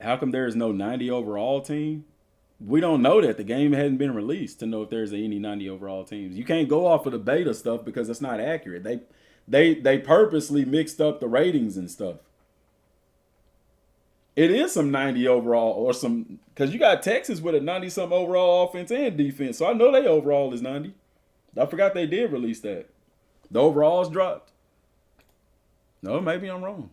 How come there is no 90 overall team? We don't know that. The game hadn't been released to know if there's any 90 overall teams. You can't go off of the beta stuff because it's not accurate. They purposely mixed up the ratings and stuff. It is some 90 overall or some, because you got Texas with a 90-something overall offense and defense. So I know they overall is 90. I forgot they did release that. The overalls dropped. No, maybe I'm wrong.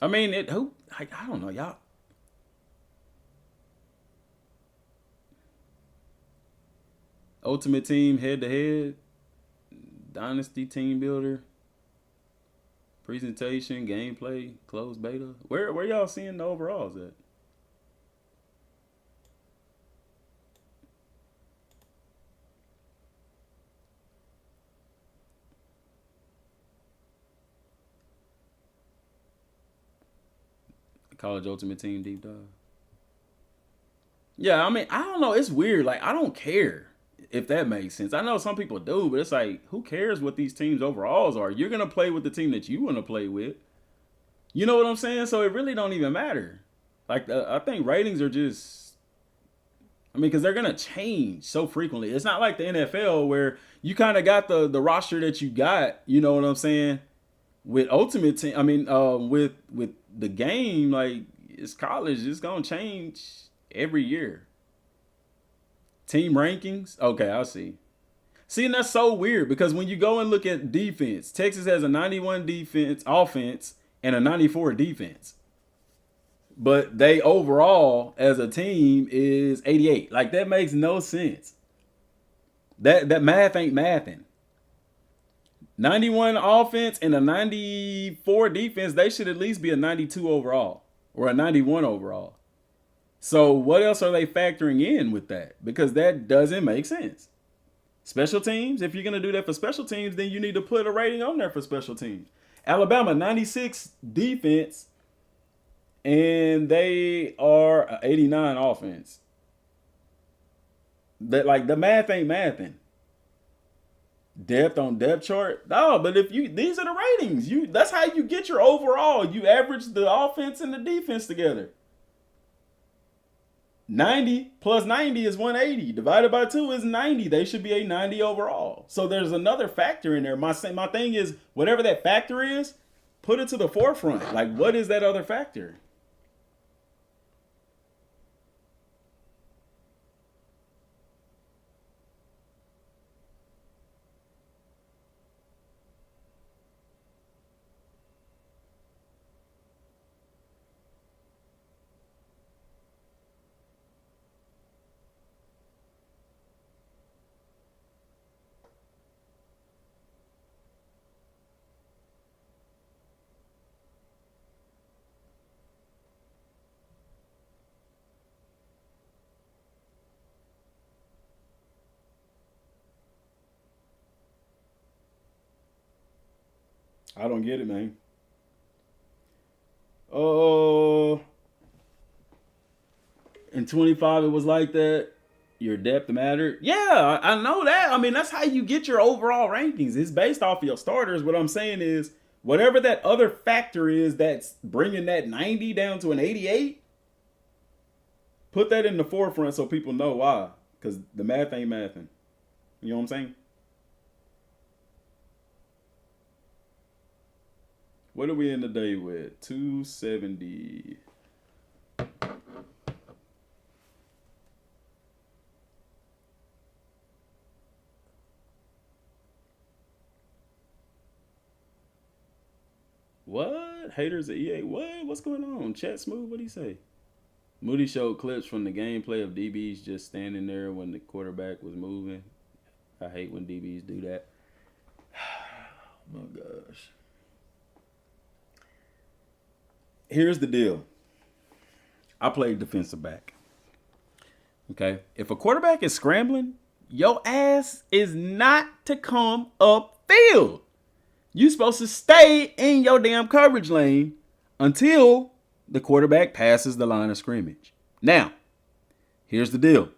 I mean, I don't know, y'all. Ultimate Team head-to-head. Dynasty Team Builder. Presentation, gameplay, closed beta. Where y'all seeing the overalls at? College Ultimate Team deep dive. Yeah, I mean, I don't know. It's weird. Like, I don't care if that makes sense. I know some people do, but it's like, who cares what these teams' overalls are? You're going to play with the team that you want to play with. You know what I'm saying? So it really don't even matter. Like, I think ratings are just, I mean, because they're going to change so frequently. It's not like the NFL where you kind of got the roster that you got, you know what I'm saying? With Ultimate Team, I mean, with the game, like, it's college. It's going to change every year. Team rankings? Okay, I see. See, and that's so weird because when you go and look at defense, Texas has a 91 defense offense and a 94 defense. But they overall as a team is 88. Like, that makes no sense. That math ain't mathing. 91 offense and a 94 defense, they should at least be a 92 overall or a 91 overall. So what else are they factoring in with that? Because that doesn't make sense. Special teams, if you're going to do that for special teams, then you need to put a rating on there for special teams. Alabama, 96 defense, and they are 89 offense. That, like, the math ain't mathing. Depth on depth chart? No, but these are the ratings. That's how you get your overall. You average the offense and the defense together. 90 plus 90 is 180. Divided by 2 is 90. They should be a 90 overall. So there's another factor in there. My thing is, whatever that factor is, put it to the forefront. Like, what is that other factor? I don't get it, man. Oh, In 25, it was like that. Your depth mattered. Yeah, I know that. I mean, that's how you get your overall rankings. It's based off of your starters. What I'm saying is, whatever that other factor is that's bringing that 90 down to an 88, put that in the forefront so people know why. Because the math ain't mathing. You know what I'm saying? What are we in the day with? 270. What? Haters of EA? What? What's going on? Chat Smooth, what'd he say? Moody showed clips from the gameplay of DBs just standing there when the quarterback was moving. I hate when DBs do that. Oh my gosh. Here's the deal. I played defensive back. Okay? If a quarterback is scrambling, your ass is not to come upfield. You're supposed to stay in your damn coverage lane until the quarterback passes the line of scrimmage. Now, here's the deal.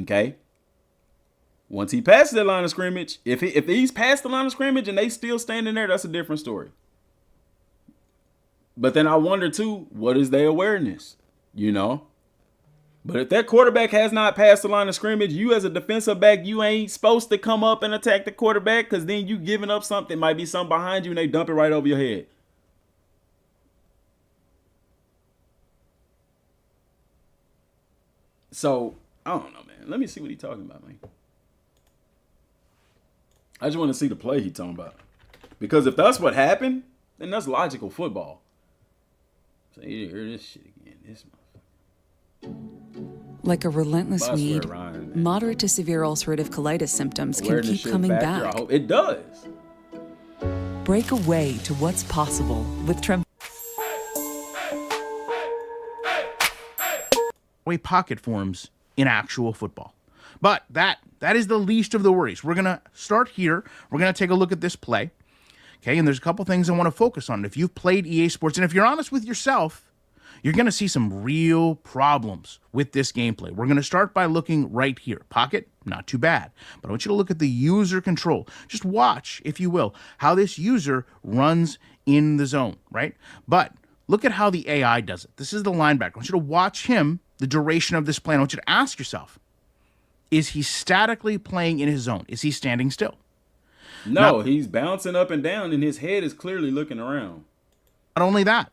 Okay? Once he passes the line of scrimmage, if he's past the line of scrimmage and they still standing there, that's a different story. But then I wonder too, what is their awareness? You know? But if that quarterback has not passed the line of scrimmage, you as a defensive back, you ain't supposed to come up and attack the quarterback, because then you giving up something. Might be something behind you and they dump it right over your head. So, I don't know, man. Let me see what he's talking about, man. I just want to see the play he's talking about. Because if that's what happened, then that's logical football. So you hear this shit again. This motherfucker. Like a relentless I swear, weed, Ryan, man. moderate to severe ulcerative colitis symptoms can Awareness keep shit coming factor, I back. hope it does. Break away to what's possible with way pocket forms in actual football. But that is the least of the worries. We're going to start here. We're going to take a look at this play. Okay, and there's a couple things I want to focus on. If you've played EA Sports, and if you're honest with yourself, you're going to see some real problems with this gameplay. We're going to start by looking right here. Pocket, not too bad. But I want you to look at the user control. Just watch, if you will, how this user runs in the zone, right? But look at how the AI does it. This is the linebacker. I want you to watch him, the duration of this play. I want you to ask yourself, is he statically playing in his zone? Is he standing still? No, he's bouncing up and down, and his head is clearly looking around. Not only that,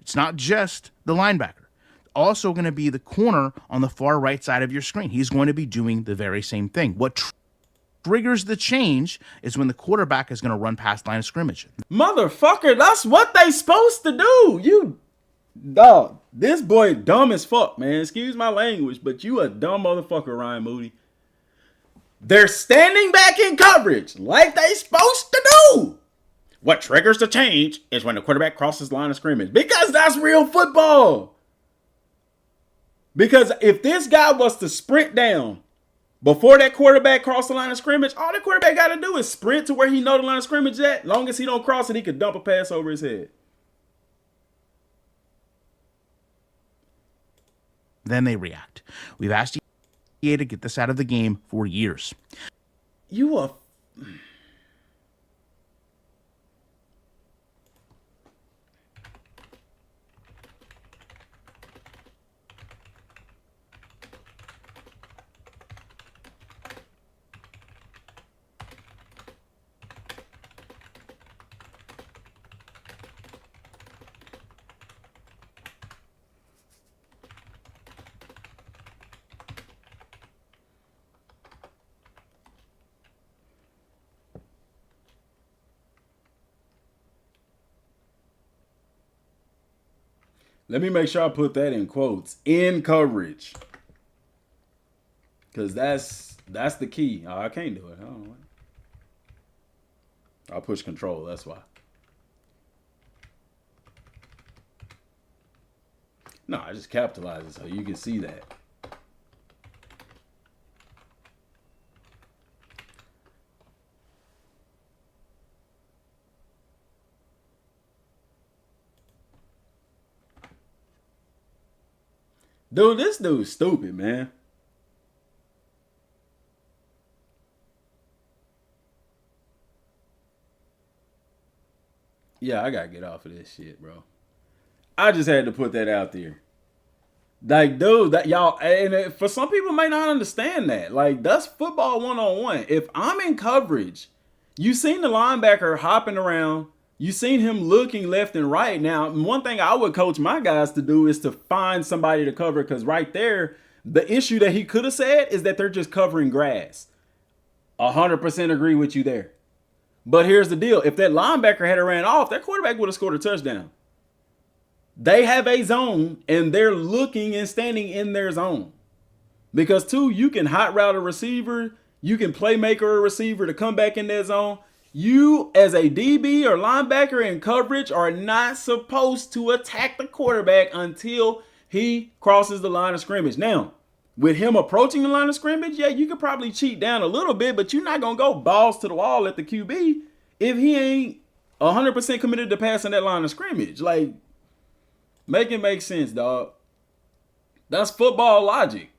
it's not just the linebacker. Also going to be the corner on the far right side of your screen. He's going to be doing the very same thing. What triggers the change is when the quarterback is going to run past line of scrimmage. Motherfucker, that's what they supposed to do. You, dog, this boy dumb as fuck, man. Excuse my language, but you a dumb motherfucker, Ryan Moody. They're standing back in coverage like they supposed to do. What triggers the change is when the quarterback crosses line of scrimmage, because that's real football. Because if this guy was to sprint down before that quarterback crossed the line of scrimmage, all the quarterback got to do is sprint to where he know the line of scrimmage at. Long as he don't cross it, he could dump a pass over his head. Then they react. We've asked EA to get this out of the game for years. You a... Let me make sure I put that in quotes. In coverage. Because that's the key. Oh, I can't do it. I don't know. I'll push control. That's why. No, I just capitalize it so you can see that. Dude, this dude's stupid, man. Yeah, I gotta get off of this shit, bro. I just had to put that out there. Like, dude, that y'all, and for some people may not understand that. Like, that's football 1-on-1. If I'm in coverage, you seen the linebacker hopping around. You seen him looking left and right. Now, one thing I would coach my guys to do is to find somebody to cover, because right there, the issue that he could have said is that they're just covering grass. 100% agree with you there. But here's the deal. If that linebacker had ran off, that quarterback would have scored a touchdown. They have a zone, and they're looking and standing in their zone. Because, two, you can hot route a receiver. You can playmaker a receiver to come back in that zone. You, as a DB or linebacker in coverage, are not supposed to attack the quarterback until he crosses the line of scrimmage. Now, with him approaching the line of scrimmage, yeah, you could probably cheat down a little bit, but you're not going to go balls to the wall at the QB if he ain't 100% committed to passing that line of scrimmage. Like, make it make sense, dog. That's football logic.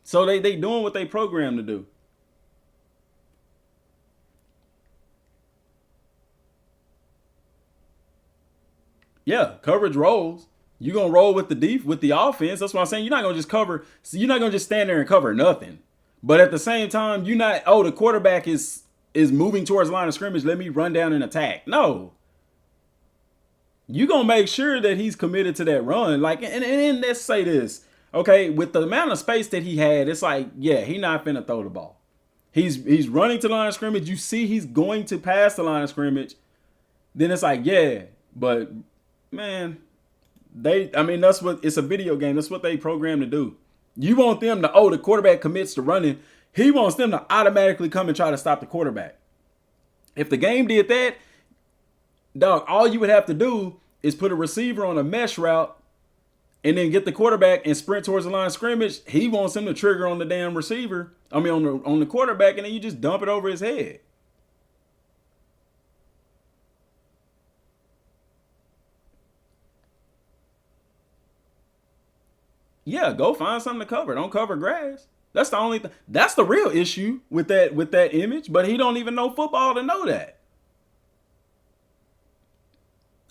So they doing what they programmed to do. Yeah, coverage rolls. You're going to roll with the offense. That's what I'm saying. You're not going to just cover. So you're not going to just stand there and cover nothing. But at the same time, you're not, oh, the quarterback is moving towards the line of scrimmage. Let me run down and attack. No. You're going to make sure that he's committed to that run. Like, and let's say this. Okay, with the amount of space that he had, it's like, yeah, he not finna throw the ball. He's running to the line of scrimmage. You see he's going to pass the line of scrimmage. Then it's like, yeah, but, man, that's what, it's a video game. That's what they programmed to do. You want them to, the quarterback commits to running. He wants them to automatically come and try to stop the quarterback. If the game did that, dog, all you would have to do is put a receiver on a mesh route and then get the quarterback and sprint towards the line of scrimmage. He wants him to trigger on the damn receiver. On the quarterback, and then you just dump it over his head. Yeah, go find something to cover. Don't cover grass. That's the only thing. That's the real issue with that image. But he don't even know football to know that.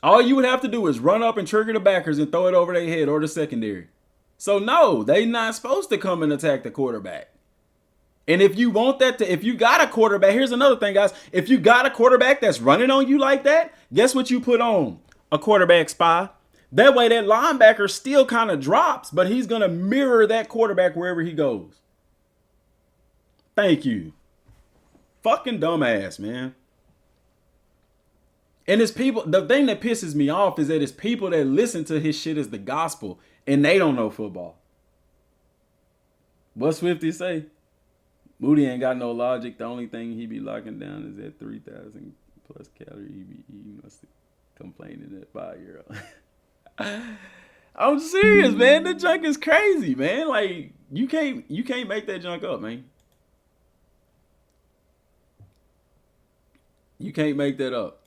All you would have to do is run up and trigger the backers and throw it over their head or the secondary. So no, they not supposed to come and attack the quarterback. And if you want that if you got a quarterback, here's another thing, guys. If you got a quarterback that's running on you like that, guess what you put on? A quarterback spy. That way that linebacker still kind of drops, but he's going to mirror that quarterback wherever he goes. Thank you. Fucking dumbass, man. And it's people, the thing that pisses me off is that it's people that listen to his shit as the gospel and they don't know football. What Swifty say? Moody ain't got no logic. The only thing he be locking down is that 3,000 plus calorie he be eating. Must be complaining at 5-year-old. I'm serious, man. The junk is crazy, man. Like, you can't make that junk up, man. You can't make that up.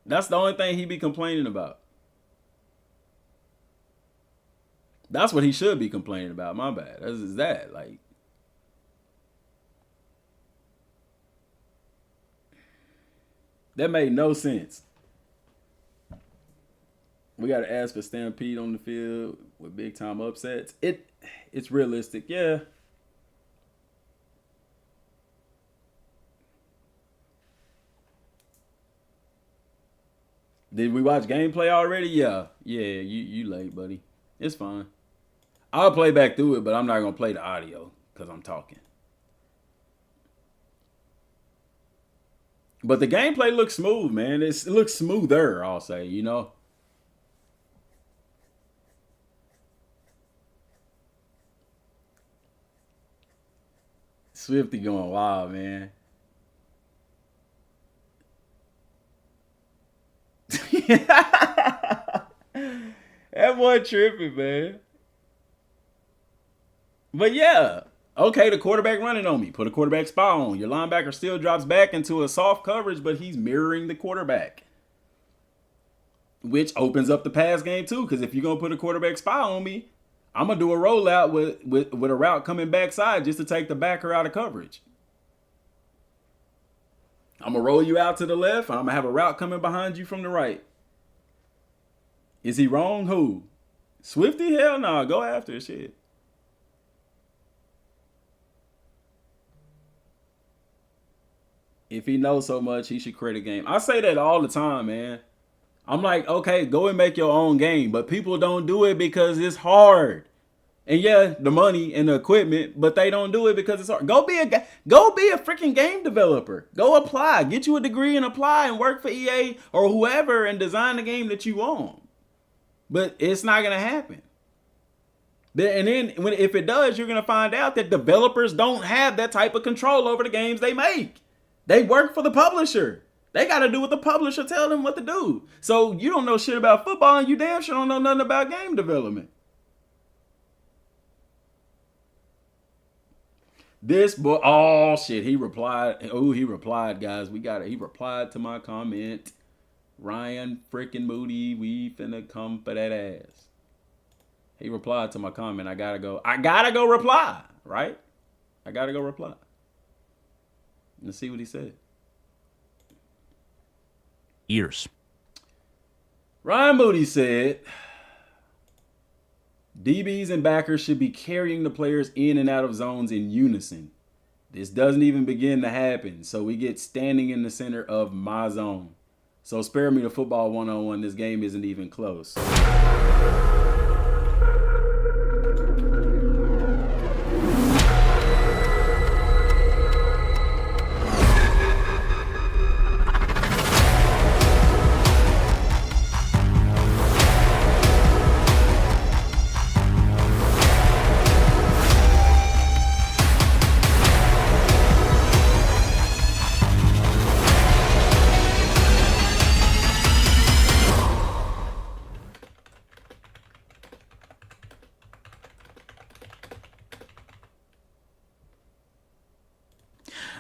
That's the only thing he be complaining about. That's what he should be complaining about. My bad. That's that. Like, that made no sense. We got to ask for Stampede on the field with big time upsets. It's realistic, yeah. Did we watch gameplay already? Yeah, you late, buddy. It's fine. I'll play back through it, but I'm not gonna play the audio because I'm talking. But the gameplay looks smooth, man. It looks smoother, I'll say, you know. Swifty going wild, man. That boy tripping, man. But yeah, okay, the quarterback running on me. Put a quarterback spy on. Your linebacker still drops back into a soft coverage, but he's mirroring the quarterback. which opens up the pass game too. Because if you're gonna put a quarterback spy on me, I'm gonna do a rollout with a route coming backside just to take the backer out of coverage. I'm gonna roll you out to the left, and I'm gonna have a route coming behind you from the right. Is he wrong? Who? Swifty? Hell no, go after it, shit. If he knows so much, he should create a game. I say that all the time, man. I'm like, okay, go and make your own game, but people don't do it because it's hard. And yeah, the money and the equipment, but they don't do it because it's hard. Go be a freaking game developer. Go apply, get you a degree and apply and work for EA or whoever and design the game that you want. But it's not gonna happen. And then if it does, you're gonna find out that developers don't have that type of control over the games they make. They work for the publisher. They got to do what the publisher tell them what to do. So you don't know shit about football, and you damn sure don't know nothing about game development. This boy, oh shit, he replied. Oh, he replied, guys. We got it. He replied to my comment. Ryan freaking Moody, we finna come for that ass. He replied to my comment. I gotta go reply, right? I gotta go reply. Let's see what he said. Ears. Ryan Moody said, DBs and backers should be carrying the players in and out of zones in unison. This doesn't even begin to happen, so we get standing in the center of my zone. So spare me the football one-on-one. This game isn't even close.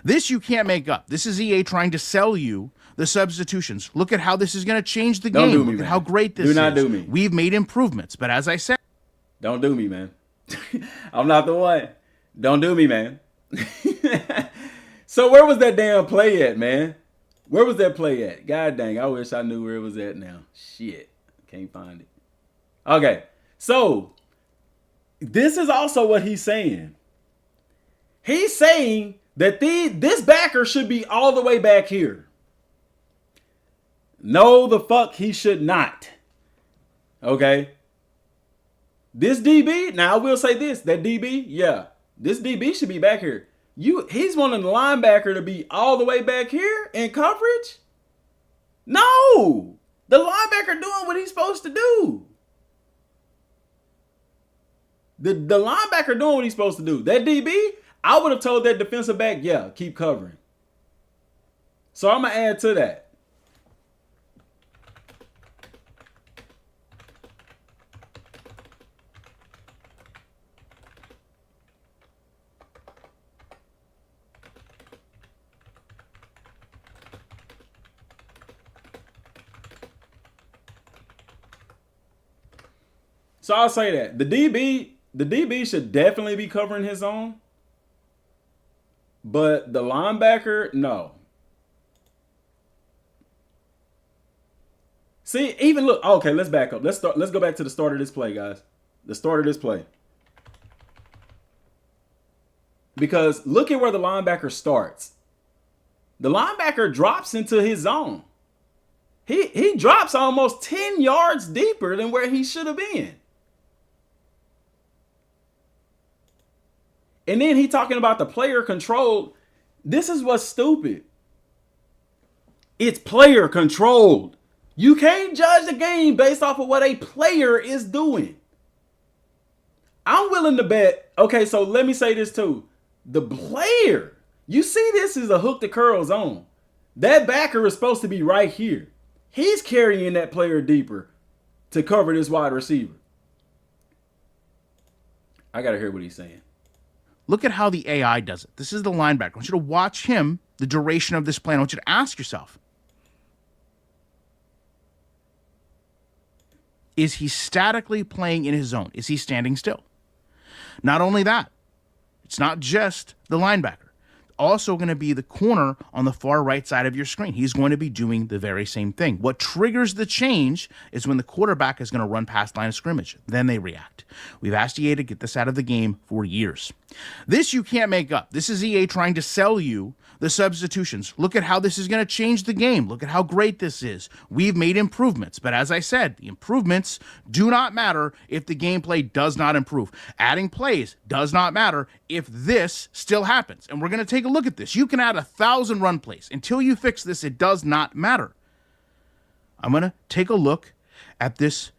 This you can't make up. This is EA trying to sell you the substitutions. Look at how this is going to change the game. Look at how great this is. Do not do me. We've made improvements, but as I said... Don't do me, man. I'm not the one. Don't do me, man. So where was that damn play at, man? Where was that play at? God dang, I wish I knew where it was at now. Shit, can't find it. Okay, so this is also what he's saying. He's saying that this backer should be all the way back here. No, the fuck he should not. Okay. This DB, now I will say this, that DB, yeah, this DB should be back here. He's wanting the linebacker to be all the way back here in coverage? No, the linebacker doing what he's supposed to do. The linebacker doing what he's supposed to do. That DB, I would have told that defensive back, yeah, keep covering. So I'm going to add to that. So I'll say that. The DB should definitely be covering his own. But the linebacker, no. See, even look, okay, let's back up. Let's go back to the start of this play, guys. The start of this play. Because look at where the linebacker starts. The linebacker drops into his zone. He drops almost 10 yards deeper than where he should have been. And then he talking about the player controlled. This is what's stupid. It's player controlled. You can't judge the game based off of what a player is doing. I'm willing to bet. Okay, so let me say this too. The player, you see this is a hook to curl zone. That backer is supposed to be right here. He's carrying that player deeper to cover this wide receiver. I got to hear what he's saying. Look at how the AI does it. This is the linebacker. I want you to watch him, the duration of this play. I want you to ask yourself, Is he statically playing in his zone? Is he standing still? Not only that, it's not just the linebacker. Also going to be the corner on the far right side of your screen. He's going to be doing the very same thing. What triggers the change is when the quarterback is going to run past line of scrimmage. Then they react. We've asked EA to get this out of the game for years. This you can't make up. This is EA trying to sell you the substitutions. Look at how this is going to change the game. Look at how great this is. We've made improvements. But as I said, the improvements do not matter if the gameplay does not improve. Adding plays does not matter if this still happens. And we're going to take a look at this. You can add 1,000 run plays. Until you fix this, it does not matter. I'm going to take a look at this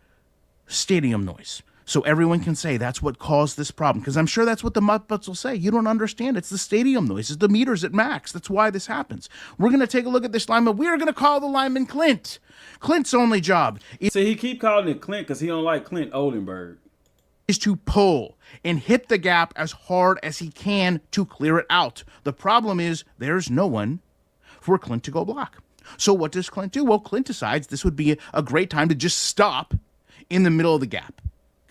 stadium noise, so everyone can say that's what caused this problem. Because I'm sure that's what the Muppets will say. You don't understand. It's the stadium noise. It's the meters at max. That's why this happens. We're going to take a look at this lineman. We are going to call the lineman Clint. Clint's only job So he keep calling it Clint because he don't like Clint Oldenburg. is to pull and hit the gap as hard as he can to clear it out. The problem is there's no one for Clint to go block. So what does Clint do? Well, Clint decides this would be a great time to just stop in the middle of the gap.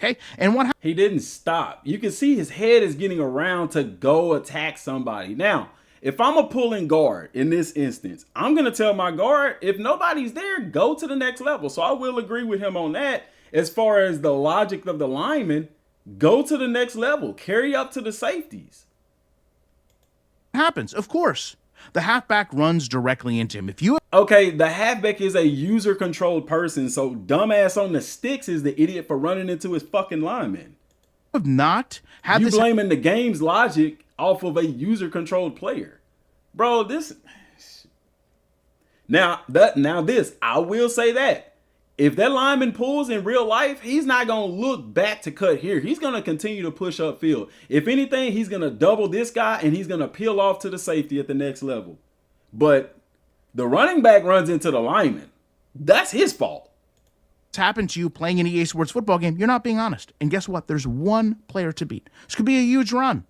Okay, and what He didn't stop. You can see his head is getting around to go attack somebody. Now, if I'm a pulling guard in this instance, I'm going to tell my guard, if nobody's there, go to the next level. So I will agree with him on that. As far as the logic of the lineman, go to the next level. Carry up to the safeties. happens? Of course, the halfback runs directly into him. If you Okay, the halfback is a user-controlled person, so dumbass on the sticks is the idiot for running into his fucking lineman. have not had You this blaming the game's logic off of a user-controlled player. Bro, this... Now, this, I will say that. If that lineman pulls in real life, he's not going to look back to cut here. He's going to continue to push upfield. If anything, he's going to double this guy, and he's going to peel off to the safety at the next level. But the running back runs into the lineman. That's his fault. happened to you playing an EA Sports football game, you're not being honest. And guess what? There's one player to beat. This could be a huge run,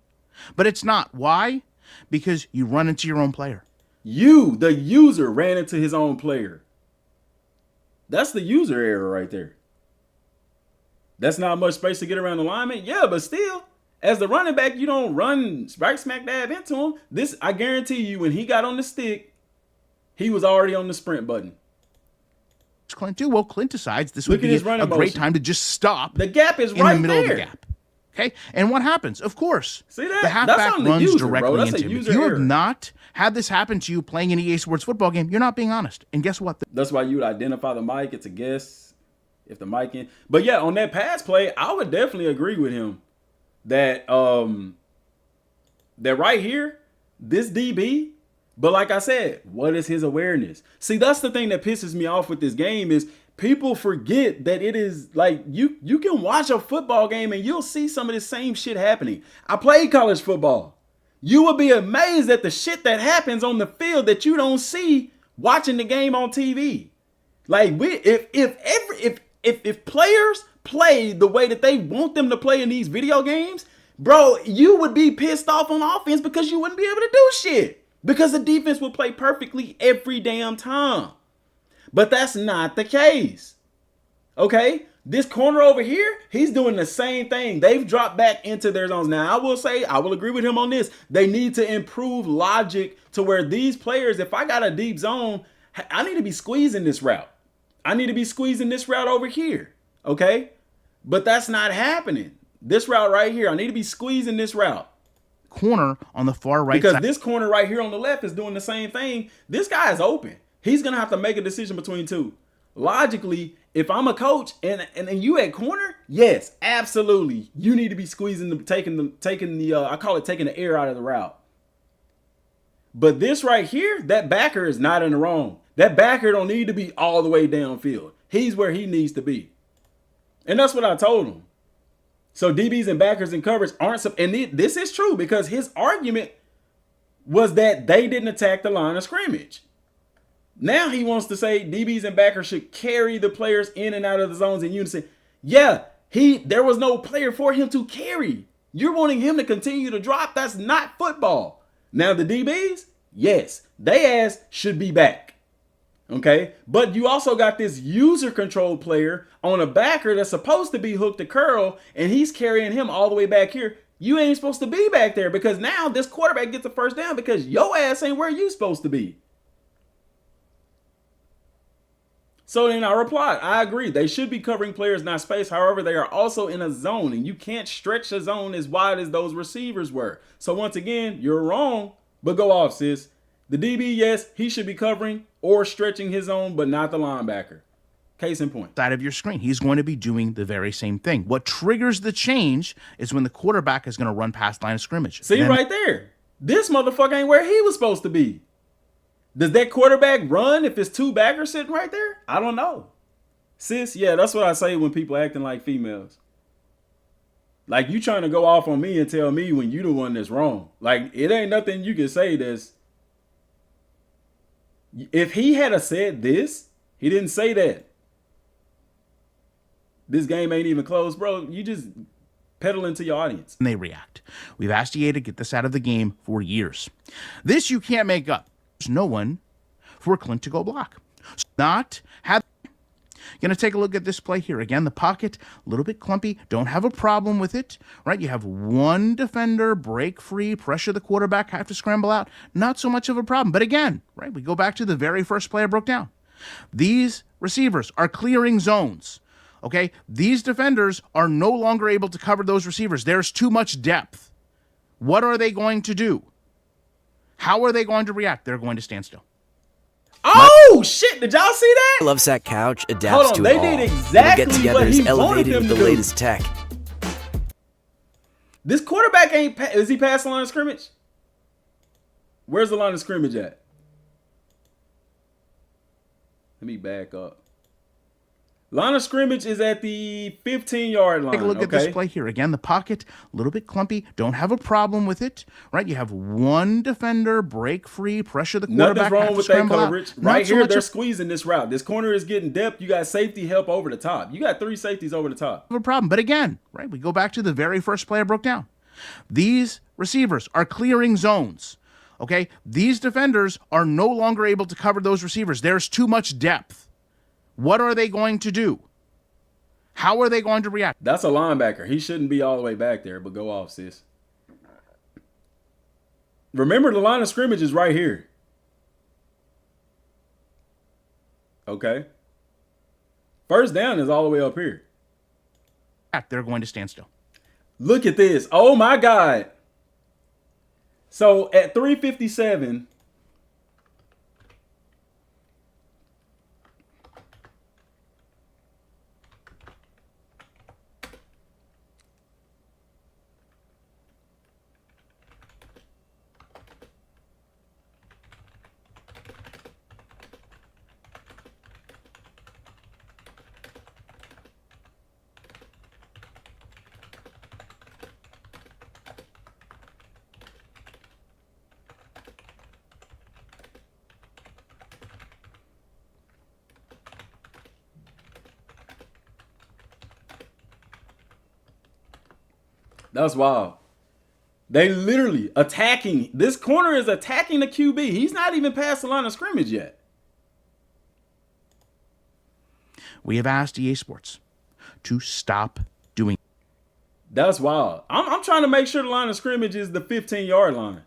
but it's not. Why? Because you run into your own player. You, the user, ran into his own player. That's the user error right there. That's not much space to get around the lineman. Yeah, but still, as the running back, you don't run right smack dab into him. This, I guarantee you, when he got on the stick, he was already on the sprint button. What's Clint do? Well, Clint decides this would Look at be his a running great motion. time to just stop The gap is in right the middle there. of the gap. Okay, and what happens? Of course, See that? the halfback That's on the runs user, directly bro. That's into a him. If user you error. have not had this happen to you playing an EA Sports football game, you're not being honest. And guess what? That's why you would identify the mic. It's a guess if the mic in. But yeah, on that pass play, I would definitely agree with him that that right here, this DB. But like I said, what is his awareness? See, that's the thing that pisses me off with this game is people forget that it is like you can watch a football game and you'll see some of the same shit happening. I played college football. You will be amazed at the shit that happens on the field that you don't see watching the game on TV. Like if players play the way that they want them to play in these video games, bro, you would be pissed off on offense because you wouldn't be able to do shit. Because the defense will play perfectly every damn time. But that's not the case. Okay? This corner over here, he's doing the same thing. They've dropped back into their zones. Now, I will say, I will agree with him on this. They need to improve logic to where these players, if I got a deep zone, I need to be squeezing this route. I need to be squeezing this route over here. Okay? But that's not happening. This route right here, I need to be squeezing this route. Corner on the far right Because side. this corner right here on the left is doing the same thing. This guy is open. He's going to have to make a decision between two. Logically, if I'm a coach and you at corner, yes, absolutely. You need to be squeezing taking the I call it taking the air out of the route. But this right here, that backer is not in the wrong. That backer don't need to be all the way downfield. He's where he needs to be. And that's what I told him. So DBs and backers and coverage aren't, and this is true because his argument was that they didn't attack the line of scrimmage. Now he wants to say DBs and backers should carry the players in and out of the zones in unison. Yeah, there was no player for him to carry. You're wanting him to continue to drop. That's not football. Now the DBs, yes, they ass should be back. Okay, but you also got this user control player on a backer that's supposed to be hooked to curl, and he's carrying him all the way back here. You ain't supposed to be back there because now this quarterback gets a first down because your ass ain't where you supposed to be. So then I replied, I agree. They should be covering players, not space. However, they are also in a zone, and you can't stretch a zone as wide as those receivers were. So once again, you're wrong, but go off, sis. The DB, yes, he should be covering or stretching his zone, but not the linebacker. Case in point. Side of your screen, he's going to be doing the very same thing. What triggers the change is when the quarterback is going to run past line of scrimmage. See, right there. This motherfucker ain't where he was supposed to be. Does that quarterback run if it's two backers sitting right there? I don't know. Sis, yeah, that's what I say when people acting like females. Like, you trying to go off on me and tell me when you the one that's wrong. Like, it ain't nothing you can say that's... If he had a said this, he didn't say that. This game ain't even close, bro. You just peddling to your audience. And they react. We've asked EA to get this out of the game for years. This you can't make up. There's no one for Clint to go block. Not have. Going to take a look at this play here. Again, the pocket, a little bit clumpy. Don't have a problem with it, right? You have one defender, break free, pressure the quarterback, have to scramble out. Not so much of a problem. But again, right, we go back to the very first play I broke down. These receivers are clearing zones, okay? These defenders are no longer able to cover those receivers. There's too much depth. What are they going to do? How are they going to react? They're going to stand still. Oh, shit. Did y'all see that? Lovesac Couch adapts to it all. They did exactly We'll get together what is he wanted elevated them with to the do. latest tech. This quarterback ain't... Is he past the line of scrimmage? Where's the line of scrimmage at? Let me back up. Line of scrimmage is at the 15-yard line. Take a look at this play here. Again, the pocket, a little bit clumpy. Don't have a problem with it, right? You have one defender, break free, pressure the quarterback. Nothing's wrong with that coverage. Right so here, much they're squeezing this route. This corner is getting depth. You got safety help over the top. You got three safeties over the top. of a problem. But again, right, we go back to the very first play I broke down. These receivers are clearing zones, okay? These defenders are no longer able to cover those receivers. There's too much depth. What are they going to do? How are they going to react? That's a linebacker. He shouldn't be all the way back there, but go off, sis. Remember, the line of scrimmage is right here. Okay. First down is all the way up here. They're going to stand still. Look at this. Oh, my God. So, at 3:57... That's wild. They literally attacking. This corner is attacking the QB. He's not even past the line of scrimmage yet. We have asked EA Sports to stop doing. That's wild. I'm trying to make sure the line of scrimmage is the 15-yard line.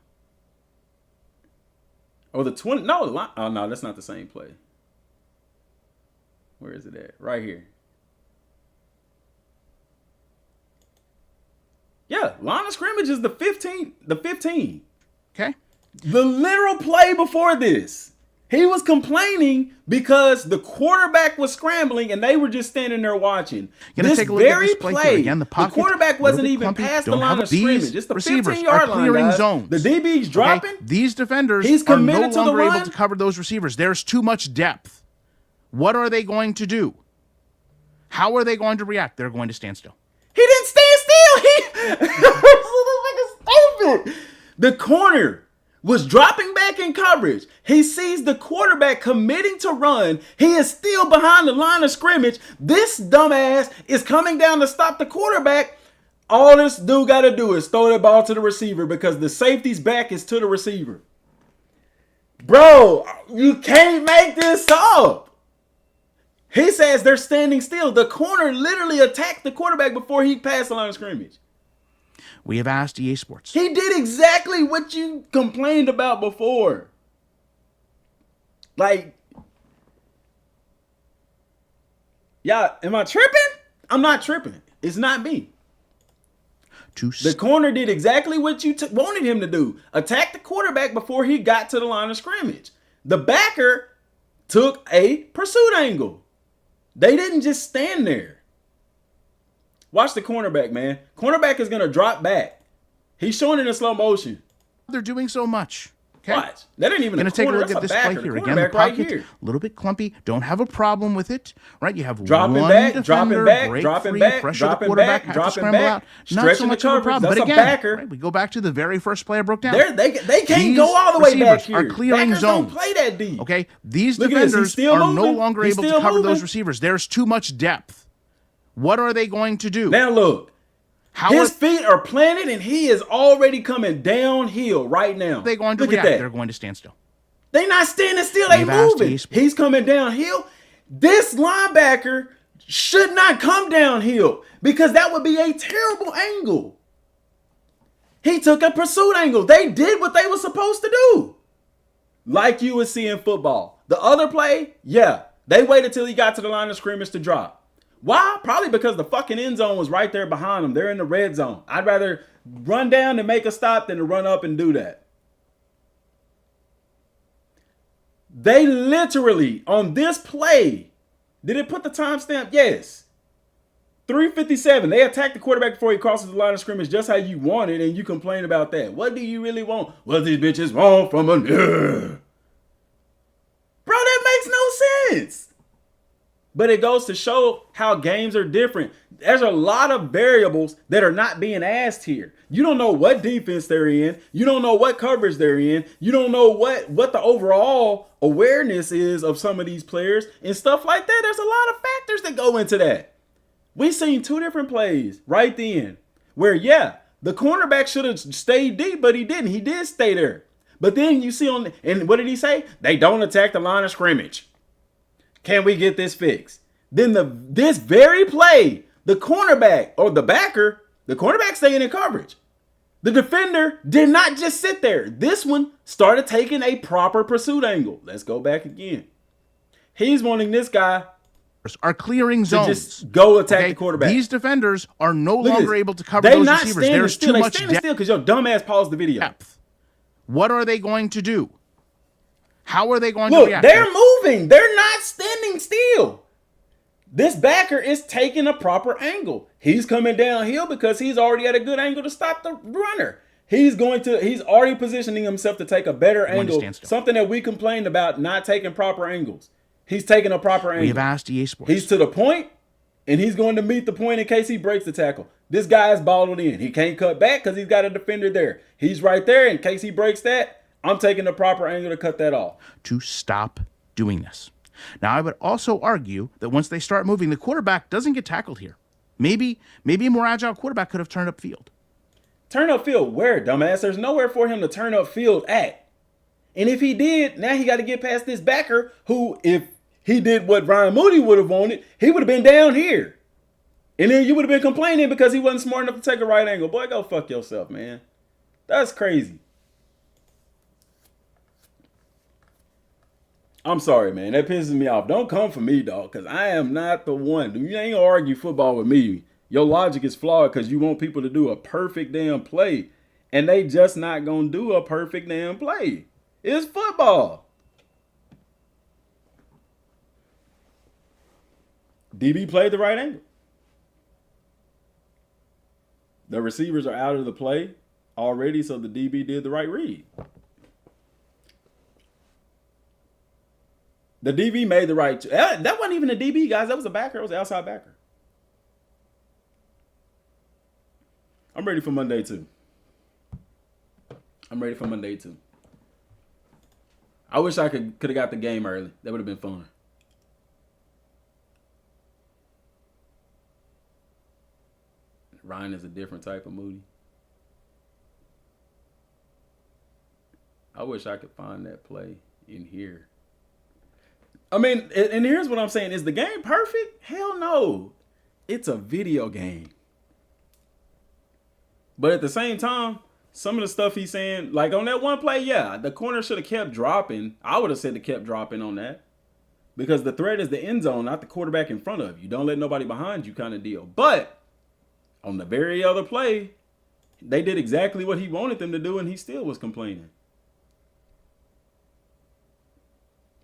Or the 20. No, oh, no, that's not the same play. Where is it at? Right here. Yeah, line of scrimmage is the 15. The 15. Okay. The literal play before this, he was complaining because the quarterback was scrambling and they were just standing there watching. This very play, again, the quarterback wasn't even past the line of scrimmage. It's the 15-yard line, guys. Zones. The DB's dropping. Okay? These defenders He's are no committed to the longer able run. to cover those receivers. There's too much depth. What are they going to do? How are they going to react? They're going to stand still. He didn't stand still. Stupid. The corner was dropping back in coverage. He sees the quarterback committing to run. He is still behind the line of scrimmage. This dumbass is coming down to stop the quarterback. All this dude got to do is throw that ball to the receiver because the safety's back is to the receiver. Bro, you can't make this up. He says they're standing still. The corner literally attacked the quarterback before he passed the line of scrimmage. We have asked EA Sports. He did exactly what you complained about before. Like, yeah, am I tripping? I'm not tripping. It's not me. The corner did exactly what you wanted him to do. Attack the quarterback before he got to the line of scrimmage. The backer took a pursuit angle. They didn't just stand there. Watch the cornerback, man. Cornerback is going to drop back. He's showing it in slow motion. They're doing so much. Okay. Watch. That ain't even a corner. Take a look That's at this backer. play here. The Again, the cornerback right pocket, here. a little bit clumpy. Don't have a problem with it. Right? You have dropping one back, defender, dropping back, break dropping free, back, pressure the dropping quarterback, back, have to dropping scramble back, out. Not so stretching the much of a coverage. problem. That's But a again, backer. right, we go back to the very first play I broke down. They can't These go all the way back receivers here. are clearing Backers zones. don't play that deep. Okay, these Look at this. defenders He's still are no moving. longer He's able to still cover moving. those receivers. There's too much depth. What are they going to do? Now look. His feet are planted and he is already coming downhill right now. Are they going to Look react? at that. They're going to stand still. They're not standing still. They moving. He's coming downhill. This linebacker should not come downhill because that would be a terrible angle. He took a pursuit angle. They did what they were supposed to do. Like you would see in football. The other play, yeah, they waited till he got to the line of scrimmage to drop. Why? Probably because the fucking end zone was right there behind them. They're in the red zone. I'd rather run down and make a stop than to run up and do that. They literally, on this play, did it put the timestamp? Yes. 3:57. They attacked the quarterback before he crosses the line of scrimmage just how you want it, and you complain about that. What do you really want? What these bitches want from a... Bro, that makes no sense. But it goes to show how games are different. There's a lot of variables that are not being asked here. You don't know what defense they're in. You don't know what coverage they're in. You don't know what the overall awareness is of some of these players and stuff like that. There's a lot of factors that go into that. We've seen two different plays right then where, yeah, the cornerback should have stayed deep, but he didn't. He did stay there. But then you see and what did he say? They don't attack the line of scrimmage. Can we get this fixed? Then this very play, the cornerback or the backer, the cornerback staying in coverage. The defender did not just sit there. This one started taking a proper pursuit angle. Let's go back again. He's wanting this guy are clearing zones. To just go attack the quarterback. These defenders are no longer able to cover they're those not receivers. There's still. too much standing still because your dumbass paused the video. Depth. What are they going to do? How are they going to react? They're moving. They're not standing still. This backer is taking a proper angle. He's coming downhill because he's already at a good angle to stop the runner. He's already positioning himself to take a better angle. Something that we complained about not taking proper angles. He's taking a proper angle. We've asked EA Sports. He's to the point, and he's going to meet the point in case he breaks the tackle. This guy is balled in. He can't cut back because he's got a defender there. He's right there. In case he breaks that, I'm taking the proper angle to cut that off. To stop doing this. Now, I would also argue that once they start moving, the quarterback doesn't get tackled here. Maybe a more agile quarterback could have turned up field. Turn up field where, dumbass? There's nowhere for him to turn up field at. And if he did, now he got to get past this backer who, if he did what Ryan Moody would have wanted, he would have been down here. And then you would have been complaining because he wasn't smart enough to take a right angle. Boy, go fuck yourself, man. That's crazy. I'm sorry, man. That pisses me off. Don't come for me, dog, because I am not the one. You ain't gonna argue football with me. Your logic is flawed because you want people to do a perfect damn play, and they just not gonna do a perfect damn play. It's football. DB played the right angle. The receivers are out of the play already, so the DB did the right read. The DB made the right. That wasn't even a DB, guys. That was a backer. It was an outside backer. I'm ready for Monday, too. I wish I could have got the game early. That would have been fun. Ryan is a different type of Moody. I wish I could find that play. in here. I mean, and here's what I'm saying. Is the game perfect? Hell no. It's a video game. But at the same time, some of the stuff he's saying, like on that one play, yeah, the corner should have kept dropping. I would have said to kept dropping on that. Because the threat is the end zone, not the quarterback in front of you. Don't let nobody behind you kind of deal. But on the very other play, they did exactly what he wanted them to do, and he still was complaining.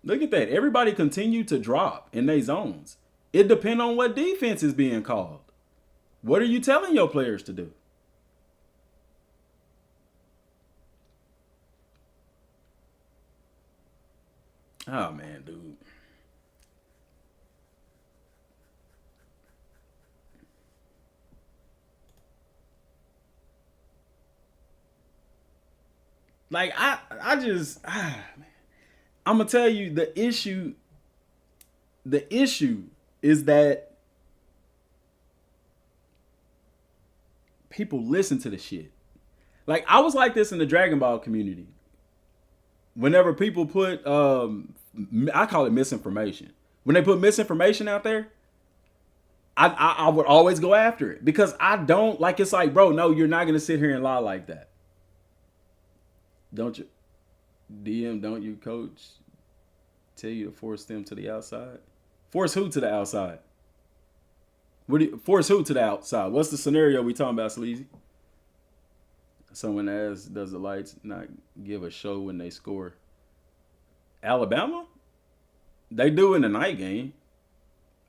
Look at that. Everybody continued to drop in their zones. It depends on what defense is being called. What are you telling your players to do? Oh, man, dude. Like, I just, man. I'm going to tell you the issue is that people listen to the shit. Like, I was like this in the Dragon Ball community. Whenever people put, I call it misinformation. When they put misinformation out there, I would always go after it because I don't like, it's like, bro, no, you're not going to sit here and lie like that. Don't you? DM, don't you, coach, tell you to force them to the outside? Force who to the outside? Force who to the outside? What's the scenario we talking about, Sleazy? Someone asks, does the lights not give a show when they score? Alabama? They do in the night game.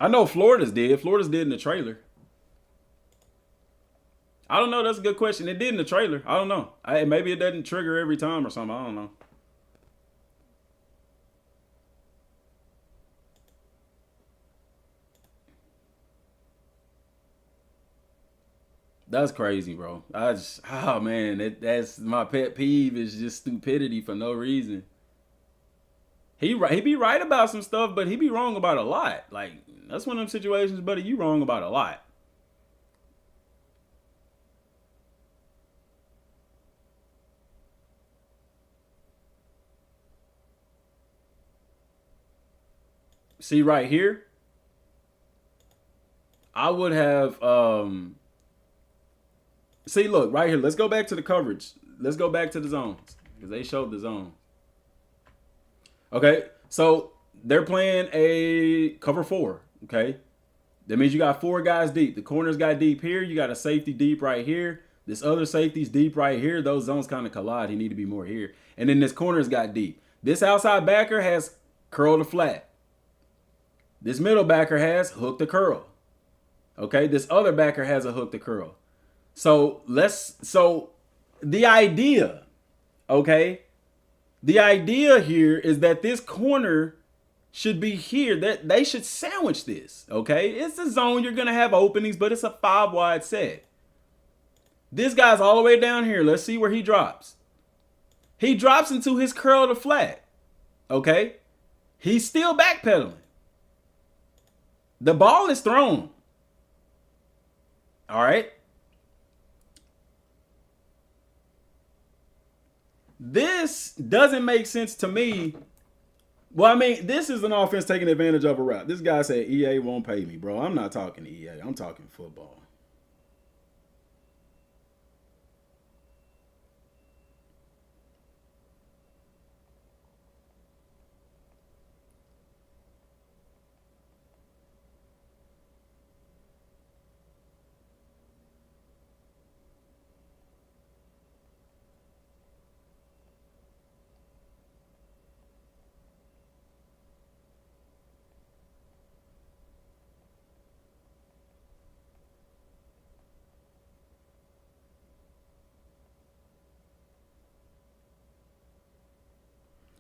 I know Florida's did. Florida's did in the trailer. I don't know. That's a good question. It did in the trailer. I don't know. Maybe it doesn't trigger every time or something. I don't know. That's crazy, bro. Oh man, that's my pet peeve is just stupidity for no reason. He be right about some stuff, but he be wrong about a lot. Like, that's one of them situations, buddy, you wrong about a lot. See right here, I would have see, look, right here. Let's go back to the coverage. Let's go back to the zones because they showed the zone. Okay, so they're playing a cover 4, okay? That means you got 4 guys deep. The corners got deep here. You got a safety deep right here. This other safety's deep right here. Those zones kind of collide. He need to be more here. And then this corner's got deep. This outside backer has curl to flat. This middle backer has hook to curl. Okay, this other backer has a hook to curl. So the idea, okay? The idea here is that this corner should be here. That they should sandwich this, okay? It's a zone. You're going to have openings, but it's a 5-wide set. This guy's all the way down here. Let's see where he drops. He drops into his curl to flat, okay? He's still backpedaling. The ball is thrown. All right. This doesn't make sense to me. Well, I mean, this is an offense taking advantage of a route. This guy said EA won't pay me, bro. I'm not talking EA. I'm talking football.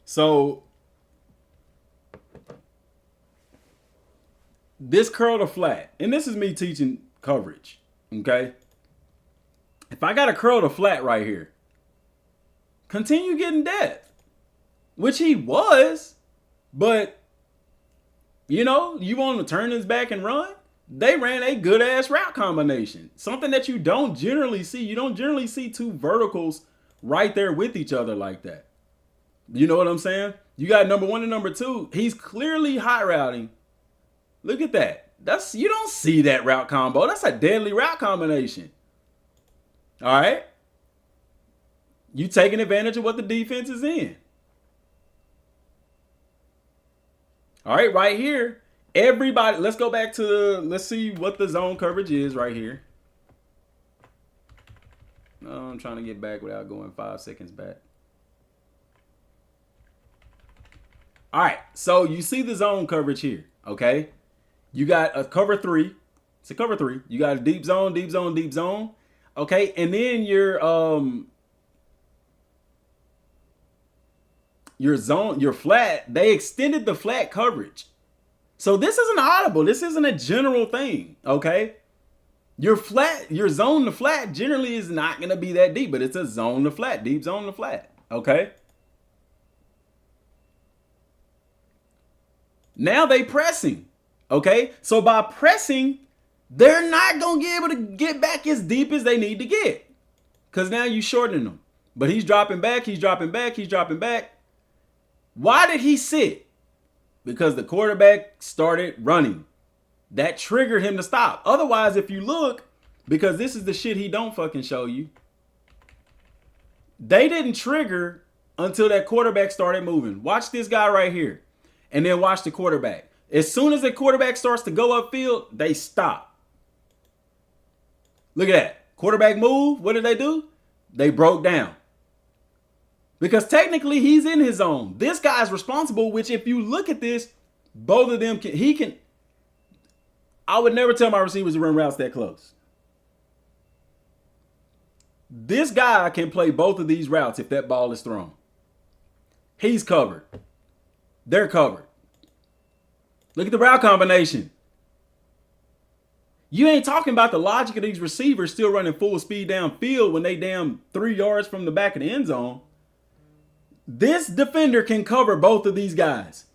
So this curl to flat, and this is me teaching coverage, okay? If I got a curl to flat right here, continue getting depth, which he was, but, you know, you want to turn his back and run? They ran a good-ass route combination, something that you don't generally see. You don't generally see 2 verticals right there with each other like that. You know what I'm saying? You got number 1 and number 2. He's clearly hot routing. Look at that. You don't see that route combo. That's a deadly route combination. All right. You taking advantage of what the defense is in. All right, right here. Everybody, let's go back to let's see what the zone coverage is right here. I'm trying to get back without going 5 seconds back. All right, so you see the zone coverage here, okay? You got a cover 3. It's a cover 3. You got a deep zone, deep zone, deep zone. Okay, and then your zone, your flat, they extended the flat coverage. So this isn't audible. This isn't a general thing, okay? Your zone to flat generally is not going to be that deep, but it's a zone to flat, deep zone to flat, okay? Now they pressing, okay? So by pressing, they're not going to be able to get back as deep as they need to get because now you shortening them. But he's dropping back, he's dropping back, he's dropping back. Why did he sit? Because the quarterback started running. That triggered him to stop. Otherwise, if you look, because this is the shit he don't fucking show you, they didn't trigger until that quarterback started moving. Watch this guy right here. And then watch the quarterback. As soon as the quarterback starts to go upfield, they stop. Look at that. Quarterback move. What did they do? They broke down. Because technically he's in his zone. This guy's responsible, which if you look at this, both of them can. I would never tell my receivers to run routes that close. This guy can play both of these routes if that ball is thrown. He's covered. They're covered. Look at the route combination. You ain't talking about the logic of these receivers still running full speed downfield when they damn 3 yards from the back of the end zone. This defender can cover both of these guys.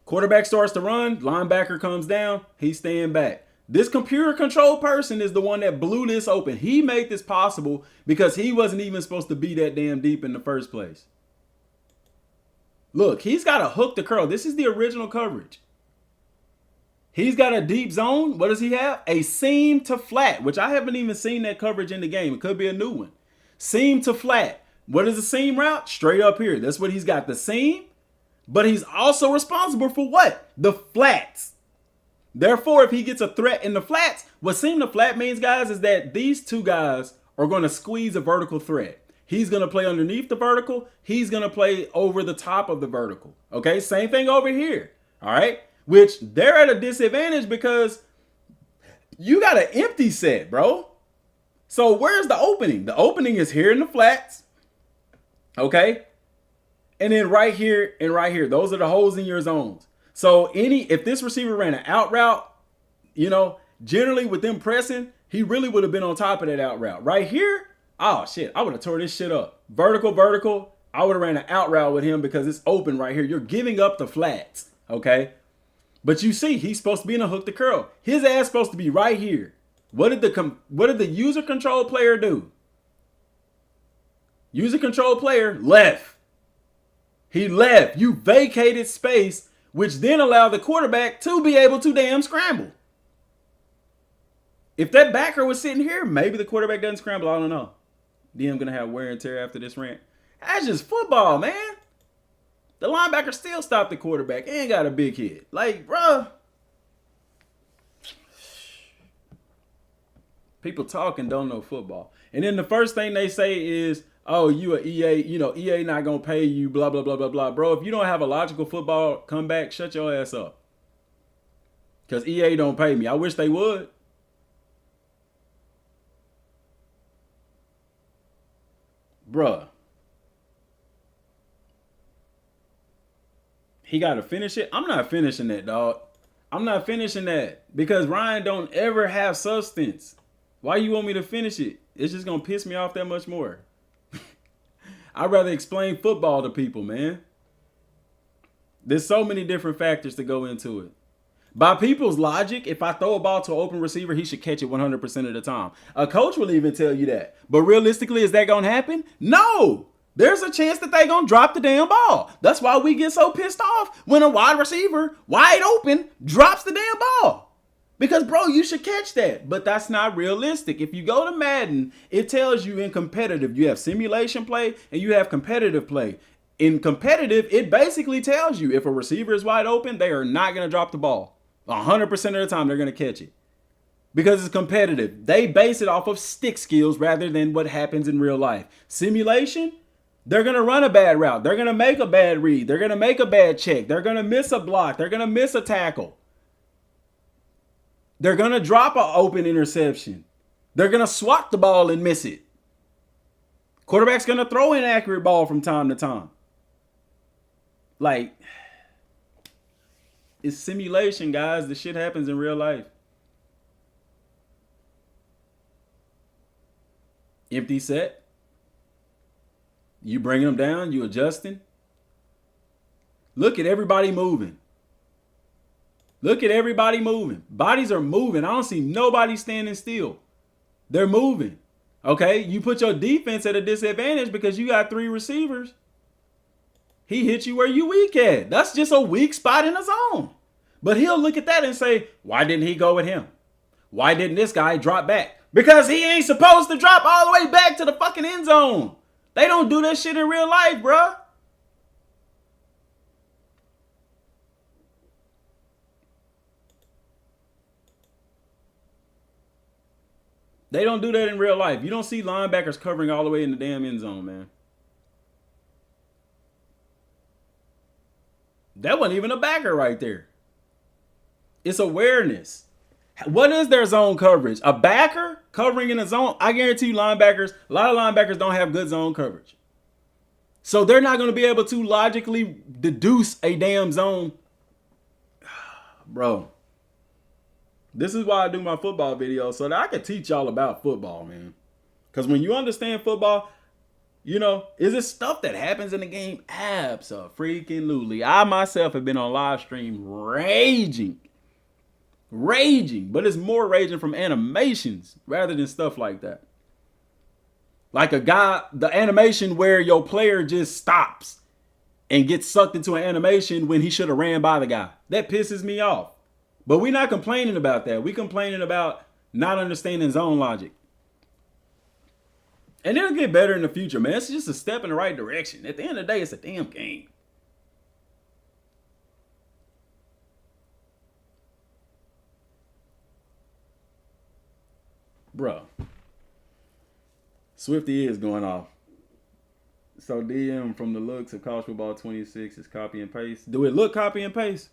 Quarterback starts to run, linebacker comes down, he's staying back. This computer control person is the one that blew this open. He made this possible because he wasn't even supposed to be that damn deep in the first place. Look, he's got a hook to curl. This is the original coverage. He's got a deep zone. What does he have? A seam to flat, which I haven't even seen that coverage in the game. It could be a new one. Seam to flat. What is the seam route? Straight up here. That's what he's got, the seam. But he's also responsible for what? The flats. Therefore, if he gets a threat in the flats, what seam to flat means, guys, is that these two guys are going to squeeze a vertical threat. He's going to play underneath the vertical. He's going to play over the top of the vertical. Okay, same thing over here. All right, which they're at a disadvantage because you got an empty set, bro. So where's the opening? The opening is here in the flats. Okay, and then right here and right here. Those are the holes in your zones. So if this receiver ran an out route, generally with them pressing, he really would have been on top of that out route. Right here, oh shit, I would have tore this shit up. Vertical. I would have ran an out route with him because it's open right here. You're giving up the flats, okay? But you see, he's supposed to be in a hook to curl. His ass supposed to be right here. What did the user control player do? User control player left. He left. You vacated space, which then allowed the quarterback to be able to damn scramble. If that backer was sitting here, maybe the quarterback doesn't scramble. I don't know. DM gonna have wear and tear after this rant. That's just football, man. The linebacker still stopped the quarterback and got a big hit. Like, bruh. People talking don't know football. And then the first thing they say is, oh, you a EA, EA not going to pay you, blah, blah, blah, blah, blah. Bro, if you don't have a logical football comeback, shut your ass up. Because EA don't pay me. I wish they would. Bruh. He got to finish it? I'm not finishing that, dog. I'm not finishing that. Because Ryan don't ever have substance. Why you want me to finish it? It's just going to piss me off that much more. I'd rather explain football to people, man. There's so many different factors to go into it. By people's logic, if I throw a ball to an open receiver, he should catch it 100% of the time. A coach will even tell you that. But realistically, is that going to happen? No. there's a chance that they gonna drop the damn ball. That's why we get so pissed off when a wide receiver, wide open, drops the damn ball. Because, bro, you should catch that. But that's not realistic. If you go to Madden, it tells you in competitive, you have simulation play and you have competitive play. In competitive, it basically tells you if a receiver is wide open, they are not going to drop the ball. 100% of the time, they're going to catch it. Because it's competitive. They base it off of stick skills rather than what happens in real life. Simulation, they're going to run a bad route. They're going to make a bad read. They're going to make a bad check. They're going to miss a block. They're going to miss a tackle. They're going to drop an open interception. They're going to swat the ball and miss it. Quarterback's going to throw an inaccurate ball from time to time. Like, it's simulation, guys. The shit happens in real life. Empty set. You bringing them down. You adjusting. Look at everybody moving. Look at everybody moving. Bodies are moving. I don't see nobody standing still. They're moving. Okay? You put your defense at a disadvantage because you got 3 receivers. He hit you where you weak at. That's just a weak spot in the zone. But he'll look at that and say, why didn't he go with him? Why didn't this guy drop back? Because he ain't supposed to drop all the way back to the fucking end zone. They don't do that shit in real life, bruh. They don't do that in real life. You don't see linebackers covering all the way in the damn end zone, man. That wasn't even a backer right there. It's awareness. What is their zone coverage? A backer covering in a zone? I guarantee you linebackers, a lot of linebackers don't have good zone coverage. So they're not going to be able to logically deduce a damn zone. Bro. This is why I do my football videos, so that I can teach y'all about football, man. Because when you understand football, you know, is it stuff that happens in the game? Abso-freaking-lutely. I myself have been on live stream raging. But it's more raging from animations rather than stuff like that. Like the animation where your player just stops and gets sucked into an animation when he should have ran by the guy. That pisses me off. But we're not complaining about that. We're complaining about not understanding zone logic. And it'll get better in the future, man. It's just a step in the right direction. At the end of the day, it's a damn game. Bro. Swifty is going off. So DM from the looks of college football 26 is copy and paste. Do it look copy and paste?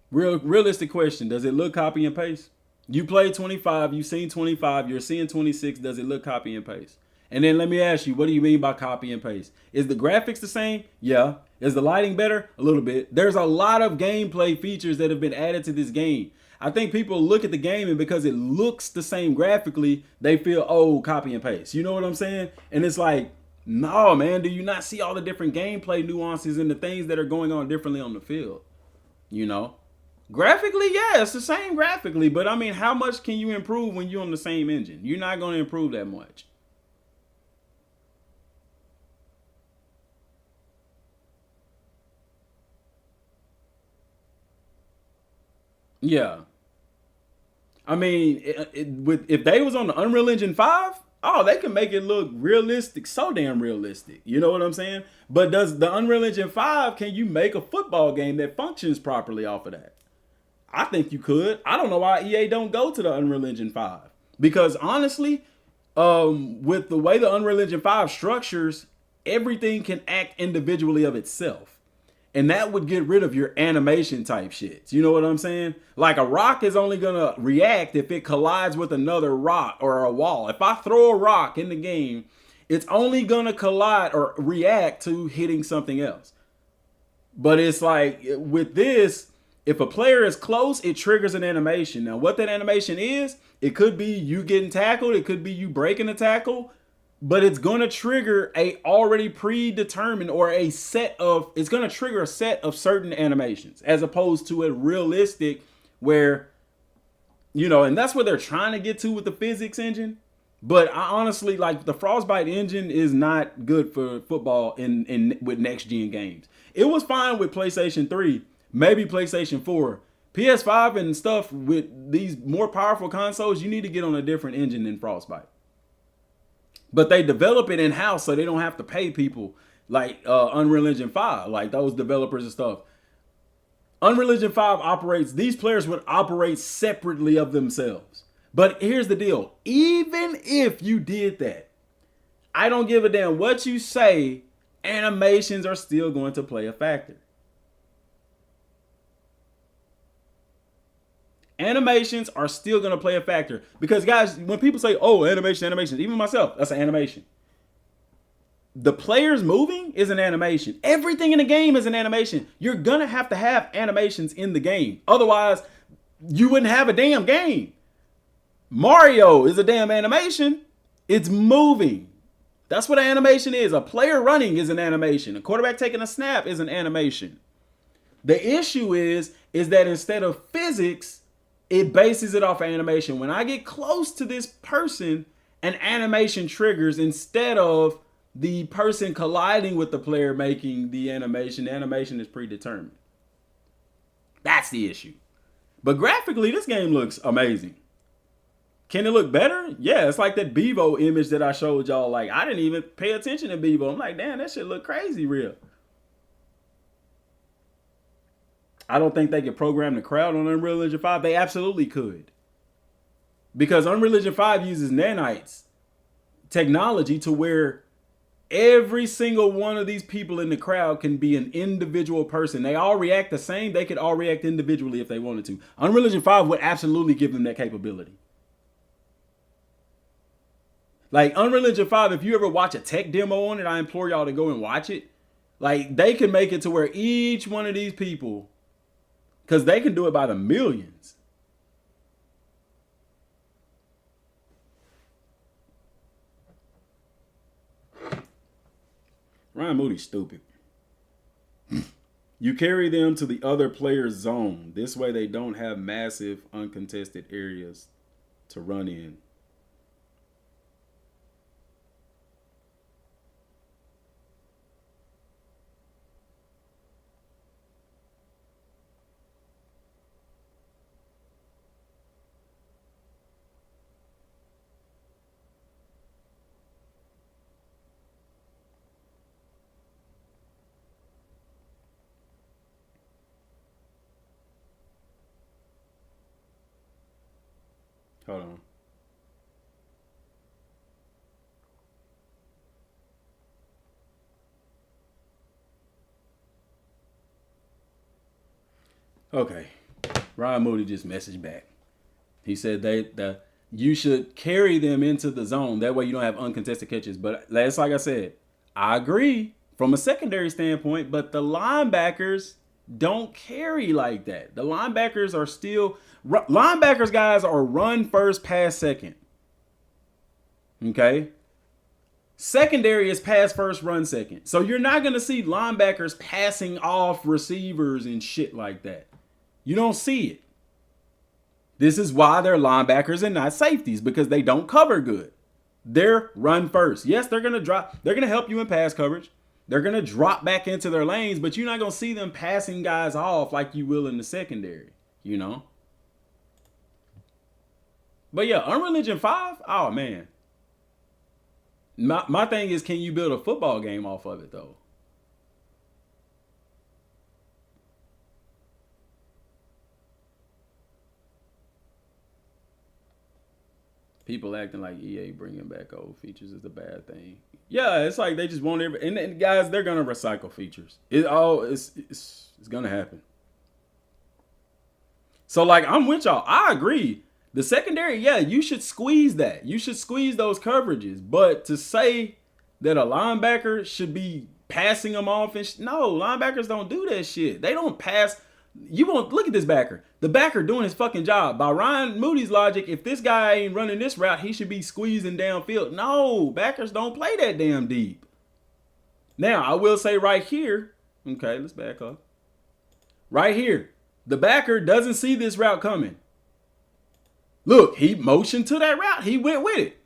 Realistic question. Does it look copy and paste? You played 25. You've seen 25. You're seeing 26. Does it look copy and paste? And then let me ask you, what do you mean by copy and paste? Is the graphics the same? Yeah. Is the lighting better? A little bit. There's a lot of gameplay features that have been added to this game. I think people look at the game and because it looks the same graphically, they feel, oh, copy and paste. You know what I'm saying? And it's like, no, man, do you not see all the different gameplay nuances and the things that are going on differently on the field? You know? Graphically, yeah, it's the same graphically, but I mean, how much can you improve when you're on the same engine? You're not going to improve that much. Yeah. I mean, if they was on the Unreal Engine 5, oh, they can make it look realistic, so damn realistic. You know what I'm saying? But does the Unreal Engine 5, can you make a football game that functions properly off of that? I think you could. I don't know why EA don't go to the Unreal Engine 5. Because honestly, with the way the Unreal Engine 5 structures, everything can act individually of itself. And that would get rid of your animation type shit. You know what I'm saying? Like a rock is only going to react if it collides with another rock or a wall. If I throw a rock in the game, it's only going to collide or react to hitting something else. But it's like with this, if a player is close, it triggers an animation. Now, what that animation is, it could be you getting tackled. It could be you breaking a tackle. But it's going to trigger a already predetermined or it's going to trigger a set of certain animations as opposed to a realistic where, you know, and that's what they're trying to get to with the physics engine. But I honestly, like, the Frostbite engine is not good for football in with next gen games. It was fine with PlayStation 3, maybe PlayStation 4. PS5 and stuff with these more powerful consoles, you need to get on a different engine than Frostbite. But they develop it in-house so they don't have to pay people like Unreal Engine 5, like those developers and stuff. Unreal Engine 5 operates, these players would operate separately of themselves. But here's the deal. Even if you did that, I don't give a damn what you say, animations are still going to play a factor. Animations are still going to play a factor. Because, guys, when people say, oh, animation, even myself, that's an animation. The players moving is an animation. Everything in the game is an animation. You're going to have animations in the game. Otherwise, you wouldn't have a damn game. Mario is a damn animation. It's moving. That's what an animation is. A player running is an animation. A quarterback taking a snap is an animation. The issue is that instead of physics, it bases it off of animation. When I get close to this person, an animation triggers instead of the person colliding with the player making the animation. The animation is predetermined. That's the issue. But graphically, this game looks amazing. Can it look better? Yeah, it's like that Bevo image that I showed y'all. Like, I didn't even pay attention to Bevo. I'm like, damn, that shit look crazy real. I don't think they could program the crowd on Unreal Engine 5. They absolutely could. Because Unreal Engine 5 uses nanites technology to where every single one of these people in the crowd can be an individual person. They all react the same. They could all react individually if they wanted to. Unreal Engine 5 would absolutely give them that capability. Like Unreal Engine 5, if you ever watch a tech demo on it, I implore y'all to go and watch it. Like, they can make it to where each one of these people, because they can do it by the millions. Ryan Moody's stupid. You carry them to the other player's zone. This way they don't have massive uncontested areas to run in. Hold on. Okay. Ryan Moody just messaged back. He said that you should carry them into the zone. That way you don't have uncontested catches. But that's like I said, I agree from a secondary standpoint, but the linebackers don't carry like that. The linebackers are still... Linebackers, guys, are run first, pass second. Okay? Secondary is pass first, run second. So you're not going to see linebackers passing off receivers and shit like that. You don't see it. This is why they're linebackers and not safeties, because they don't cover good. They're run first. Yes, they're going to drop. They're going to help you in pass coverage. They're going to drop back into their lanes, but you're not going to see them passing guys off like you will in the secondary, you know? But yeah, Unreal Engine 5, oh man. My thing is, can you build a football game off of it though? People acting like EA bringing back old features is a bad thing. Yeah, it's like they just want every, and guys, they're gonna recycle features. It's gonna happen. So like, I'm with y'all. I agree. The secondary, yeah, you should squeeze that. You should squeeze those coverages. But to say that a linebacker should be passing them off, and no, linebackers don't do that shit. They don't pass. You won't look at this backer. The backer doing his fucking job. By Ryan Moody's logic, if this guy ain't running this route, he should be squeezing downfield. No, backers don't play that damn deep. Now, I will say right here, okay, let's back up. Right here, the backer doesn't see this route coming. Look, he motioned to that route. He went with it.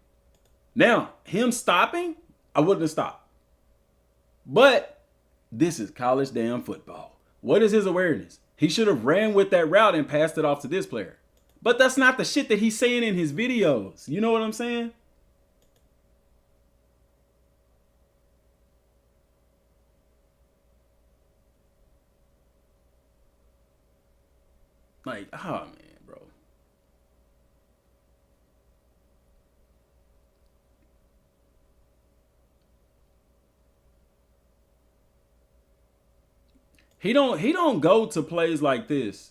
Now, him stopping, I wouldn't have stopped. But this is college damn football. What is his awareness? He should have ran with that route and passed it off to this player. But that's not the shit that he's saying in his videos. You know what I'm saying? Like, oh man, bro. He don't go to plays like this.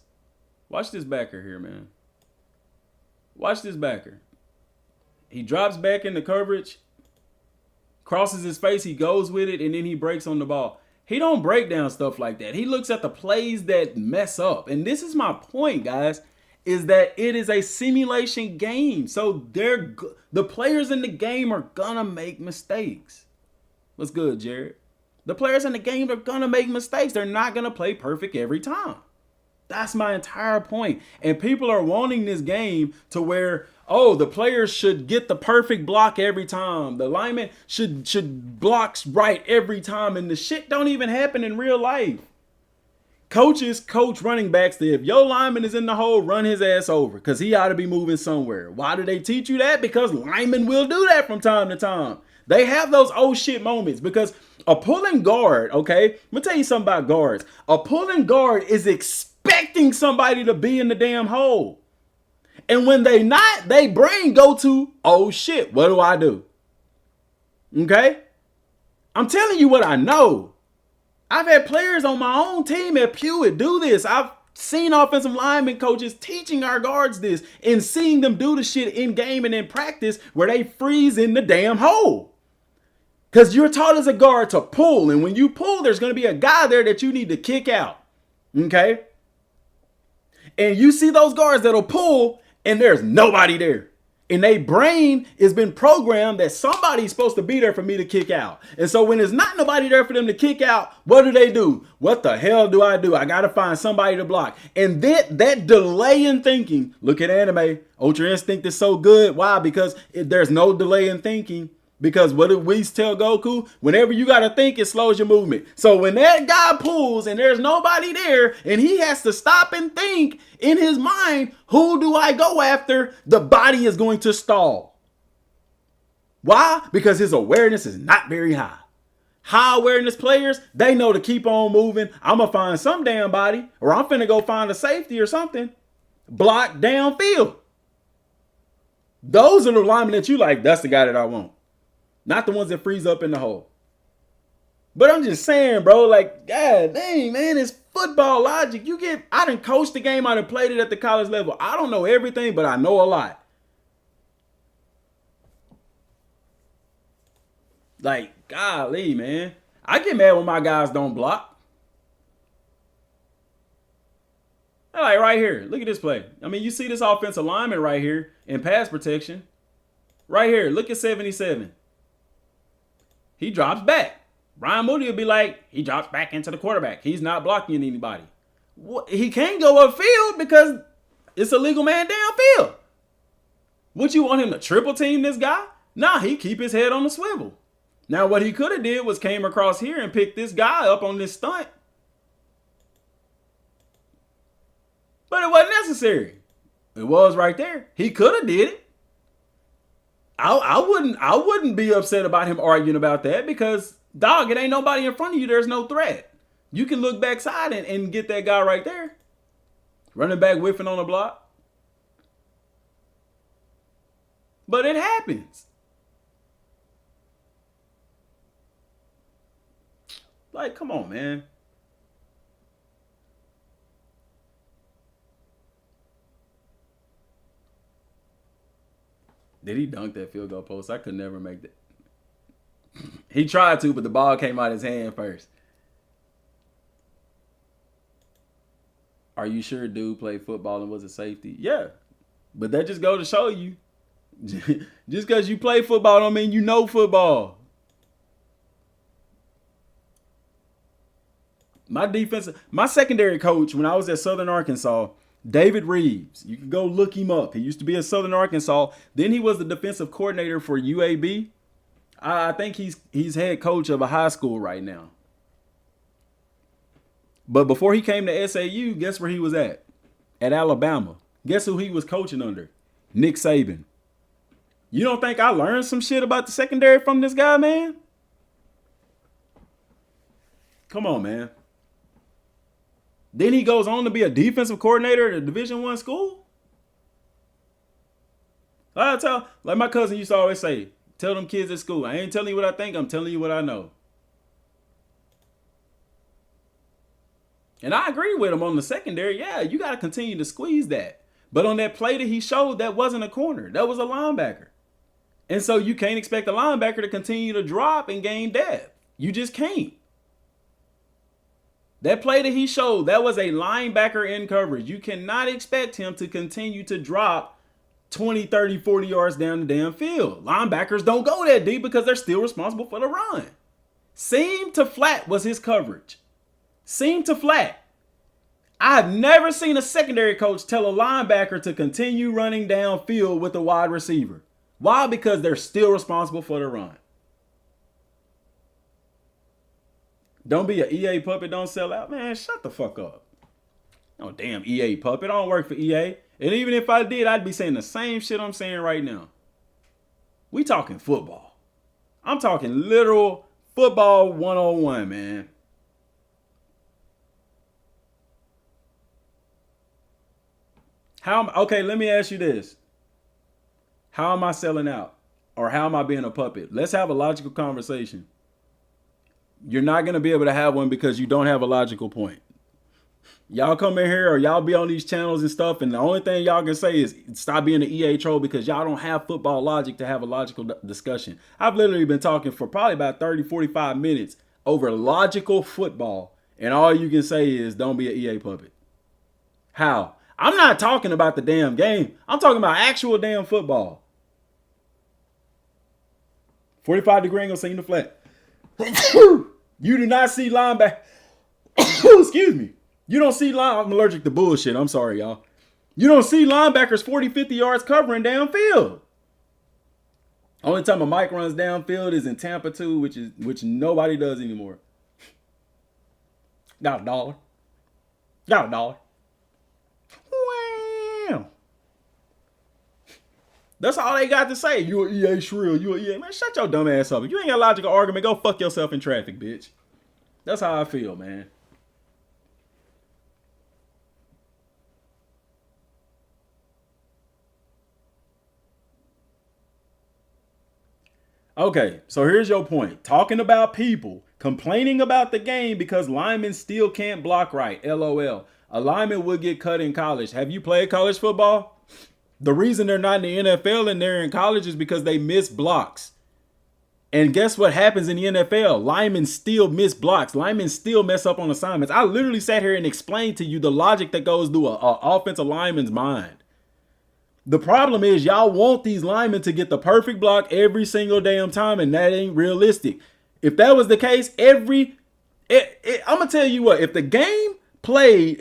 Watch this backer here, man. Watch this backer. He drops back into coverage, crosses his face, he goes with it, and then he breaks on the ball. He don't break down stuff like that. He looks at the plays that mess up. And this is my point, guys, is that it is a simulation game. So the players in the game are gonna make mistakes. What's good, Jared? The players in the game are gonna make mistakes. They're not gonna play perfect every time. That's my entire point. And people are wanting this game to where, oh, the players should get the perfect block every time. The lineman should blocks right every time. And the shit don't even happen in real life. Coaches coach running backs that if your lineman is in the hole, run his ass over because he ought to be moving somewhere. Why do they teach you that? Because linemen will do that from time to time. They have those oh shit moments because a pulling guard, okay? I'm going to tell you something about guards. A pulling guard is expecting somebody to be in the damn hole. And when they not, they brain go to, oh shit, what do I do? Okay? I'm telling you what I know. I've had players on my own team at Pewitt do this. I've seen offensive lineman coaches teaching our guards this and seeing them do the shit in game and in practice where they freeze in the damn hole. Because you're taught as a guard to pull. And when you pull, there's going to be a guy there that you need to kick out. Okay? And you see those guards that'll pull and there's nobody there. And their brain has been programmed that somebody's supposed to be there for me to kick out. And so when there's not nobody there for them to kick out, what do? What the hell do? I got to find somebody to block. And that delay in thinking, look at anime. Ultra Instinct is so good. Why? Because there's no delay in thinking. Because what did we tell Goku? Whenever you got to think, it slows your movement. So when that guy pulls and there's nobody there and he has to stop and think in his mind, who do I go after? The body is going to stall. Why? Because his awareness is not very high. High awareness players, they know to keep on moving. I'm going to find some damn body or I'm finna go find a safety or something. Block downfield. Those are the linemen that you like, that's the guy that I want. Not the ones that freeze up in the hole. But I'm just saying, bro, like, god dang, man, it's football logic. I done coached the game, I done played it at the college level. I don't know everything, but I know a lot. Like, golly, man. I get mad when my guys don't block. Like right here, look at this play. I mean, you see this offensive lineman right here in pass protection. Right here, look at 77. He drops back. Brian Moody will be like, he drops back into the quarterback. He's not blocking anybody. He can't go upfield because it's a legal man downfield. Would you want him to triple team this guy? Nah, he keep his head on the swivel. Now, what he could have did was came across here and picked this guy up on this stunt. But it wasn't necessary. It was right there. He could have did it. I wouldn't be upset about him arguing about that because, dog, it ain't nobody in front of you. There's no threat. You can look backside and get that guy right there. Running back whiffing on the block. But it happens. Like, come on, man. Did he dunk that field goal post? I could never make that. He tried to, but the ball came out of his hand first. Are you sure dude played football and was a safety? Yeah. But that just go to show you. Just because you play football don't mean you know football. My secondary coach, when I was at Southern Arkansas, David Reeves. You can go look him up. He used to be at Southern Arkansas. Then he was the defensive coordinator for UAB. I think he's head coach of a high school right now. But before he came to SAU, guess where he was at? At Alabama. Guess who he was coaching under? Nick Saban. You don't think I learned some shit about the secondary from this guy, man? Come on, man. Then he goes on to be a defensive coordinator at a Division I school. Like my cousin used to always say, tell them kids at school, I ain't telling you what I think, I'm telling you what I know. And I agree with him on the secondary. Yeah, you got to continue to squeeze that. But on that play that he showed, that wasn't a corner. That was a linebacker. And so you can't expect a linebacker to continue to drop and gain depth. You just can't. That play that he showed, that was a linebacker in coverage. You cannot expect him to continue to drop 20, 30, 40 yards down the damn field. Linebackers don't go that deep because they're still responsible for the run. Seam to flat was his coverage. Seam to flat. I've never seen a secondary coach tell a linebacker to continue running downfield with a wide receiver. Why? Because they're still responsible for the run. Don't be an EA puppet, don't sell out. Man, shut the fuck up. Oh, damn EA puppet. I don't work for EA. And even if I did, I'd be saying the same shit I'm saying right now. We talking football. I'm talking literal football 101, man. Okay, let me ask you this. How am I selling out? Or how am I being a puppet? Let's have a logical conversation. You're not going to be able to have one because you don't have a logical point. Y'all come in here or y'all be on these channels and stuff, and the only thing y'all can say is stop being an EA troll because y'all don't have football logic to have a logical discussion. I've literally been talking for probably about 30, 45 minutes over logical football, and all you can say is don't be an EA puppet. How? I'm not talking about the damn game. I'm talking about actual damn football. 45-degree angle, seam to flat. You do not see linebacker. Excuse me. You don't see I'm allergic to bullshit. I'm sorry, y'all. You don't see linebackers 40, 50 yards covering downfield. Only time a mic runs downfield is in Tampa 2, which nobody does anymore. Got $1. Got $1. Wow. That's all they got to say. You an EA shrill. You an EA. Man, shut your dumb ass up. If you ain't got a logical argument, go fuck yourself in traffic, bitch. That's how I feel, man. Okay, so here's your point. Talking about people complaining about the game because linemen still can't block right. LOL. A lineman would get cut in college. Have you played college football? The reason they're not in the NFL and they're in college is because they miss blocks. And guess what happens in the NFL? Linemen still miss blocks. Linemen still mess up on assignments. I literally sat here and explained to you the logic that goes through an offensive lineman's mind. The problem is y'all want these linemen to get the perfect block every single damn time, and that ain't realistic. If that was the case, I'm gonna tell you what, if the game played,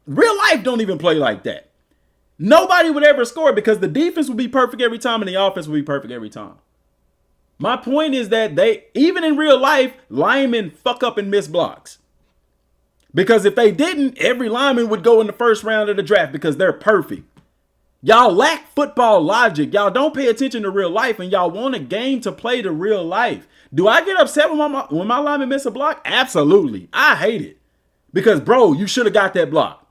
real life don't even play like that. Nobody would ever score because the defense would be perfect every time and the offense would be perfect every time. My point is that even in real life, linemen fuck up and miss blocks. Because if they didn't, every lineman would go in the first round of the draft because they're perfect. Y'all lack football logic. Y'all don't pay attention to real life, and y'all want a game to play to real life. Do I get upset when my lineman miss a block? Absolutely. I hate it. Because, bro, you should have got that block.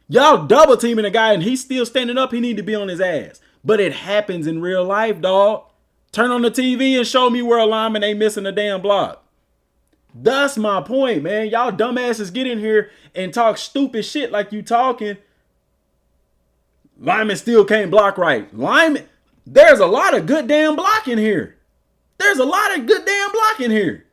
Y'all double teaming a guy, and he's still standing up. He need to be on his ass. But it happens in real life, dog. Turn on the TV and show me where a lineman ain't missing a damn block. That's my point, man. Y'all dumbasses get in here and talk stupid shit like you talking. Linemen still can't block right. Linemen, there's a lot of good damn blocking here. There's a lot of good damn blocking here.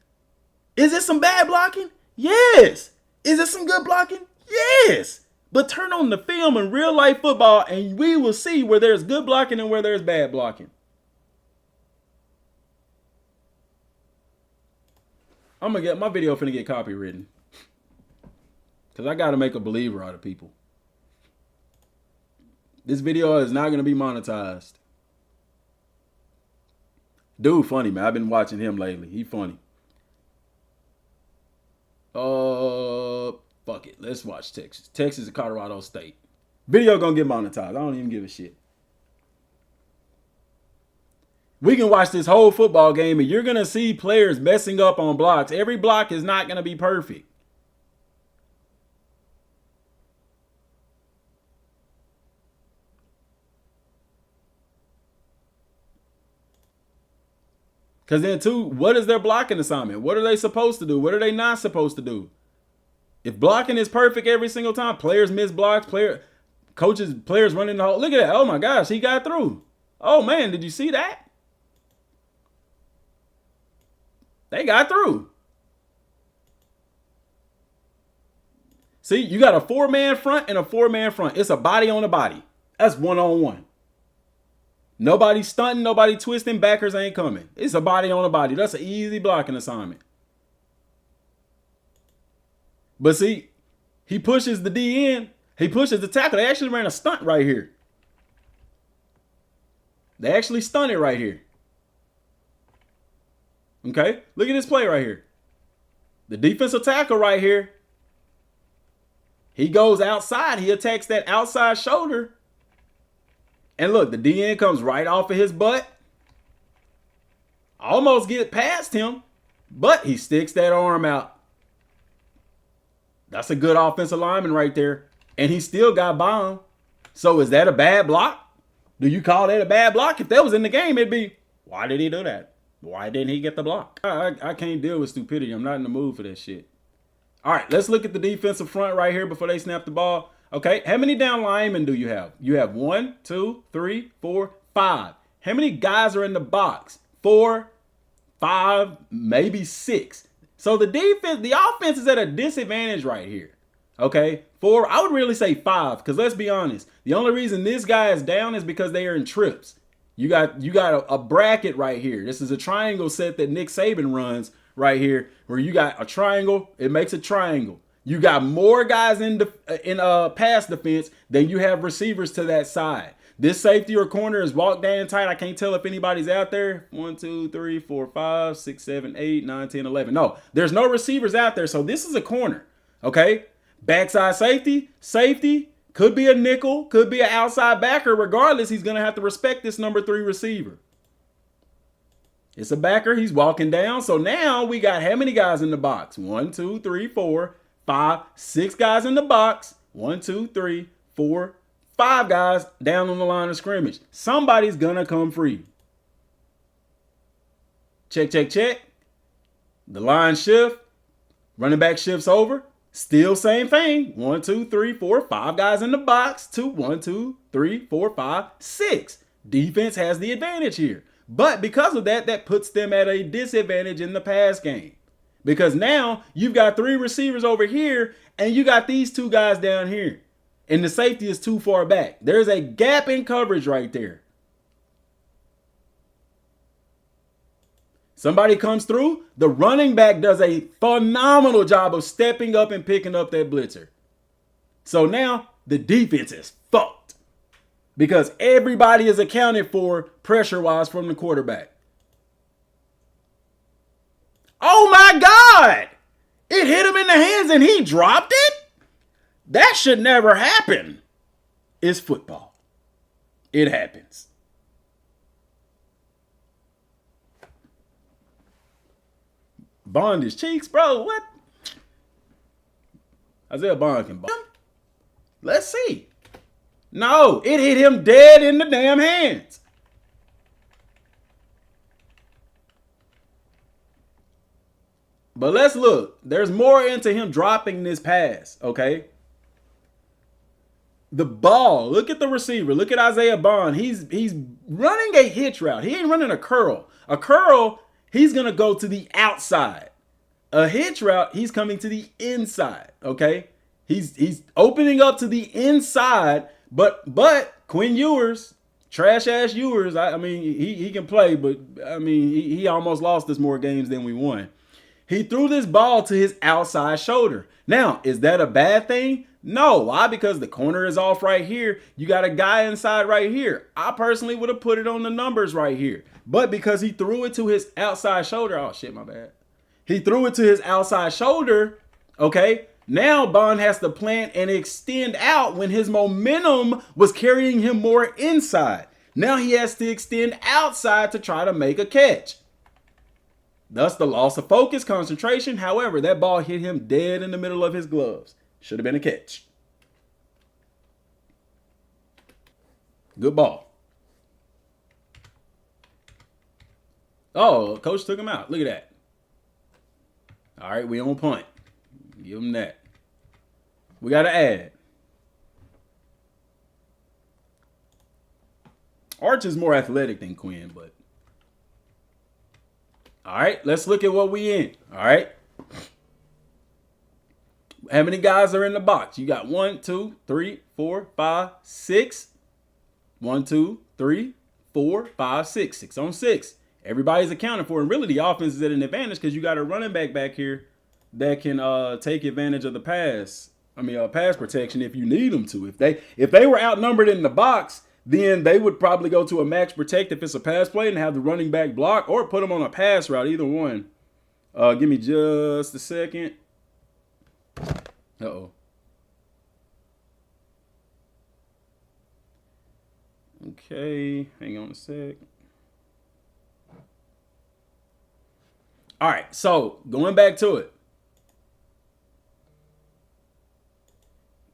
Is it some bad blocking? Yes. Is it some good blocking? Yes. But turn on the film in real life football and we will see where there's good blocking and where there's bad blocking. My video finna get copywritten. Because I got to make a believer out of people. This video is not going to be monetized. Dude, funny, man. I've been watching him lately. He funny. Fuck it. Let's watch Texas. Texas and Colorado State. Video going to get monetized. I don't even give a shit. We can watch this whole football game and you're going to see players messing up on blocks. Every block is not going to be perfect. Because then, too, what is their blocking assignment? What are they supposed to do? What are they not supposed to do? If blocking is perfect every single time, players miss blocks, players running the whole. Look at that. Oh, my gosh, he got through. Oh, man, did you see that? They got through. See, you got a 4-man front and a 4-man front. It's a body on a body. That's one-on-one. Nobody stunting, nobody twisting, backers ain't coming. It's a body on a body. That's an easy blocking assignment. But see, he pushes the D in. He pushes the tackle. They actually ran a stunt right here. They actually stunted right here. Okay, look at this play right here. The defensive tackle right here. He goes outside. He attacks that outside shoulder. And look, the DN comes right off of his butt. Almost get past him, but he sticks that arm out. That's a good offensive lineman right there. And he still got bombed. So is that a bad block? Do you call that a bad block? If that was in the game, it'd be, why did he do that? Why didn't he get the block? I can't deal with stupidity. I'm not in the mood for that shit. All right, let's look at the defensive front right here before they snap the ball. Okay, how many down linemen do you have? You have 1, 2, 3, 4, 5. How many guys are in the box? 4, 5, maybe 6. So the offense is at a disadvantage right here. Okay, 4, I would really say 5, because let's be honest. The only reason this guy is down is because they are in trips. You got a bracket right here. This is a triangle set that Nick Saban runs right here, where you got a triangle. It makes a triangle. You got more guys in pass defense than you have receivers to that side. This safety or corner is walked down tight. I can't tell if anybody's out there. 1, 2, 3, 4, 5, 6, 7, 8, 9, 10, 11. No, there's no receivers out there. So this is a corner. Okay. Backside safety. Could be a nickel, could be an outside backer. Regardless, he's going to have to respect this number 3 receiver. It's a backer. He's walking down. So now we got how many guys in the box? 1, 2, 3, 4, 5, 6 guys in the box. 1, 2, 3, 4, 5 guys down on the line of scrimmage. Somebody's going to come free. Check. The line shift. Running back shifts over. Still same thing. 1, 2, 3, 4, 5 guys in the box. 1, 2, 3, 4, 5, 6. Defense has the advantage here. But because of that, that puts them at a disadvantage in the pass game. Because now you've got 3 receivers over here and you got these 2 guys down here. And the safety is too far back. There's a gap in coverage right there. Somebody comes through, the running back does a phenomenal job of stepping up and picking up that blitzer. So now the defense is fucked because everybody is accounted for pressure-wise from the quarterback. Oh my God! It hit him in the hands and he dropped it? That should never happen. It's football. It happens. Bond his cheeks, bro. What? Isaiah Bond can bond. Let's see. No, it hit him dead in the damn hands. But let's look. There's more into him dropping this pass, okay? The ball. Look at the receiver. Look at Isaiah Bond. He's running a hitch route. He ain't running a curl. A curl, he's going to go to the outside. A hitch route, he's coming to the inside, okay? He's opening up to the inside, but Quinn Ewers, trash-ass Ewers, I mean, he can play, but, I mean, he almost lost us more games than we won. He threw this ball to his outside shoulder. Now, is that a bad thing? No. Why? Because the corner is off right here. You got a guy inside right here. I personally would have put it on the numbers right here. But because he threw it to his outside shoulder. Oh, shit, my bad. He threw it to his outside shoulder. Okay. Now Bond has to plant and extend out when his momentum was carrying him more inside. Now he has to extend outside to try to make a catch. Thus the loss of focus, concentration. However, that ball hit him dead in the middle of his gloves. Should have been a catch. Good ball. Oh, coach took him out. Look at that. All right, we on punt. Give him that. We got to add. Arch is more athletic than Quinn, but. All right, let's look at what we in. All right. How many guys are in the box? You got 1, 2, 3, 4, 5, 6. 1, 2, 3, 4, 5, 6. 6 on 6. Everybody's accounted for. And really the offense is at an advantage because you got a running back here that can take advantage of the pass. Pass protection if you need them to. If they were outnumbered in the box, then they would probably go to a max protect if it's a pass play and have the running back block, or put them on a pass route, either one. Give me just a second. Uh-oh. Okay, hang on a sec. All right, so going back to it.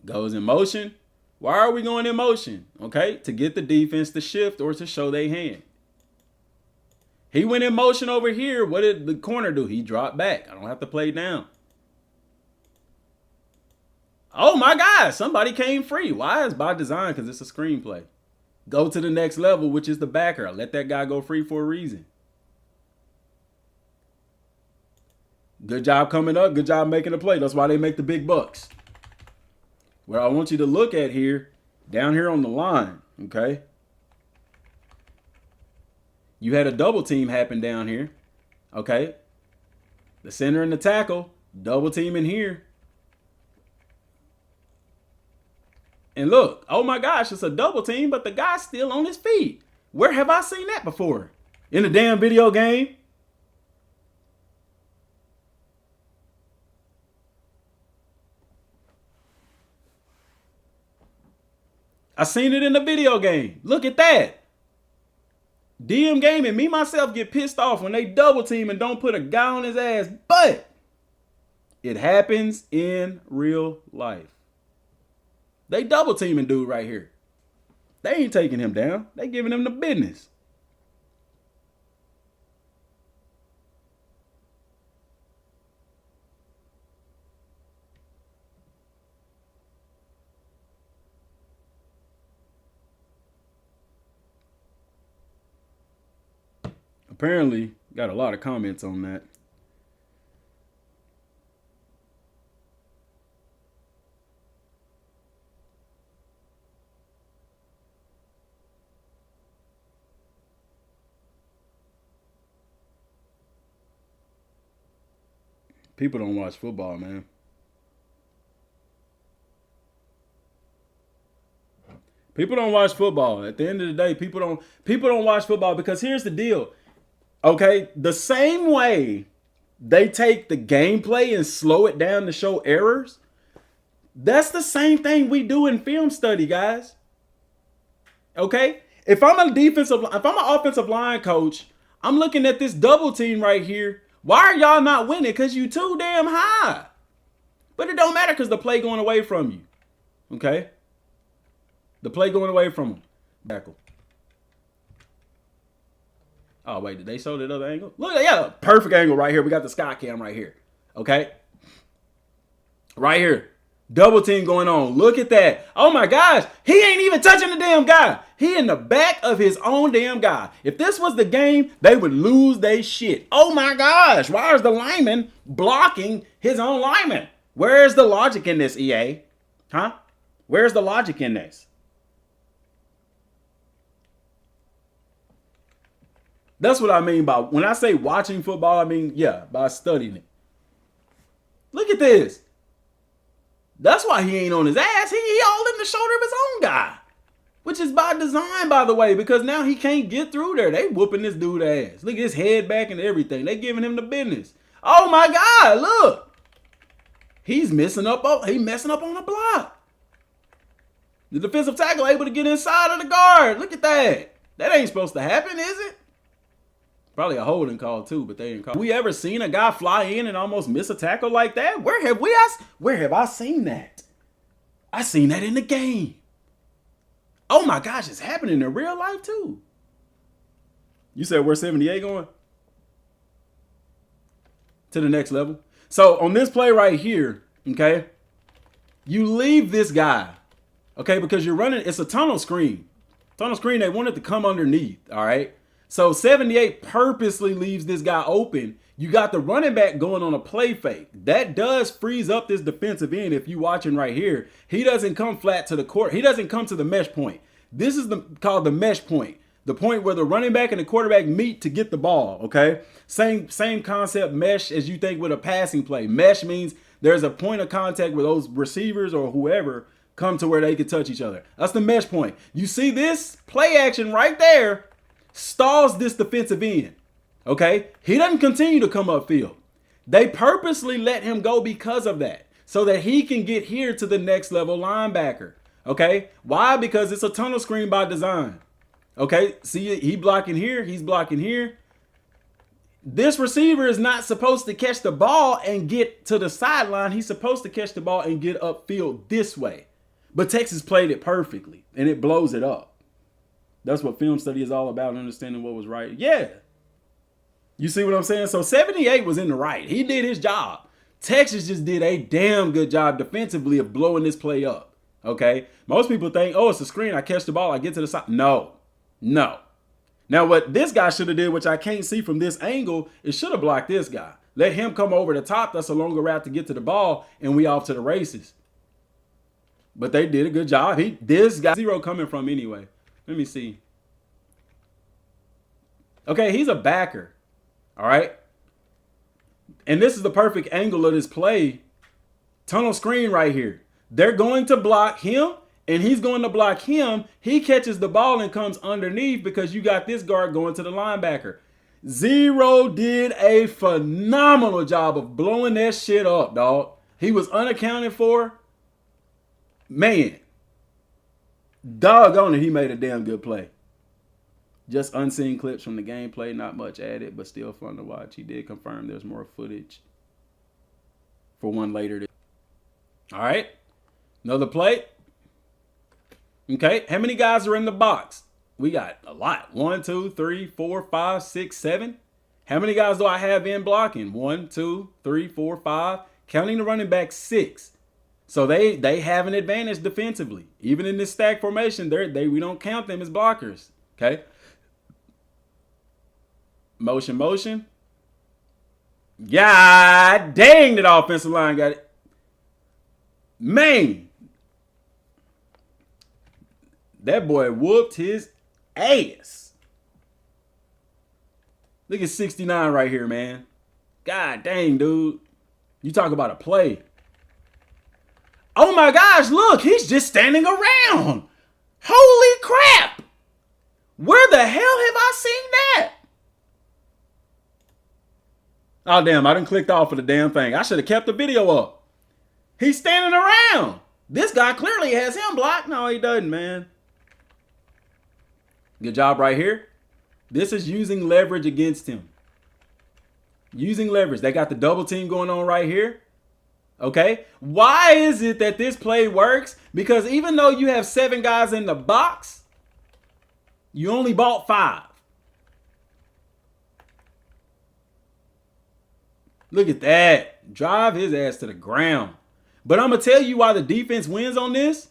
Goes in motion. Why are we going in motion? Okay, to get the defense to shift or to show their hand. He went in motion over here. What did the corner do? He dropped back. I don't have to play down. Oh my God, somebody came free. Why? It's by design because it's a screenplay. Go to the next level, which is the backer. I let that guy go free for a reason. Good job coming up. Good job making a play. That's why they make the big bucks. What I want you to look at here, down here on the line, okay? You had a double team happen down here, okay? The center and the tackle, double team in here. And look, oh my gosh, it's a double team, but the guy's still on his feet. Where have I seen that before? In a damn video game? I seen it in the video game. Look at that. DM game and me myself get pissed off when they double team and don't put a guy on his ass. But it happens in real life. They double teaming dude right here. They ain't taking him down. They giving him the business. Apparently, got a lot of comments on that. People don't watch football, man. People don't watch football. At the end of the day, people don't watch football because here's the deal. Okay, the same way they take the gameplay and slow it down to show errors, that's the same thing we do in film study, guys. Okay? If I'm an offensive line coach, I'm looking at this double team right here. Why are y'all not winning? Because you too damn high. But it don't matter because the play going away from you. Okay? The play going away from them. Tackle. Oh, wait, did they show that other angle? Look, yeah, perfect angle right here. We got the sky cam right here. Okay? Right here. Double team going on. Look at that. Oh, my gosh. He ain't even touching the damn guy. He in the back of his own damn guy. If this was the game, they would lose their shit. Oh, my gosh. Why is the lineman blocking his own lineman? Where's the logic in this, EA? Huh? Where's the logic in this? That's what I mean by when I say watching football, I mean, yeah, by studying it. Look at this. That's why he ain't on his ass. He all in the shoulder of his own guy. Which is by design, by the way, because now he can't get through there. They whooping this dude ass. Look at his head back and everything. They giving him the business. Oh my God, look. He's messing up on the block. The defensive tackle able to get inside of the guard. Look at that. That ain't supposed to happen, is it? Probably a holding call too, but they didn't call. We ever seen a guy fly in and almost miss a tackle like that? Where have I seen that? I seen that in the game. Oh my gosh, it's happening in real life too. You said where's 78 going? To the next level. So on this play right here, okay, you leave this guy, okay, because you're running, it's a tunnel screen. Tunnel screen, they want it to come underneath, all right? So 78 purposely leaves this guy open. You got the running back going on a play fake. That does freeze up this defensive end. If you're watching right here, he doesn't come flat to the court. He doesn't come to the mesh point. This is called the mesh point. The point where the running back and the quarterback meet to get the ball, okay? Same concept mesh as you think with a passing play. Mesh means there's a point of contact where those receivers or whoever come to where they can touch each other. That's the mesh point. You see this play action right there stalls this defensive end. Okay, he doesn't continue to come upfield. They purposely let him go because of that, so that he can get here to the next level linebacker. Okay, why? Because it's a tunnel screen by design. Okay, see, he blocking here, he's blocking here. This receiver is not supposed to catch the ball and get to the sideline. He's supposed to catch the ball and get upfield this way. But Texas played it perfectly, and it blows it up. That's what film study is all about, understanding what was right. Yeah. You see what I'm saying? So 78 was in the right. He did his job. Texas just did a damn good job defensively of blowing this play up. Okay? Most people think, oh, it's a screen. I catch the ball. I get to the side. No. Now, what this guy should have did, which I can't see from this angle, is should have blocked this guy. Let him come over the top. That's a longer route to get to the ball, and we off to the races. But they did a good job. This guy, zero coming from anyway. Let me see. Okay, he's a backer. All right. And this is the perfect angle of this play. Tunnel screen right here. They're going to block him, and he's going to block him. He catches the ball and comes underneath because you got this guard going to the linebacker. Zero did a phenomenal job of blowing that shit up, dog. He was unaccounted for. Man. Doggone it, he made a damn good play. Just unseen clips from the gameplay, not much added, but still fun to watch. He did confirm there's more footage for one later. All right, another play. Okay, how many guys are in the box? We got a lot. 1, 2, 3, 4, 5, 6, 7. How many guys do I have in blocking? 1, 2, 3, 4, 5. Counting the running back, 6. So they have an advantage defensively. Even in this stack formation, we don't count them as blockers. Okay. Motion. God dang, that offensive line got it. Man. That boy whooped his ass. Look at 69 right here, man. God dang, dude. You talk about a play. Oh my gosh, look, he's just standing around. Holy crap. Where the hell have I seen that? Oh, damn, I done clicked off of the damn thing. I should have kept the video up. He's standing around. This guy clearly has him blocked. No, he doesn't, man. Good job right here. This is using leverage against him. Using leverage. They got the double team going on right here. Okay. Why is it that this play works? Because even though you have 7 guys in the box, you only bought 5. Look at that. Drive his ass to the ground. But I'm going to tell you why the defense wins on this.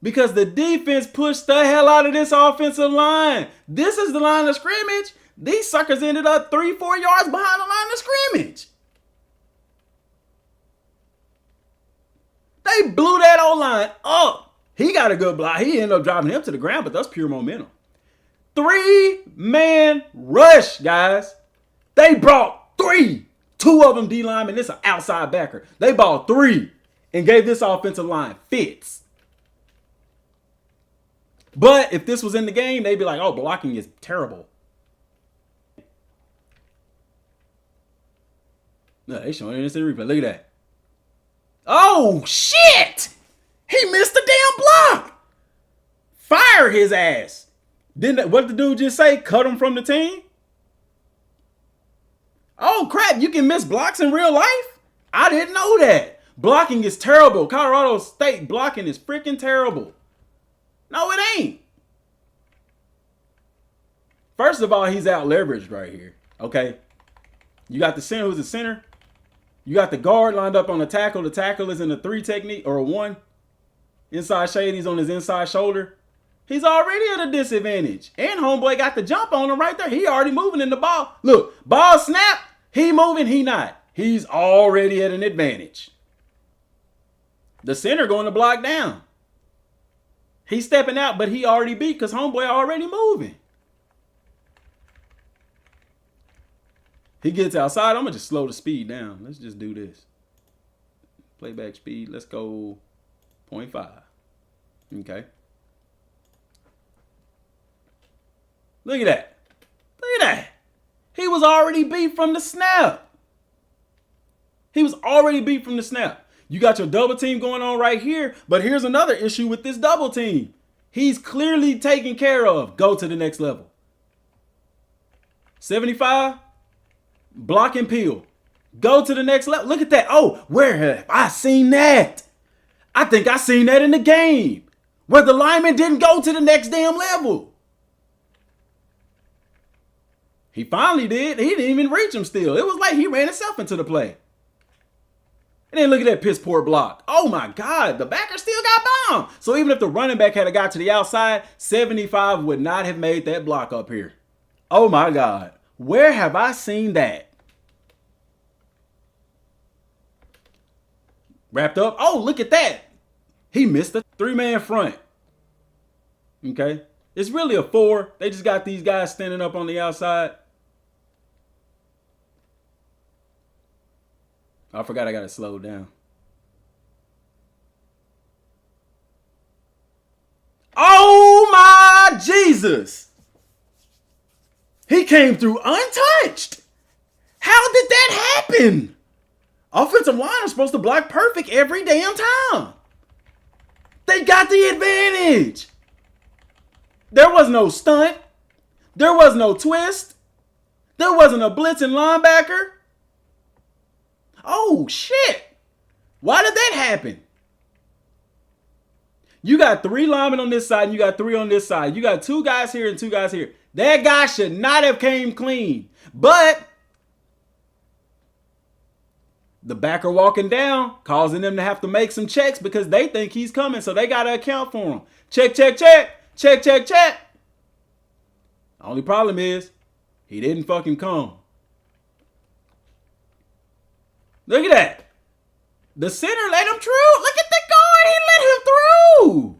Because the defense pushed the hell out of this offensive line. This is the line of scrimmage. These suckers ended up 3-4 yards behind the line of scrimmage. They blew that O-line up. He got a good block. He ended up driving him to the ground, but that's pure momentum. 3-man rush, guys. They brought 3 2 of them D linemen. This an outside backer. They balled 3 and gave this offensive line fits. But if this was in the game, they'd be like, oh, blocking is terrible. No, they showing this in the replay. Look at that. Oh, shit! He missed the damn block. Fire his ass. What did the dude just say? Cut him from the team? Oh, crap. You can miss blocks in real life? I didn't know that. Blocking is terrible. Colorado State blocking is freaking terrible. No, it ain't. First of all, he's out leveraged right here. Okay. You got the center who's the center. You got the guard lined up on the tackle. The tackle is in a 3 technique or a 1. Inside shade, he's on his inside shoulder. He's already at a disadvantage. And homeboy got the jump on him right there. He already moving in the ball. Look, ball snap. He moving, he not. He's already at an advantage. The center going to block down. He's stepping out, but he already beat because homeboy already moving. He gets outside. I'm going to just slow the speed down. Let's just do this. Playback speed. Let's go 0.5. Okay. Look at that. Look at that. He was already beat from the snap. He was already beat from the snap. You got your double team going on right here, but here's another issue with this double team. He's clearly taken care of. Go to the next level. 75. Block and peel. Go to the next level. Look at that. Oh, where have I seen that? I think I seen that in the game where the lineman didn't go to the next damn level. He finally did. He didn't even reach him still. It was like he ran himself into the play. And then look at that piss poor block. Oh my God, the backer still got bombed. So even if the running back had got to the outside, 75 would not have made that block up here. Oh my God. Where have I seen that? Wrapped up. Oh, look at that. He missed the 3-man front. Okay. It's really a 4. They just got these guys standing up on the outside. I forgot I got to slow down. Oh my Jesus. He came through untouched. How did that happen? Offensive line is supposed to block perfect every damn time. They got the advantage. There was no stunt. There was no twist. There wasn't a blitzing linebacker. Oh, shit. Why did that happen? You got 3 linemen on this side and you got 3 on this side. You got 2 guys here and 2 guys here. That guy should not have came clean. But the backer walking down, causing them to have to make some checks because they think he's coming. So they got to account for him. Check, check, check. Check, check, check. Only problem is he didn't fucking come. Look at that. The center let him through. Look at the guard. He let him through.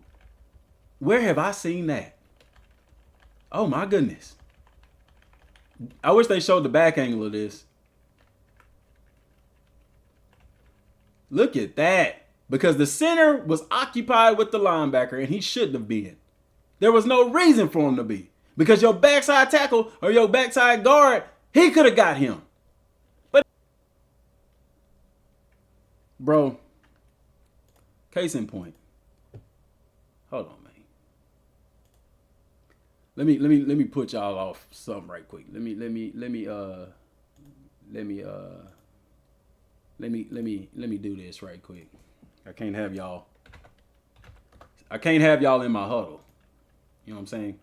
Where have I seen that? Oh, my goodness. I wish they showed the back angle of this. Look at that. Because the center was occupied with the linebacker, and he shouldn't have been. There was no reason for him to be. Because your backside tackle or your backside guard, he could have got him. But, bro, case in point. Hold on, man. Let me put y'all off something right quick. Let me do this right quick. I can't have y'all in my huddle. You know what I'm saying?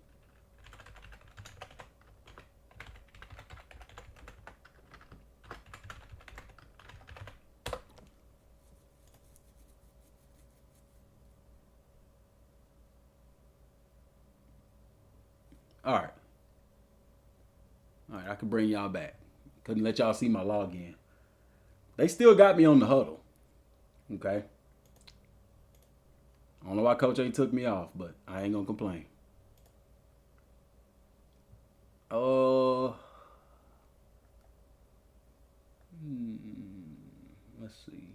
All right, I could bring y'all back. Couldn't let y'all see my login. They still got me on the huddle. Okay. I don't know why Coach A took me off, but I ain't gonna complain. Let's see.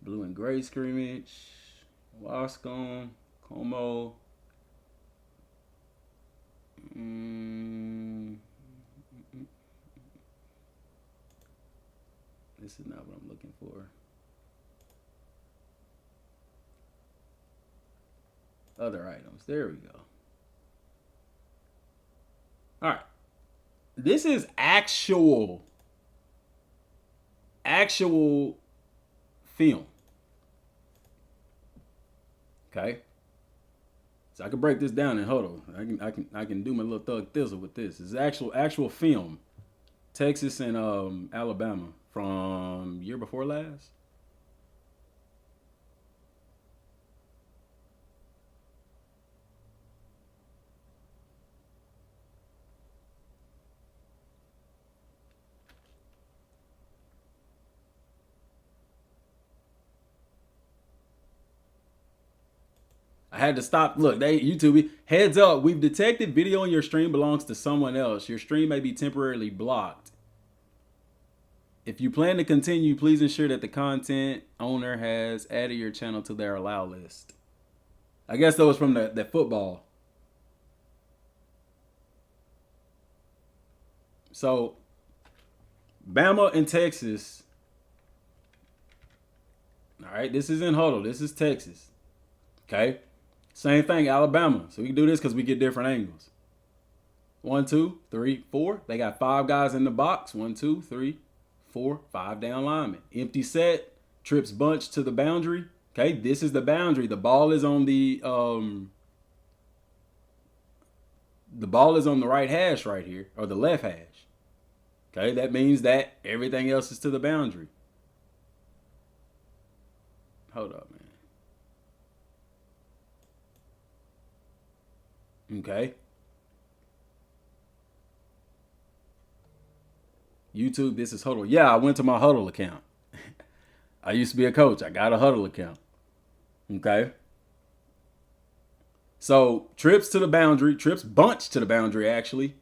Blue and gray scrimmage. Wascom. Como. This is not what I'm looking for. Other items. There we go. All right. This is actual film. Okay. So I can break this down in huddle. I can do my little thug thizzle with this. It's actual film. Texas and Alabama from year before last. I had to stop. Look, YouTube, heads up. We've detected video on your stream belongs to someone else. Your stream may be temporarily blocked. If you plan to continue, please ensure that the content owner has added your channel to their allow list. I guess that was from the football. So, Bama and Texas. All right, this is in huddle. This is Texas. Okay. Same thing, Alabama. So we can do this because we get different angles. 1, 2, 3, 4. They got 5 guys in the box. 1, 2, 3, 4, 5 down linemen. Empty set. Trips bunch to the boundary. Okay, this is the boundary. The ball is on the right hash right here, or the left hash. Okay, that means that everything else is to the boundary. Hold up, man. Okay. YouTube, this is Huddle. Yeah, I went to my Huddle account. I used to be a coach. I got a Huddle account. Okay. So, trips to the boundary. Trips bunch to the boundary, actually.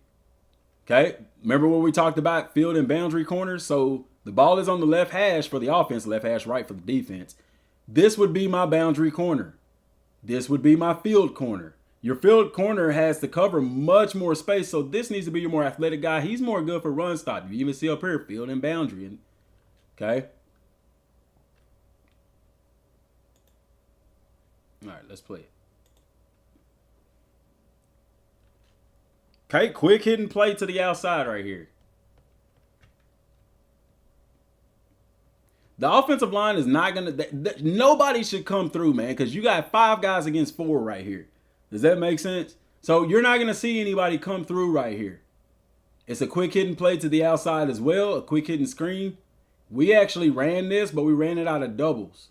Okay. Remember what we talked about? Field and boundary corners. So, the ball is on the left hash for the offense, left hash right for the defense. This would be my boundary corner. This would be my field corner. Your field corner has to cover much more space, so this needs to be your more athletic guy. He's more good for run stop. You even see up here, field and boundary. Okay? All right, let's play it. Okay, quick hidden play to the outside right here. The offensive line is not going to... Nobody should come through, man, because you got 5 guys against 4 right here. Does that make sense? So you're not going to see anybody come through right here. It's a quick hidden play to the outside as well, a quick hidden screen. We actually ran this, but we ran it out of doubles.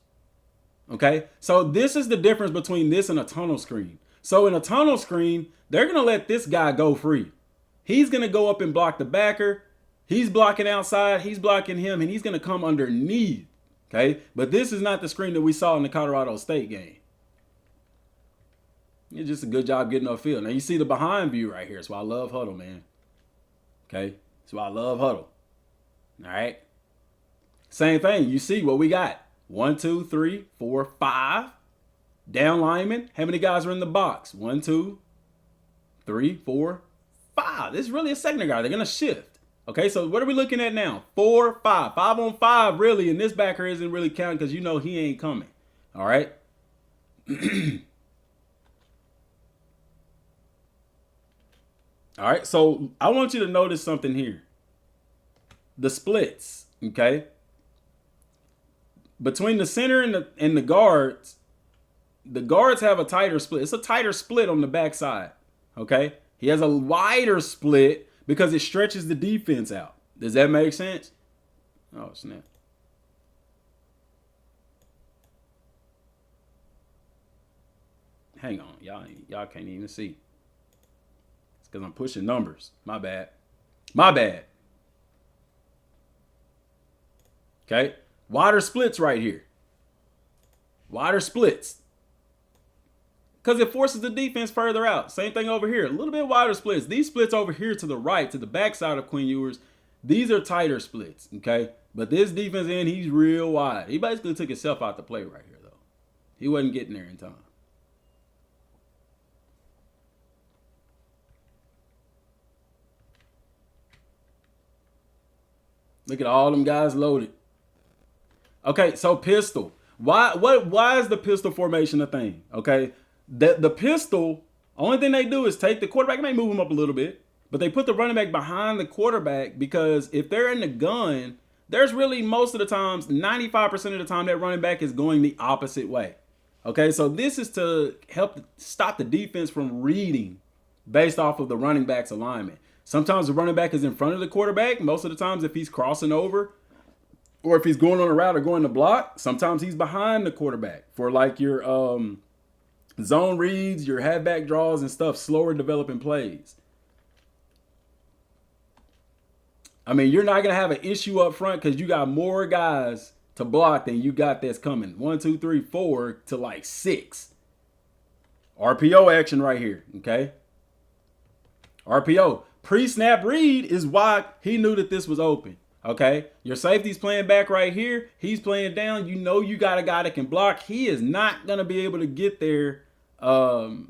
Okay? So this is the difference between this and a tunnel screen. So in a tunnel screen, they're going to let this guy go free. He's going to go up and block the backer. He's blocking outside. He's blocking him, and he's going to come underneath. Okay? But this is not the screen that we saw in the Colorado State game. It's just a good job getting upfield. Now, you see the behind view right here. That's why I love huddle, man. Okay? That's why I love huddle. All right? Same thing. You see what we got. 1, 2, 3, 4, 5. Down linemen. How many guys are in the box? 1, 2, 3, 4, 5. This is really a second guy. They're going to shift. Okay, so what are we looking at now? 4, 5. 5 on 5, really. And this backer isn't really counting because you know he ain't coming. All right? All right, so I want you to notice something here. The splits, okay? Between the center and the guards have a tighter split. It's a tighter split on the backside, okay? He has a wider split because it stretches the defense out. Does that make sense? Oh, snap. Hang on, y'all can't even see. Because I'm pushing numbers. My bad. My bad. Okay. Wider splits right here. Wider splits. Because it forces the defense further out. Same thing over here. A little bit wider splits. These splits over here to the right, to the backside of Quinn Ewers, These are tighter splits, okay? But this defense end, he's real wide. He basically took himself out the play right here, though. He wasn't getting there in time. Look at all them guys loaded. Okay, so pistol. Why is the pistol formation a thing? Okay, the pistol, only thing they do is take the quarterback, may move him up a little bit, but they put the running back behind the quarterback, because if they're in the gun, there's really most of the times, 95% of the time, that running back is going the opposite way. Okay, so this is to help stop the defense from reading based off of the running back's alignment. Sometimes the running back is in front of the quarterback. Most of the times, if he's crossing over, or if he's going on a route or going to block, sometimes he's behind the quarterback for like your zone reads, your halfback draws and stuff, slower developing plays. I mean, you're not going to have an issue up front because you got more guys to block than you got that's coming. 1, 2, 3, 4 to like 6. RPO action right here, okay? RPO. Pre-snap read is why he knew that this was open. Okay, your safety's playing back right here. He's playing down. You know you got a guy that can block. He is not going to be able to get there. The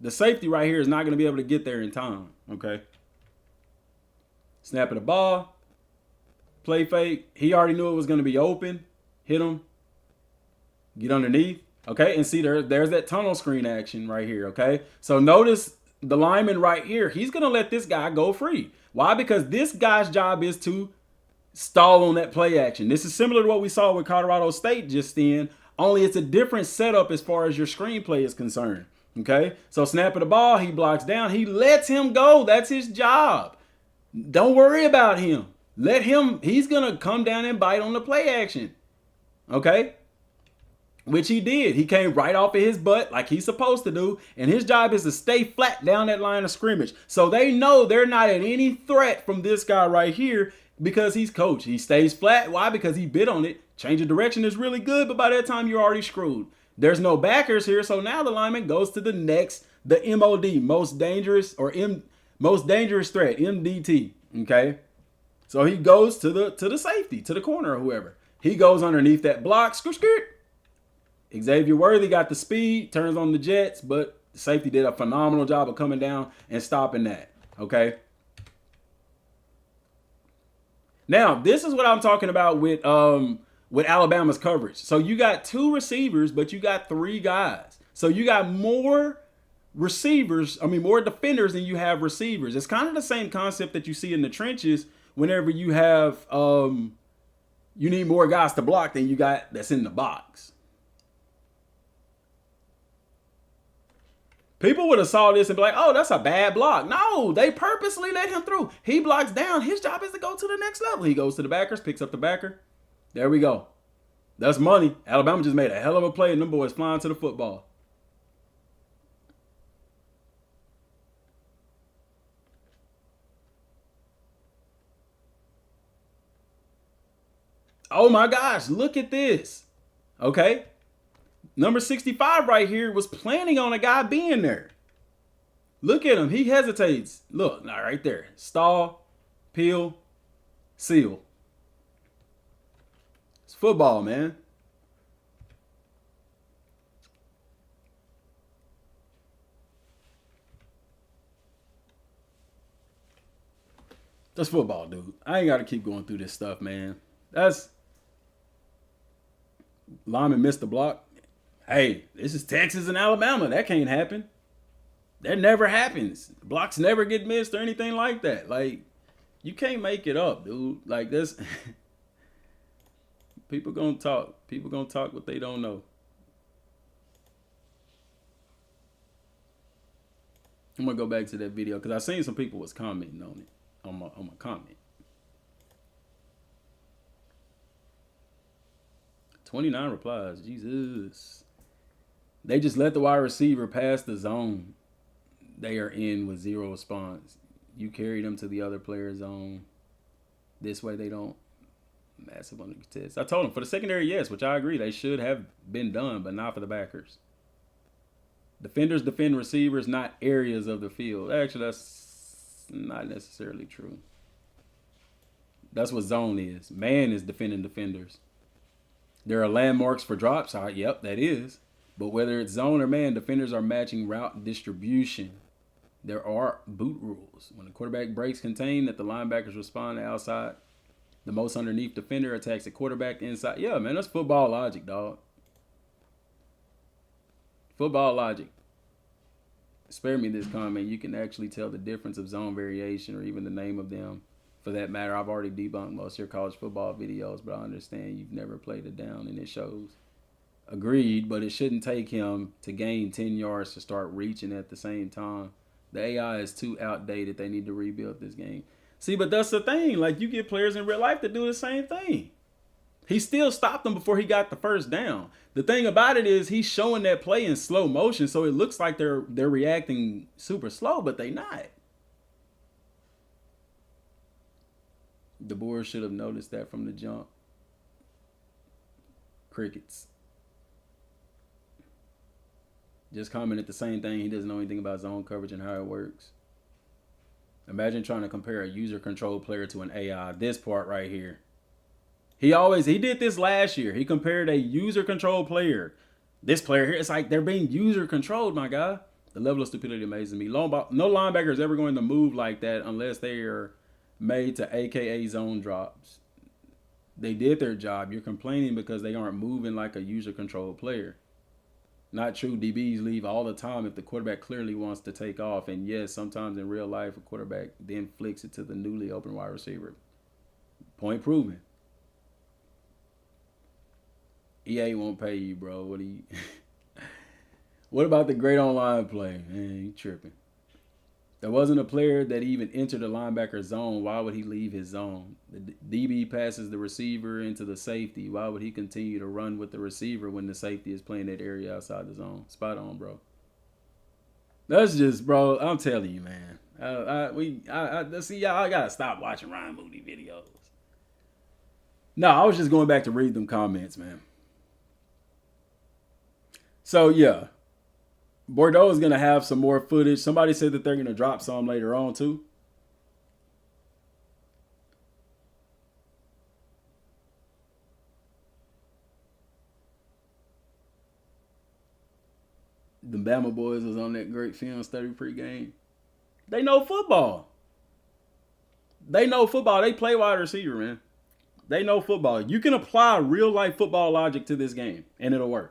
safety right here is not going to be able to get there in time. Okay. Snap of the ball. Play fake. He already knew it was going to be open. Hit him. Get underneath. Okay, and see there's that tunnel screen action right here. Okay, so notice the lineman right here. He's going to let this guy go free. Why? Because this guy's job is to stall on that play action. This is similar to what we saw with Colorado State just then, only it's a different setup as far as your screenplay is concerned. Okay, so snap of the ball, he blocks down, he lets him go. That's his job. Don't worry about him. Let him, he's gonna come down and bite on the play action. Okay, which he did. He came right off of his butt like he's supposed to do, and his job is to stay flat down that line of scrimmage. So they know they're not at any threat from this guy right here, because he's coach. He stays flat. Why? Because he bit on it. Change of direction is really good, but by that time you're already screwed. There's no backers here, so now the lineman goes to the next, the MOD, most dangerous threat, MDT. Okay, so he goes to the safety, to the corner or whoever. He goes underneath that block. Skirt. Xavier Worthy got the speed, turns on the jets, but the safety did a phenomenal job of coming down and stopping that. Okay. Now, this is what I'm talking about with Alabama's coverage. So you got 2 receivers, but you got 3 guys. So you got more more defenders than you have receivers. It's kind of the same concept that you see in the trenches whenever you have you need more guys to block than you got that's in the box. People would have saw this and be like, oh, that's a bad block. No, they purposely let him through. He blocks down. His job is to go to the next level. He goes to the backers, picks up the backer. There we go. That's money. Alabama just made a hell of a play, and them boys flying to the football. Oh my gosh, look at this. Okay. Number 65 right here was planning on a guy being there. Look at him. He hesitates. Look, now right there. Stall, peel, seal. It's football, man. That's football, dude. I ain't got to keep going through this stuff, man. That's lineman missed the block. Hey, this is Texas and Alabama. That can't happen. That never happens. Blocks never get missed or anything like that. Like, you can't make it up, dude. Like, this. People gonna talk. People gonna talk what they don't know. I'm gonna go back to that video because I seen some people was commenting on it on my comment. 29 replies. Jesus. They just let the wide receiver pass the zone they are in with 0 response. You carry them to the other player's zone. This way they don't massive on the contest. I told them for the secondary, yes, which I agree. They should have been done, but not for the backers. Defenders defend receivers, not areas of the field. Actually, that's not necessarily true. That's what zone is. Man is defending defenders. There are landmarks for drops. Yep, that is. But whether it's zone or man, defenders are matching route distribution. There are boot rules. When the quarterback breaks contain, that the linebackers respond to outside. The most underneath defender attacks the quarterback inside. Yeah, man, that's football logic, dog. Football logic. Spare me this comment. You can actually tell the difference of zone variation or even the name of them. For that matter, I've already debunked most of your college football videos, but I understand you've never played it down, and it shows. Agreed, but it shouldn't take him to gain 10 yards to start reaching at the same time. The AI is too outdated. They need to rebuild this game. See, but that's the thing. Like, you get players in real life that do the same thing. He still stopped them before he got the first down. The thing about it is he's showing that play in slow motion, so it looks like they're reacting super slow, but they not. The board should have noticed that from the jump. Crickets. Just commented the same thing. He doesn't know anything about zone coverage and how it works. Imagine trying to compare a user-controlled player to an AI. This part right here. He did this last year. He compared a user-controlled player. This player here, it's like they're being user-controlled, my guy. The level of stupidity amazes me. No linebacker is ever going to move like that unless they are made to AKA zone drops. They did their job. You're complaining because they aren't moving like a user-controlled player. Not true. DBs leave all the time if the quarterback clearly wants to take off. And yes, sometimes in real life, a quarterback then flicks it to the newly open wide receiver. Point proven. EA won't pay you, bro. What about the great online play? Man, he tripping. There wasn't a player that even entered the linebacker zone. Why would he leave his zone? The DB passes the receiver into the safety. Why would he continue to run with the receiver when the safety is playing that area outside the zone? Spot on, bro. That's just, bro, I'm telling you, man. I gotta stop watching Ryan Moody videos. No, I was just going back to read them comments, man. So, yeah. Bordeaux is going to have some more footage. Somebody said that they're going to drop some later on, too. The Bama boys was on that great film study pregame. They know football. They know football. They play wide receiver, man. They know football. You can apply real-life football logic to this game, and it'll work.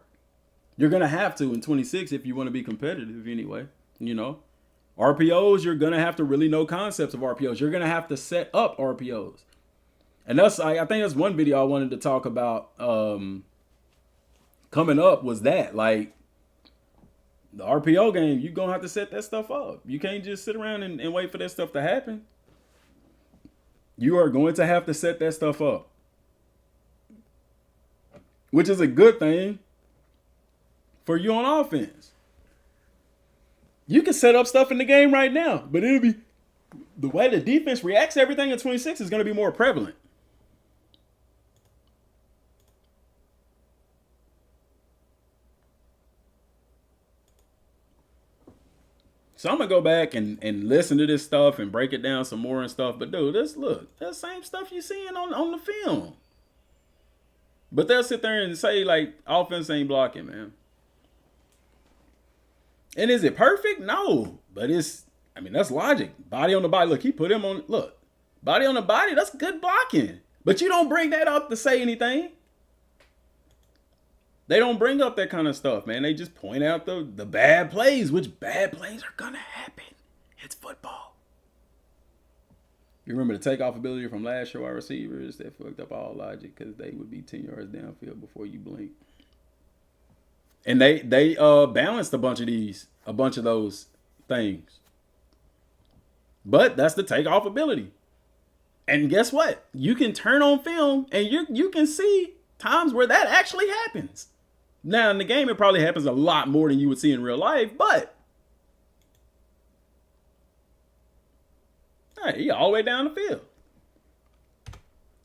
You're going to have to in 26 if you want to be competitive anyway, you know. RPOs, you're going to have to really know concepts of RPOs. You're going to have to set up RPOs. And I think that's one video I wanted to talk about coming up was that. Like, the RPO game, you're going to have to set that stuff up. You can't just sit around and wait for that stuff to happen. You are going to have to set that stuff up. Which is a good thing for you on offense. You can set up stuff in the game right now, but it'll be the way the defense reacts to everything in 26 is going to be more prevalent. So I'm going to go back and listen to this stuff and break it down some more and stuff. But dude, that's the same stuff you're seeing on the film. But they'll sit there and say, like, offense ain't blocking, man. And is it perfect? No. But that's logic. Body on the body. Look, he put him on, look. Body on the body, that's good blocking. But you don't bring that up to say anything. They don't bring up that kind of stuff, man. They just point out the bad plays, which bad plays are going to happen. It's football. You remember the takeoff ability from last year wide receivers that fucked up all logic because they would be 10 yards downfield before you blink. And they balanced a bunch of those things. But that's the takeoff ability. And guess what? You can turn on film and you can see times where that actually happens. Now, in the game, it probably happens a lot more than you would see in real life, but all right, he all the way down the field.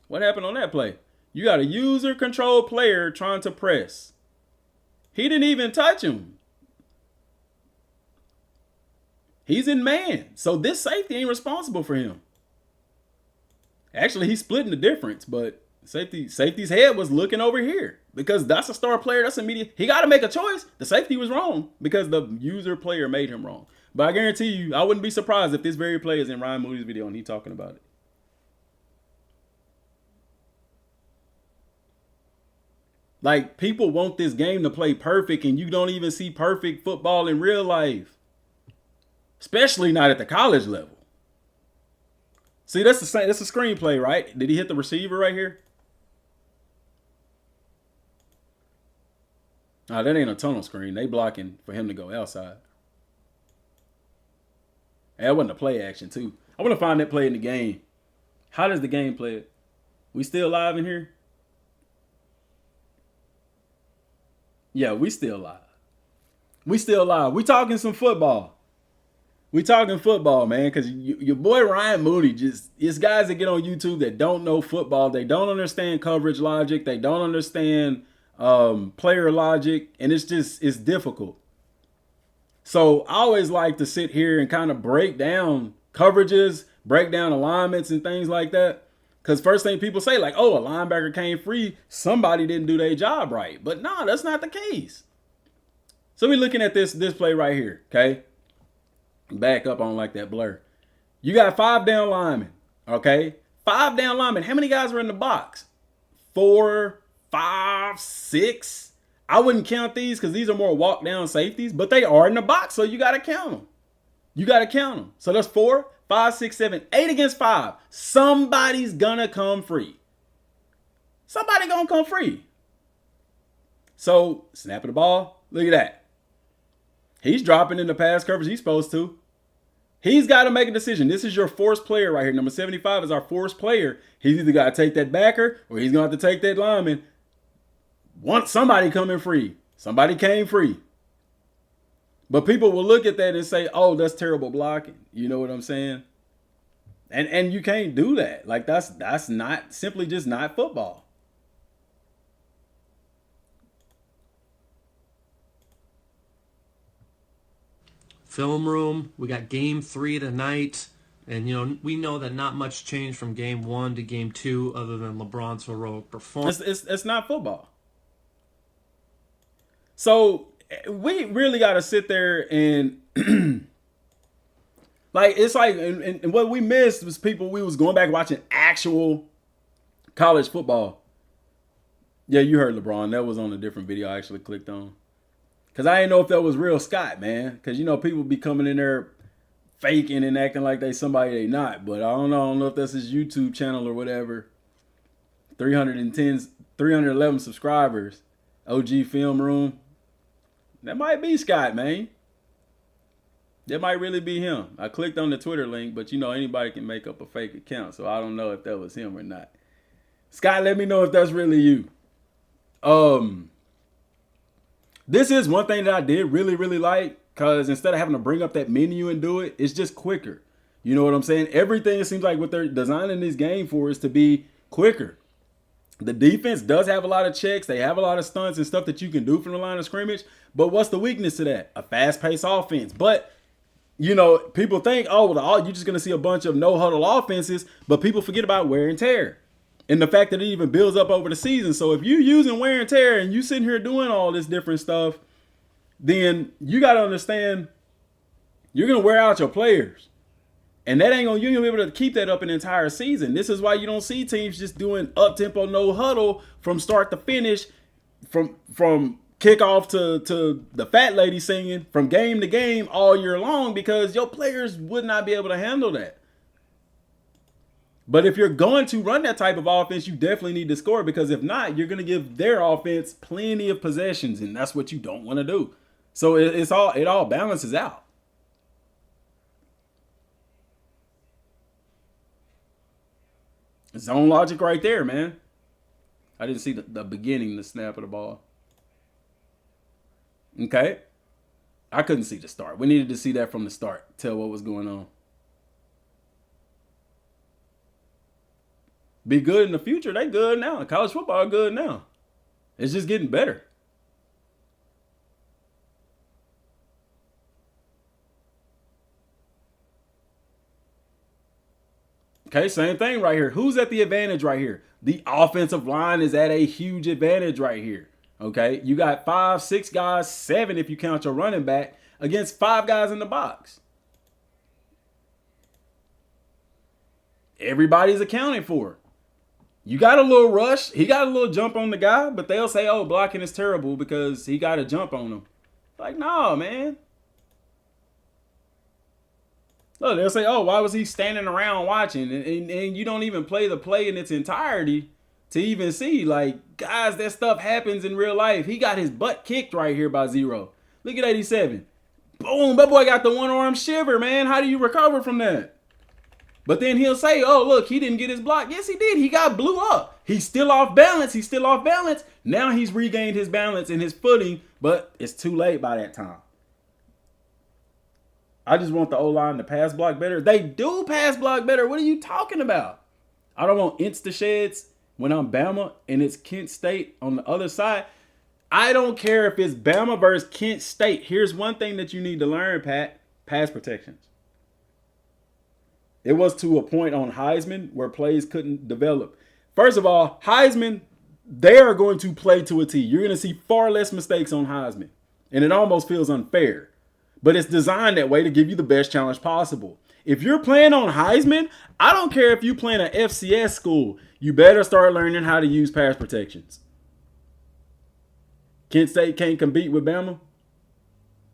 What happened on that play? You got a user-controlled player trying to press. He didn't even touch him. He's in man. So this safety ain't responsible for him. Actually, he's splitting the difference, but safety's head was looking over here because that's a star player. That's immediate. He got to make a choice. The safety was wrong because the user player made him wrong. But I guarantee you, I wouldn't be surprised if this very play is in Ryan Moody's video and he's talking about it. Like, people want this game to play perfect, and you don't even see perfect football in real life. Especially not at the college level. See, that's the same. That's a screenplay, right? Did he hit the receiver right here? Nah, that ain't a tunnel screen. They blocking for him to go outside. And that wasn't a play action, too. I want to find that play in the game. How does the game play it? We still live in here? Yeah, we still live. We still live. We talking some football. We talking football, man, because your boy Ryan Moody it's guys that get on YouTube that don't know football. They don't understand coverage logic. They don't understand player logic, and it's difficult. So I always like to sit here and kind of break down coverages, break down alignments and things like that. Because first thing people say, like, oh, a linebacker came free, somebody didn't do their job right. But no, that's not the case. So we're looking at this play right here, okay? Back up on like that blur. You got 5 down linemen, okay? 5 down linemen. How many guys are in the box? 4, 5, 6. I wouldn't count these because these are more walk down safeties, but they are in the box, so you got to count them. You got to count them. So that's 4, 5, 6, 7, 8 against 5. Somebody's gonna come free. Somebody gonna come free. So snapping the ball. Look at that. He's dropping in the pass coverage he's supposed to. He's got to make a decision. This is your force player right here. Number 75 is our force player. He's either got to take that backer or he's going to have to take that lineman. Want somebody coming free. Somebody came free. But people will look at that and say, oh, that's terrible blocking. You know what I'm saying? And you can't do that. Like, that's not simply just not football. Film room. We got game 3 tonight. And, you know, we know that not much changed from game 1 to game 2 other than LeBron's heroic performance. It's not football. So we really got to sit there and like, it's like, and what we missed was we was going back watching actual college football. Yeah, you heard LeBron. That was on a different video I actually clicked on. Because I didn't know if that was real Scott, man. Because, you know, people be coming in there faking and acting like they somebody they not. But I don't know if that's his YouTube channel or whatever. 311 subscribers. OG Film Room. That might be Scott, man. That might really be him. I clicked on the Twitter link, but, you know, anybody can make up a fake account. So I don't know if that was him or not. Scott, let me know if that's really you. This is one thing that I did really, really like, because instead of having to bring up that menu and do it, it's just quicker. You know what I'm saying? Everything, it seems like what they're designing this game for is to be quicker. The defense does have a lot of checks. They have a lot of stunts and stuff that you can do from the line of scrimmage. But what's the weakness to that? A fast-paced offense. But, you know, people think, oh, well, you're just going to see a bunch of no-huddle offenses, but people forget about wear and tear. And the fact that it even builds up over the season. So if you're using wear and tear and you sitting here doing all this different stuff, then you got to understand you're going to wear out your players. And that ain't going to, you're going to be able to keep that up an entire season. This is why you don't see teams just doing up-tempo no huddle from start to finish, from kickoff to the fat lady singing, from game to game all year long, because your players would not be able to handle that. But if you're going to run that type of offense, you definitely need to score, because if not, you're going to give their offense plenty of possessions, and that's what you don't want to do. So it all balances out. Zone logic right there, man. I didn't see the beginning, the snap of the ball. Okay. I couldn't see the start. We needed to see that from the start. Tell what was going on. Be good in the future. They good now. College football good now. It's just getting better. Okay, same thing right here. Who's at the advantage right here? The offensive line is at a huge advantage right here. Okay, you got 5, 6 guys, 7 if you count your running back, against 5 guys in the box. Everybody's accounted for. You got a little rush. He got a little jump on the guy, but they'll say, oh, blocking is terrible because he got a jump on him. Like, nah, man. Look, they'll say, oh, why was he standing around watching? And you don't even play the play in its entirety to even see. Like, guys, that stuff happens in real life. He got his butt kicked right here by 0. Look at 87. Boom, that boy got the one-arm shiver, man. How do you recover from that? But then he'll say, oh, look, he didn't get his block. Yes, he did. He got blew up. He's still off balance. He's still off balance. Now he's regained his balance and his footing, but it's too late by that time. I just want the O-line to pass block better. They do pass block better. What are you talking about? I don't want insta-sheds when I'm Bama and it's Kent State on the other side. I don't care if it's Bama versus Kent State. Here's one thing that you need to learn, Pat. Pass protections. It was to a point on Heisman where plays couldn't develop. First of all, Heisman, they are going to play to a T. You're going to see far less mistakes on Heisman. And it almost feels unfair. But it's designed that way to give you the best challenge possible. If you're playing on Heisman, I don't care if you're playing an FCS school. You better start learning how to use pass protections. Kent State can't compete with Bama.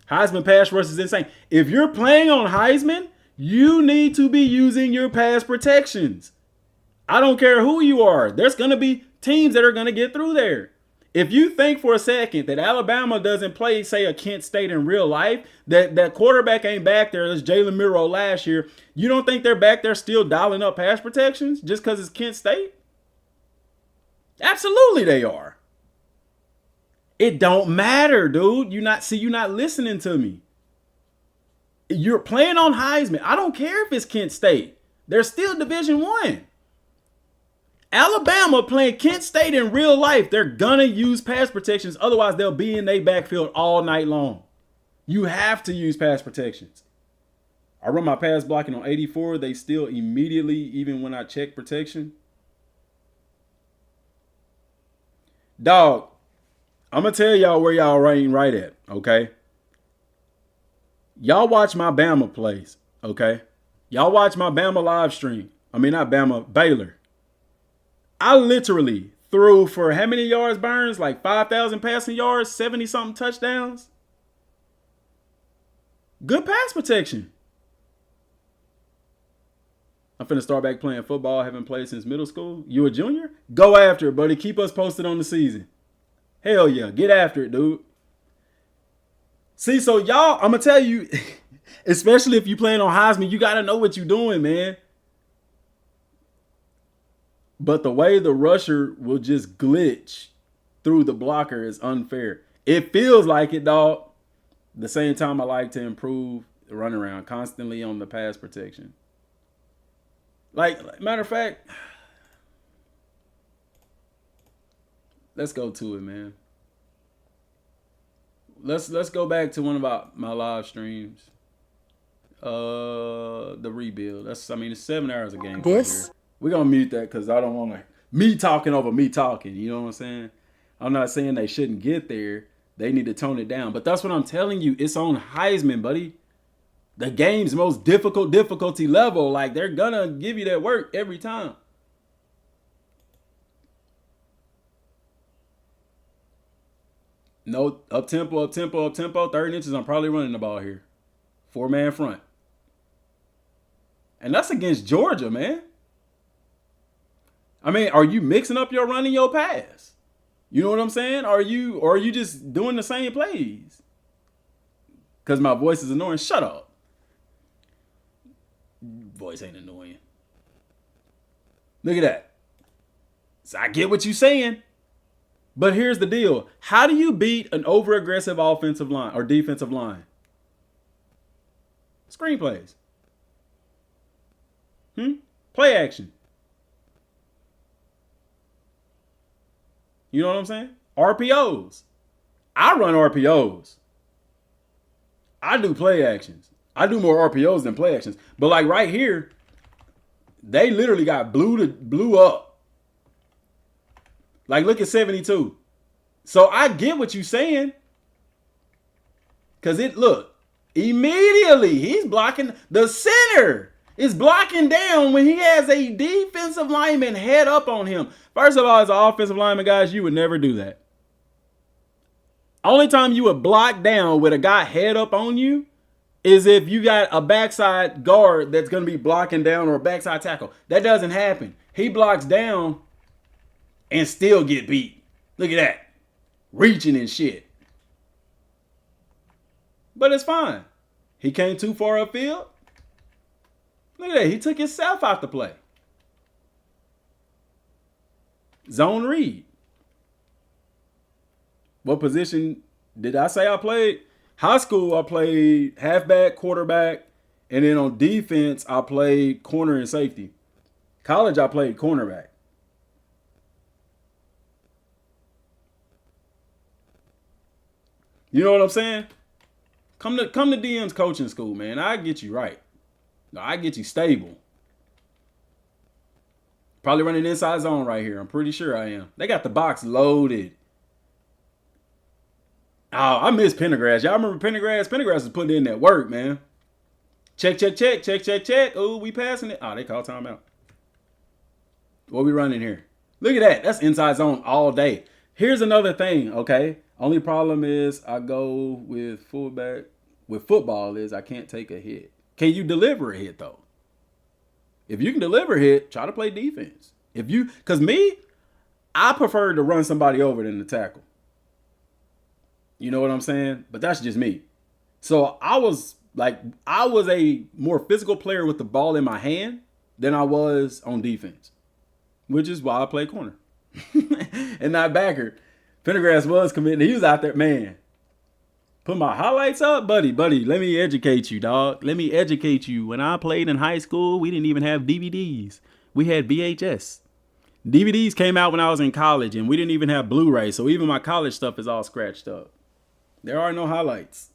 Heisman pass rush is insane. If you're playing on Heisman, you need to be using your pass protections. I don't care who you are. There's going to be teams that are going to get through there. If you think for a second that Alabama doesn't play, say, a Kent State in real life, that quarterback ain't back there, as Jalen Miro last year, you don't think they're back there still dialing up pass protections just because it's Kent State? Absolutely they are. It don't matter, dude. You're not listening to me. You're playing on Heisman. I don't care if it's Kent State. They're still Division I. Alabama playing Kent State in real life, they're going to use pass protections. Otherwise, they'll be in their backfield all night long. You have to use pass protections. I run my pass blocking on 84. They still immediately, even when I check protection. Dog, I'm going to tell y'all where y'all ain't right at, okay? Y'all watch my Bama plays, okay? Y'all watch my Bama live stream. I mean, not Bama, Baylor. I literally threw for how many yards, Burns? Like 5,000 passing yards, 70-something touchdowns. Good pass protection. I'm finna start back playing football. I haven't played since middle school. You a junior? Go after it, buddy. Keep us posted on the season. Hell yeah. Get after it, dude. See, so y'all, I'm going to tell you, especially if you playing on Heisman, you got to know what you're doing, man. But the way the rusher will just glitch through the blocker is unfair. It feels like it, dog. At the same time, I like to improve the run around constantly on the pass protection. Like, matter of fact, let's go to it, man. Let's go back to one of my live streams. The rebuild. It's 7 hours of game. We're going to mute that because I don't want me talking over me talking. You know what I'm saying? I'm not saying they shouldn't get there. They need to tone it down. But that's what I'm telling you. It's on Heisman, buddy. The game's most difficulty level. Like, they're going to give you that work every time. No, up tempo. 30 inches, I'm probably running the ball here. 4-man front. And that's against Georgia, man. I mean, are you mixing up your run and your pass? You know what I'm saying? Or are you just doing the same plays? Because my voice is annoying. Shut up. Voice ain't annoying. Look at that. So I get what you're saying. But here's the deal. How do you beat an over-aggressive offensive line or defensive line? Screenplays. Play action. You know what I'm saying? RPOs. I run RPOs. I do play actions. I do more RPOs than play actions. But like right here, They literally got blew up. Like, look at 72. So I get what you're saying. Because look, immediately he's blocking. The center is blocking down when he has a defensive lineman head up on him. First of all, as an offensive lineman, guys, you would never do that. Only time you would block down with a guy head up on you is if you got a backside guard that's going to be blocking down or a backside tackle. That doesn't happen. He blocks down and still get beat. Look at that. Reaching and shit. But it's fine. He came too far upfield. Look at that. He took himself out the play. Zone read. What position did I say I played? High school, I played halfback, quarterback, and then on defense, I played corner and safety. College, I played cornerback. You know what I'm saying? Come to DM's coaching school, man. I get you right. I get you stable. Probably running inside zone right here. I'm pretty sure I am. They got the box loaded. Oh, I miss Pendergrass. Y'all remember Pendergrass? Pendergrass was putting in that work, man. Check. Oh, we passing it. Oh, they call timeout. What we running here? Look at that. That's inside zone all day. Here's another thing, okay? Only problem is I go with fullback. With football is I can't take a hit. Can you deliver a hit, though? If you can deliver a hit, try to play defense. Because me, I prefer to run somebody over than to tackle. You know what I'm saying? But that's just me. So I was a more physical player with the ball in my hand than I was on defense, which is why I play corner and not backer. Pendergrass was committing. He was out there, man. Put my highlights up, buddy. Let me educate you, dog. Let me educate you. When I played in high school, we didn't even have DVDs. We had VHS. DVDs came out when I was in college, and we didn't even have Blu-ray. So even my college stuff is all scratched up. There are no highlights.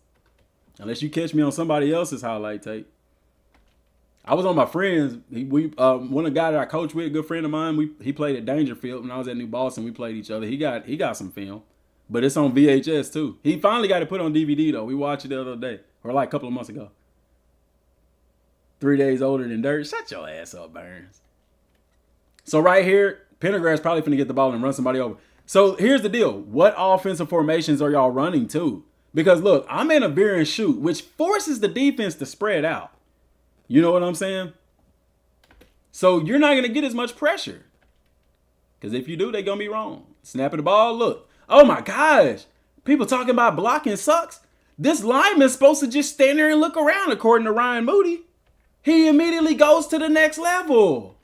Unless you catch me on somebody else's highlight tape. I was on my friends. One of the guys that I coached with, a good friend of mine, he played at Dangerfield when I was at New Boston. We played each other. He got some film. But it's on VHS too. He finally got it put on DVD though. We watched it the other day. Or like a couple of months ago. 3 days older than dirt. Shut your ass up, Burns. So right here, Pendergrass probably finna get the ball and run somebody over. So here's the deal. What offensive formations are y'all running to? Because look, I'm in a veer and shoot, which forces the defense to spread out. You know what I'm saying? So you're not going to get as much pressure. Because if you do, they're going to be wrong. Snapping the ball, look. Oh my gosh. People talking about blocking sucks. This lineman's supposed to just stand there and look around, according to Ryan Moody. He immediately goes to the next level.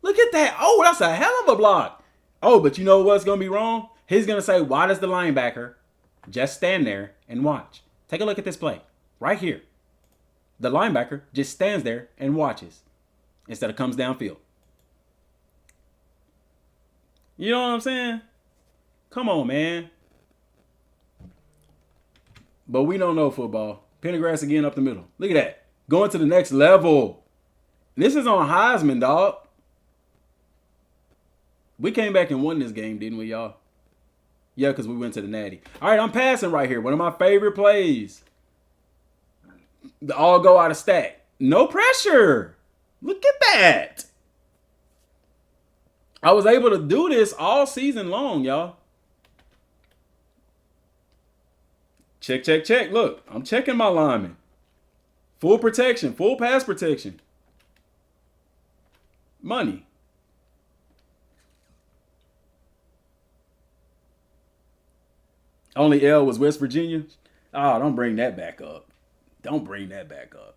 Look at that. Oh, that's a hell of a block. Oh, but you know what's going to be wrong? He's going to say, why does the linebacker just stand there and watch? Take a look at this play right here. The linebacker just stands there and watches instead of comes downfield. You know what I'm saying? Come on, man. But we don't know football. Pendergrass again up the middle. Look at that. Going to the next level. This is on Heisman, dog. We came back and won this game, didn't we, y'all? Yeah, because we went to the Natty. All right, I'm passing right here. One of my favorite plays. The all go out of stack. No pressure. Look at that. I was able to do this all season long, y'all. Check. Look, I'm checking my lineman. Full protection, full pass protection. Money. Only L was West Virginia. Oh, don't bring that back up. Don't bring that back up.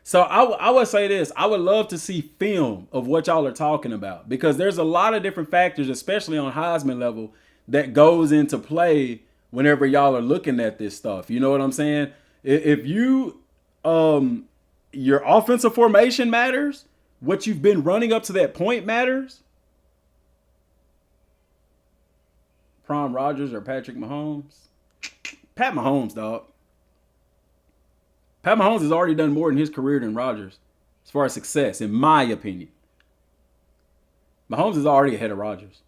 So I would say this. I would love to see film of what y'all are talking about, because there's a lot of different factors, especially on Heisman level, that goes into play whenever y'all are looking at this stuff. You know what I'm saying? If you, your offensive formation matters, what you've been running up to that point matters. Prime Rodgers or Patrick Mahomes? Pat Mahomes, dog. Pat Mahomes has already done more in his career than Rodgers as far as success, in my opinion. Mahomes is already ahead of Rodgers.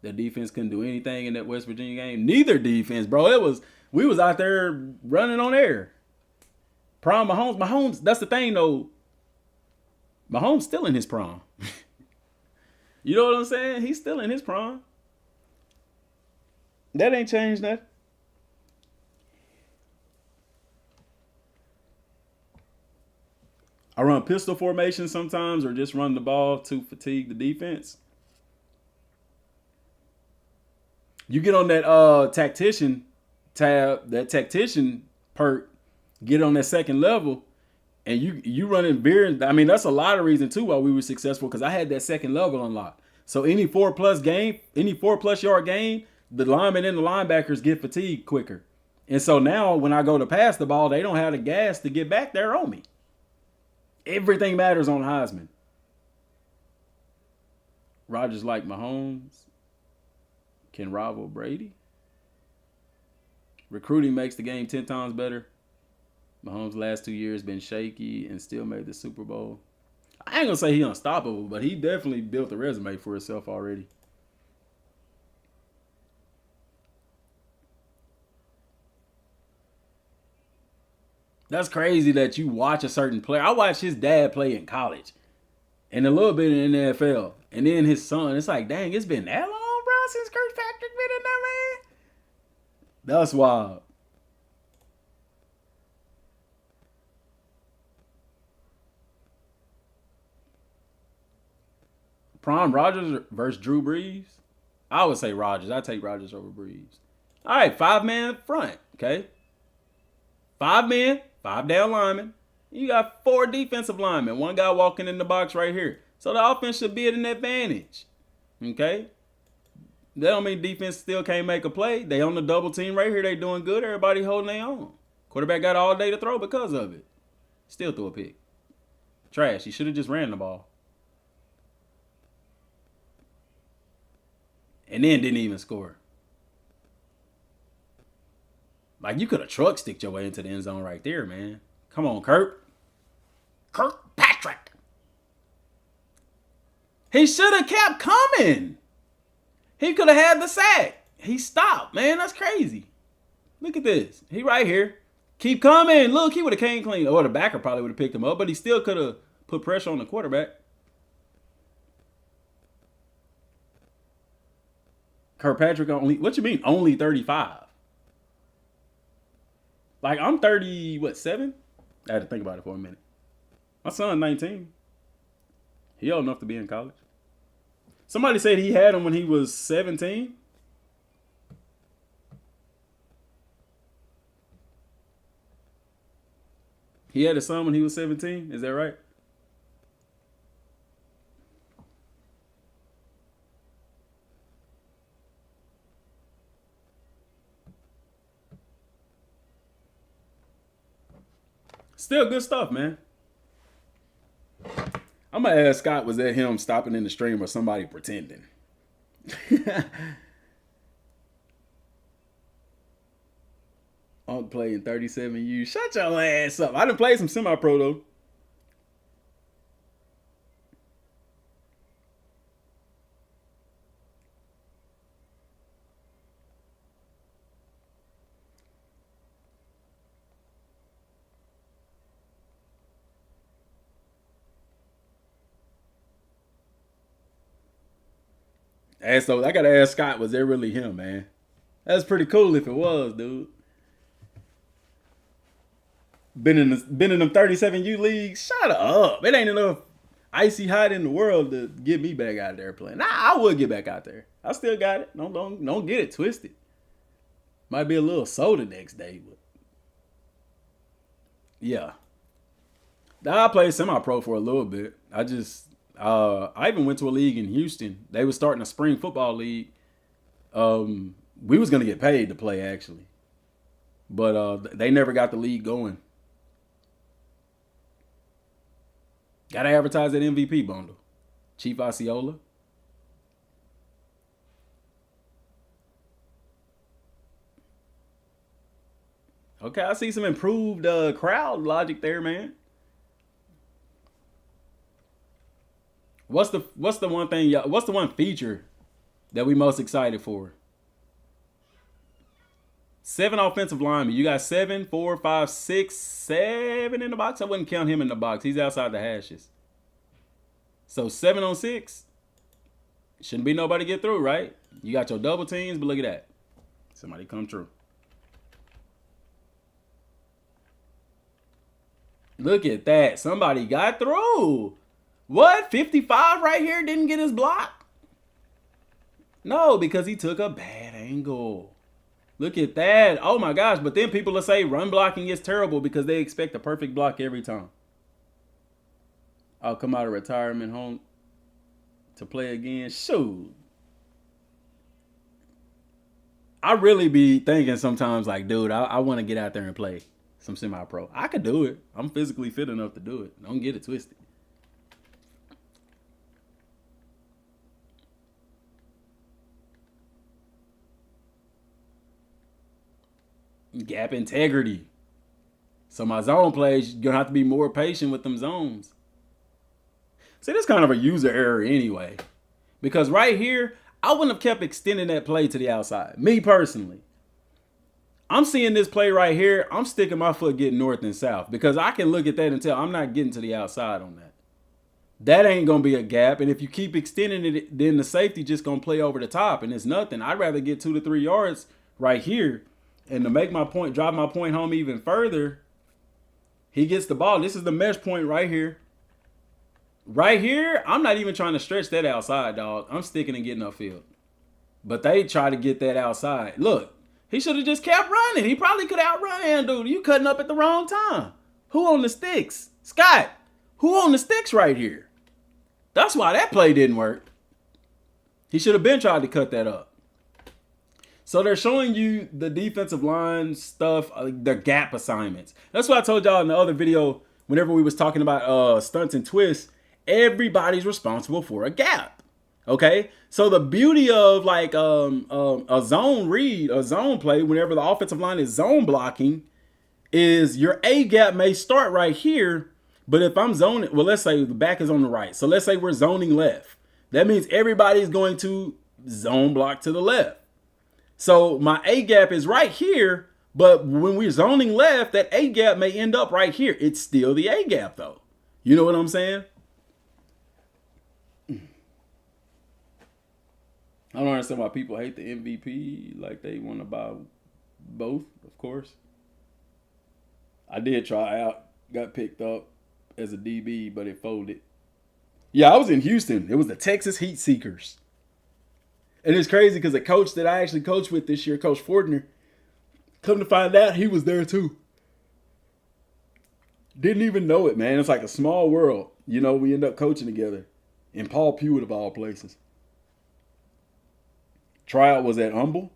That defense couldn't do anything in that West Virginia game. Neither defense, bro. We was out there running on air. Prime Mahomes. Mahomes, that's the thing though. Mahomes still in his prime. You know what I'm saying? He's still in his prime. That ain't changed nothing. I run pistol formation sometimes or just run the ball to fatigue the defense. You get on that tactician tab, that tactician perk, get on that second level, and you running veering. I mean, that's a lot of reason too why we were successful, because I had that second level unlocked. So any 4+ yard gain, the linemen and the linebackers get fatigued quicker. And so now when I go to pass the ball, they don't have the gas to get back there on me. Everything matters on Heisman. Rodgers like Mahomes can rival Brady. Recruiting makes the game 10 times better. Mahomes' last 2 years been shaky and still made the Super Bowl. I ain't gonna say he unstoppable, but he definitely built a resume for himself already. That's crazy that you watch a certain player. I watched his dad play in college and a little bit in the NFL. And then his son. It's like, dang, it's been that long, bro, since Kirkpatrick been in there, man? That's wild. Prime Rodgers versus Drew Brees? I would say Rodgers. I take Rodgers over Brees. All right, 5-man front, okay? 5 men, 5 down linemen. You got 4 defensive linemen. 1 guy walking in the box right here. So the offense should be at an advantage, okay? That don't mean defense still can't make a play. They on the double team right here. They doing good. Everybody holding their own. Quarterback got all day to throw because of it. Still threw a pick. Trash. He should have just ran the ball. And then didn't even score. Like, you could have truck sticked your way into the end zone right there, man. Come on, Kirkpatrick. He should have kept coming. He could have had the sack. He stopped, man. That's crazy. Look at this. He right here. Keep coming. Look, he would have came clean. Or the backer probably would have picked him up, but he still could have put pressure on the quarterback. Kirkpatrick only, what you mean only 35? Like, I'm 7? I had to think about it for a minute. My son 19. He old enough to be in college. Somebody said he had him when he was 17. He had a son when he was 17. Is that right? Still good stuff, man. I'm going to ask Scott, was that him stopping in the stream or somebody pretending? I'm playing 37U. Shut your ass up. I done played some semi-pro, though. And so I gotta ask Scott, was that really him, man? That's pretty cool if it was, dude. Been in them 37U leagues. Shut up. It ain't enough icy hot in the world to get me back out there playing. Nah, I would get back out there. I still got it. Don't get it twisted. Might be a little sore the next day, but yeah. I played semi-pro for a little bit. I even went to a league in Houston. They was starting a spring football league. We was gonna get paid to play actually, but they never got the league going. Gotta advertise that MVP bundle. Chief Osceola. Okay, I see some improved crowd logic there, man. What's the one thing? What's the one feature that we most excited for? 7 offensive linemen. You got 7, 4, 5, 6, 7 in the box. I wouldn't count him in the box. He's outside the hashes. So 7 on 6. Shouldn't be nobody get through, right? You got your double teams, but look at that. Somebody come true. Look at that. Somebody got through. What? 55 right here didn't get his block? No, because he took a bad angle. Look at that. Oh my gosh. But then people will say run blocking is terrible because they expect a perfect block every time. I'll come out of retirement home to play again. Shoot. I really be thinking sometimes like, dude, I want to get out there and play some semi-pro. I could do it. I'm physically fit enough to do it. Don't get it twisted. Gap integrity. So my zone plays, you're going to have to be more patient with them zones. See, this is kind of a user error anyway. Because right here, I wouldn't have kept extending that play to the outside. Me personally. I'm seeing this play right here. I'm sticking my foot getting north and south. Because I can look at that and tell I'm not getting to the outside on that. That ain't going to be a gap. And if you keep extending it, then the safety just going to play over the top. And it's nothing. I'd rather get 2 to 3 yards right here. And to make my point, drive my point home even further, he gets the ball. This is the mesh point right here. Right here, I'm not even trying to stretch that outside, dog. I'm sticking and getting upfield. But they try to get that outside. Look, he should have just kept running. He probably could outrun him, dude. You cutting up at the wrong time. Who on the sticks? Scott, who on the sticks right here? That's why that play didn't work. He should have been trying to cut that up. So they're showing you the defensive line stuff, the gap assignments. That's what I told y'all in the other video whenever we was talking about stunts and twists. Everybody's responsible for a gap. Okay? So the beauty of like a zone read, a zone play, whenever the offensive line is zone blocking, is your A gap may start right here, but if I'm zoning, well, let's say the back is on the right. So let's say we're zoning left. That means everybody's going to zone block to the left. So my A gap is right here, but when we're zoning left, that A gap may end up right here. It's still the A gap though. You know what I'm saying? I don't understand why people hate the MVP like they want to buy both, of course. I did try out, got picked up as a DB, but it folded. Yeah, I was in Houston. It was the Texas Heat Seekers. And it's crazy because the coach that I actually coached with this year, Coach Fortner, come to find out he was there too. Didn't even know it, man. It's like a small world. You know, we end up coaching together. In Paul Pewitt of all places. Tryout was at Humble.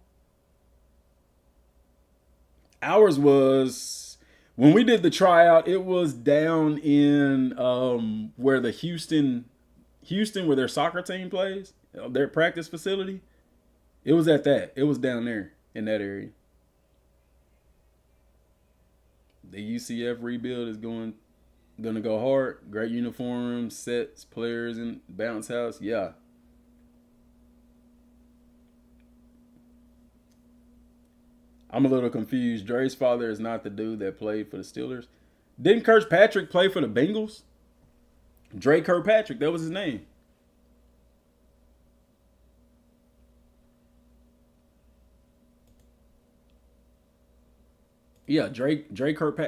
Ours was, when we did the tryout, it was down in where the Houston, where their soccer team plays. Their practice facility, it was at that. It was down there in that area. The UCF rebuild is gonna go hard. Great uniforms, sets, players, and bounce house. Yeah. I'm a little confused. Dre's father is not the dude that played for the Steelers. Didn't Kirkpatrick play for the Bengals? Dre Kirkpatrick, that was his name. Yeah, Dre Kirk.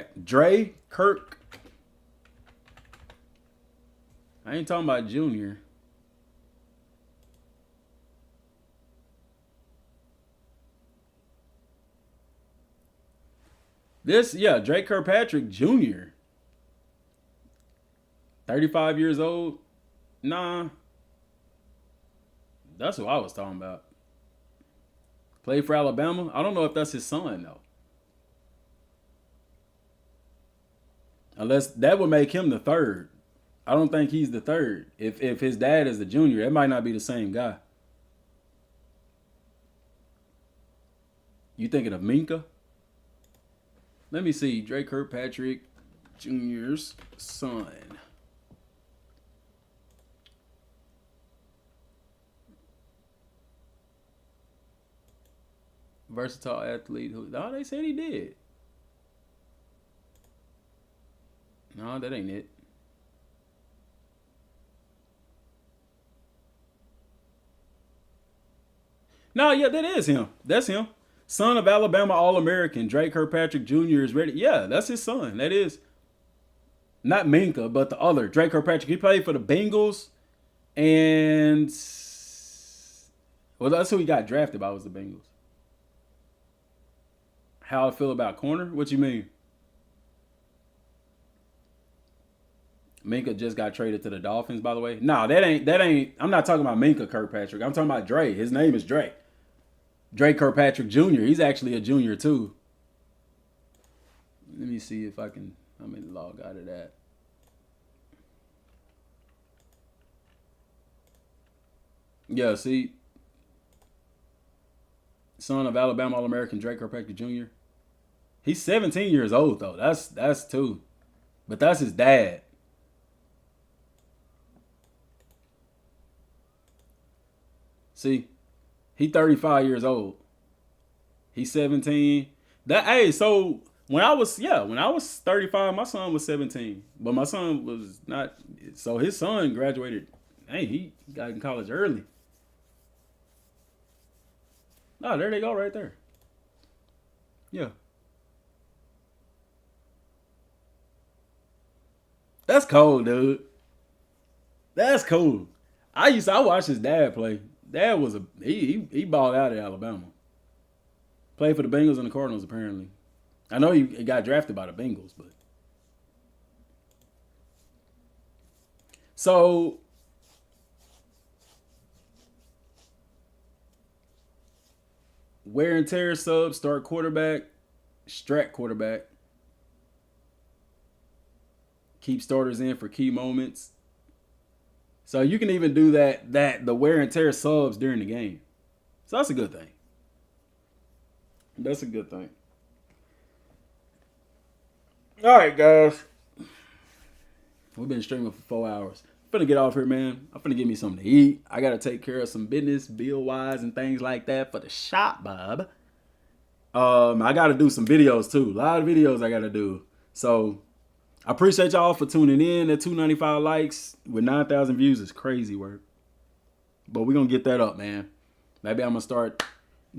I ain't talking about Junior. Drake Kirkpatrick Jr. 35 years old. Nah. That's who I was talking about. Played for Alabama. I don't know if that's his son, though. Unless that would make him the third. I don't think he's the third. If his dad is the junior, it might not be the same guy. You thinking of Minka? Let me see. Drake Kirkpatrick Jr.'s son. Versatile athlete. No, they said he did. No, that ain't it. No, yeah, that is him. That's him. Son of Alabama All-American. Drake Kirkpatrick Jr. is ready. Yeah, that's his son. That is. Not Minka, but the other. Drake Kirkpatrick. He played for the Bengals. And... Well, that's who he got drafted by was the Bengals. How I feel about corner? What you mean? Minka just got traded to the Dolphins, by the way. No, that ain't. I'm not talking about Minka Kirkpatrick. I'm talking about Dre. His name is Dre. Drake Kirkpatrick Jr. He's actually a junior too. Let me see if I can. I'm in log out of that. Yeah, see. Son of Alabama All-American Drake Kirkpatrick Jr. He's 17 years old though. That's two. But that's his dad. See, he 35 years old. He's 17. So when I was 35, my son was 17. But my son was not. So his son graduated. Hey, he got in college early. Oh, there they go right there. Yeah. That's cool, dude. That's cool. I watched his dad play. Dad was he balled out at Alabama. Played for the Bengals and the Cardinals, apparently. I know he got drafted by the Bengals, but. So. Wear and tear sub, start quarterback, strat quarterback. Keep starters in for key moments. So you can even do the wear and tear subs during the game. So that's a good thing. That's a good thing. All right, guys. We've been streaming for 4 hours. I'm finna get off here, man. I'm finna get me something to eat. I gotta take care of some business, bill-wise, and things like that for the shop, Bob. I gotta do some videos, too. A lot of videos I gotta do. So, I appreciate y'all for tuning in. At 295 likes with 9,000 views is crazy work. But we're gonna get that up, man. Maybe I'm gonna start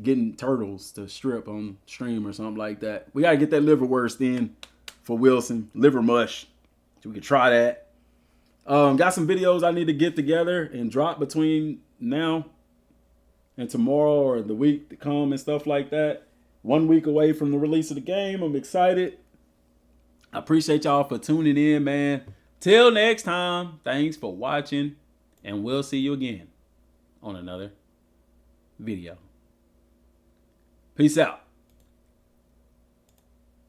getting turtles to strip on stream or something like that. We gotta get that liverwurst in for Wilson. Liver mush. So we can try that. Got some videos I need to get together and drop between now and tomorrow or the week to come and stuff like that. 1 week away from the release of the game. I'm excited. I appreciate y'all for tuning in, man. Till next time, thanks for watching, and we'll see you again on another video. Peace out.